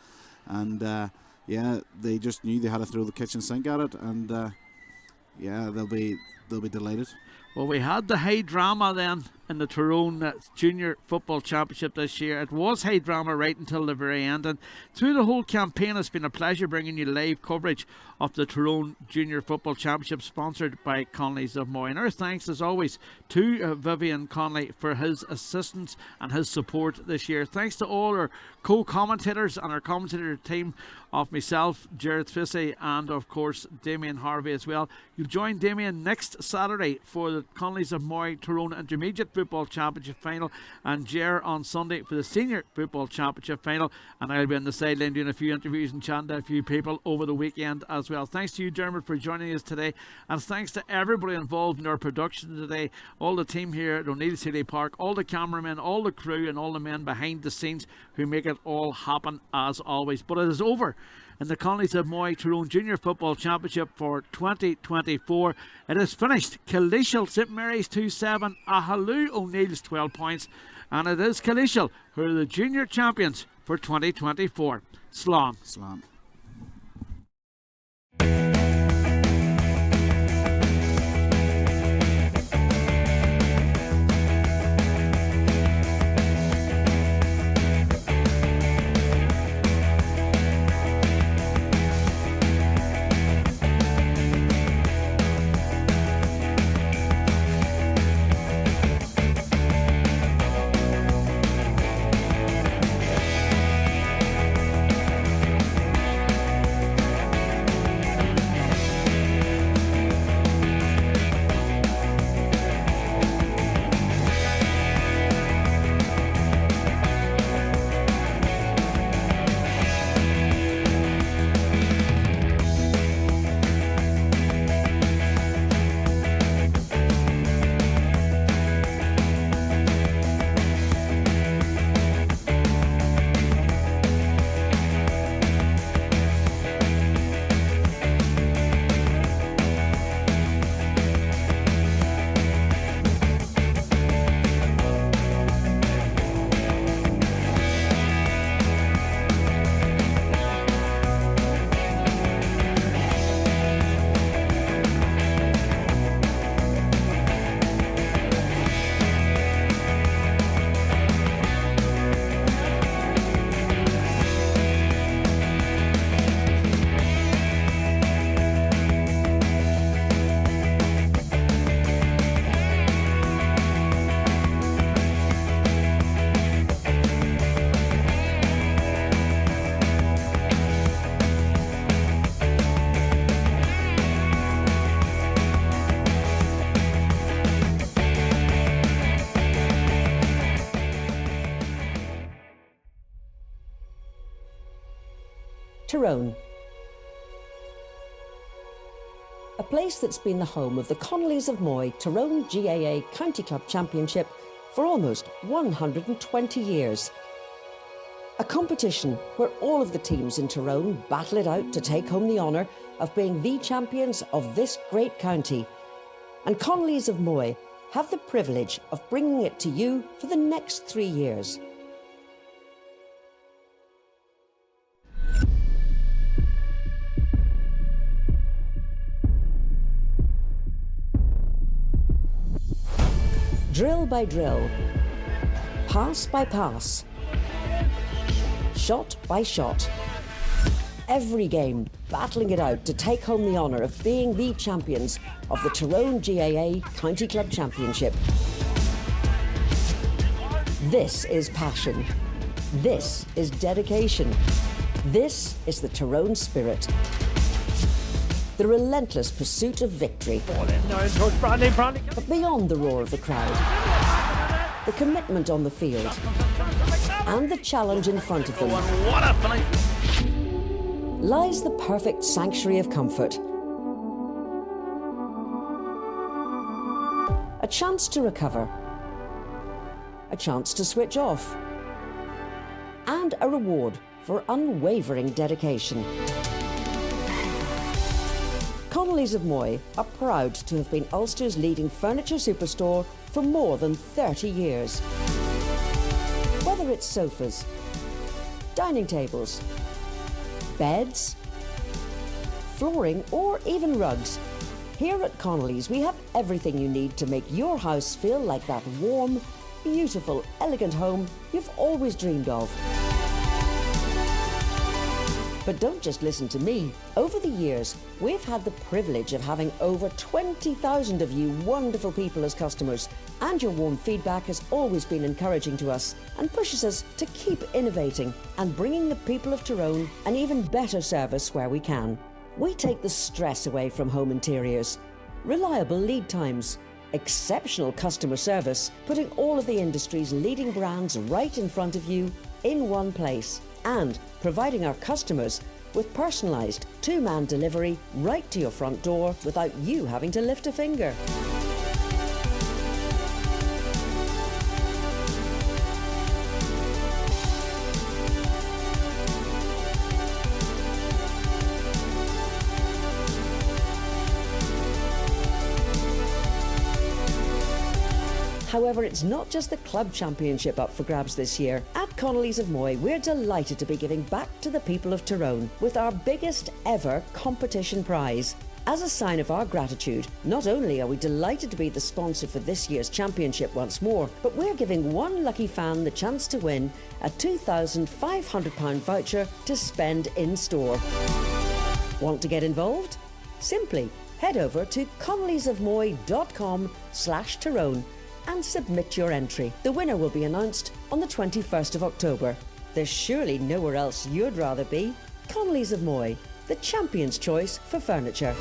And they just knew they had to throw the kitchen sink at it, and they'll be delighted. Well, we had the high drama then in the Tyrone Junior Football Championship this year. It was high drama right until the very end, and through the whole campaign it's been a pleasure bringing you live coverage of the Tyrone Junior Football Championship, sponsored by Connollys of Moy. And our thanks as always to Vivian Connolly for his assistance and his support this year. Thanks to all our co-commentators and our commentator team of myself, Jared Fissy, and of course Damien Harvey as well. You'll join Damien next Saturday for the Connollys of Moy Tyrone Intermediate Football Championship final, and Ger on Sunday for the Senior Football Championship final. And I'll be on the sideline doing a few interviews and chatting to a few people over the weekend as well. Thanks to you, Dermot, for joining us today, and thanks to everybody involved in our production today, all the team here at O'Neill City Park, all the cameramen, all the crew, and all the men behind the scenes who make it all happen as always. But it is over in the Connollys of Moy Tyrone Junior Football Championship for 2024. It is finished. Killeshil St Mary's 2-7, Aghaloo O'Neill's 12 points, and it is Killeshil who are the junior champions for 2024. Slán. Slán. Tyrone. A place that's been the home of the Connollys of Moy Tyrone GAA County Club Championship for almost 120 years. A competition where all of the teams in Tyrone battle it out to take home the honour of being the champions of this great county. And Connollys of Moy have the privilege of bringing it to you for the next 3 years. Drill by drill, pass by pass, shot by shot. Every game battling it out to take home the honour of being the champions of the Tyrone GAA County Club Championship. This is passion. This is dedication. This is the Tyrone spirit. The relentless pursuit of victory. But beyond the roar of the crowd, the commitment on the field, and the challenge in front of them, lies the perfect sanctuary of comfort. A chance to recover, a chance to switch off, and a reward for unwavering dedication. Connollys of Moy are proud to have been Ulster's leading furniture superstore for more than 30 years. Whether it's sofas, dining tables, beds, flooring, or even rugs, here at Connollys we have everything you need to make your house feel like that warm, beautiful, elegant home you've always dreamed of. But don't just listen to me. Over the years, we've had the privilege of having over 20,000 of you wonderful people as customers, and your warm feedback has always been encouraging to us and pushes us to keep innovating and bringing the people of Tyrone an even better service where we can. We take the stress away from home interiors, reliable lead times, exceptional customer service, putting all of the industry's leading brands right in front of you in one place, and providing our customers with personalised two-man delivery right to your front door without you having to lift a finger. However, it's not just the club championship up for grabs this year. At Connollys of Moy, we're delighted to be giving back to the people of Tyrone with our biggest ever competition prize. As a sign of our gratitude, not only are we delighted to be the sponsor for this year's championship once more, but we're giving one lucky fan the chance to win a £2,500 voucher to spend in store. Want to get involved? Simply head over to connollysofmoy.com/Tyrone and submit your entry. The winner will be announced on the 21st of October. There's surely nowhere else you'd rather be. Connollys of Moy, the champion's choice for furniture.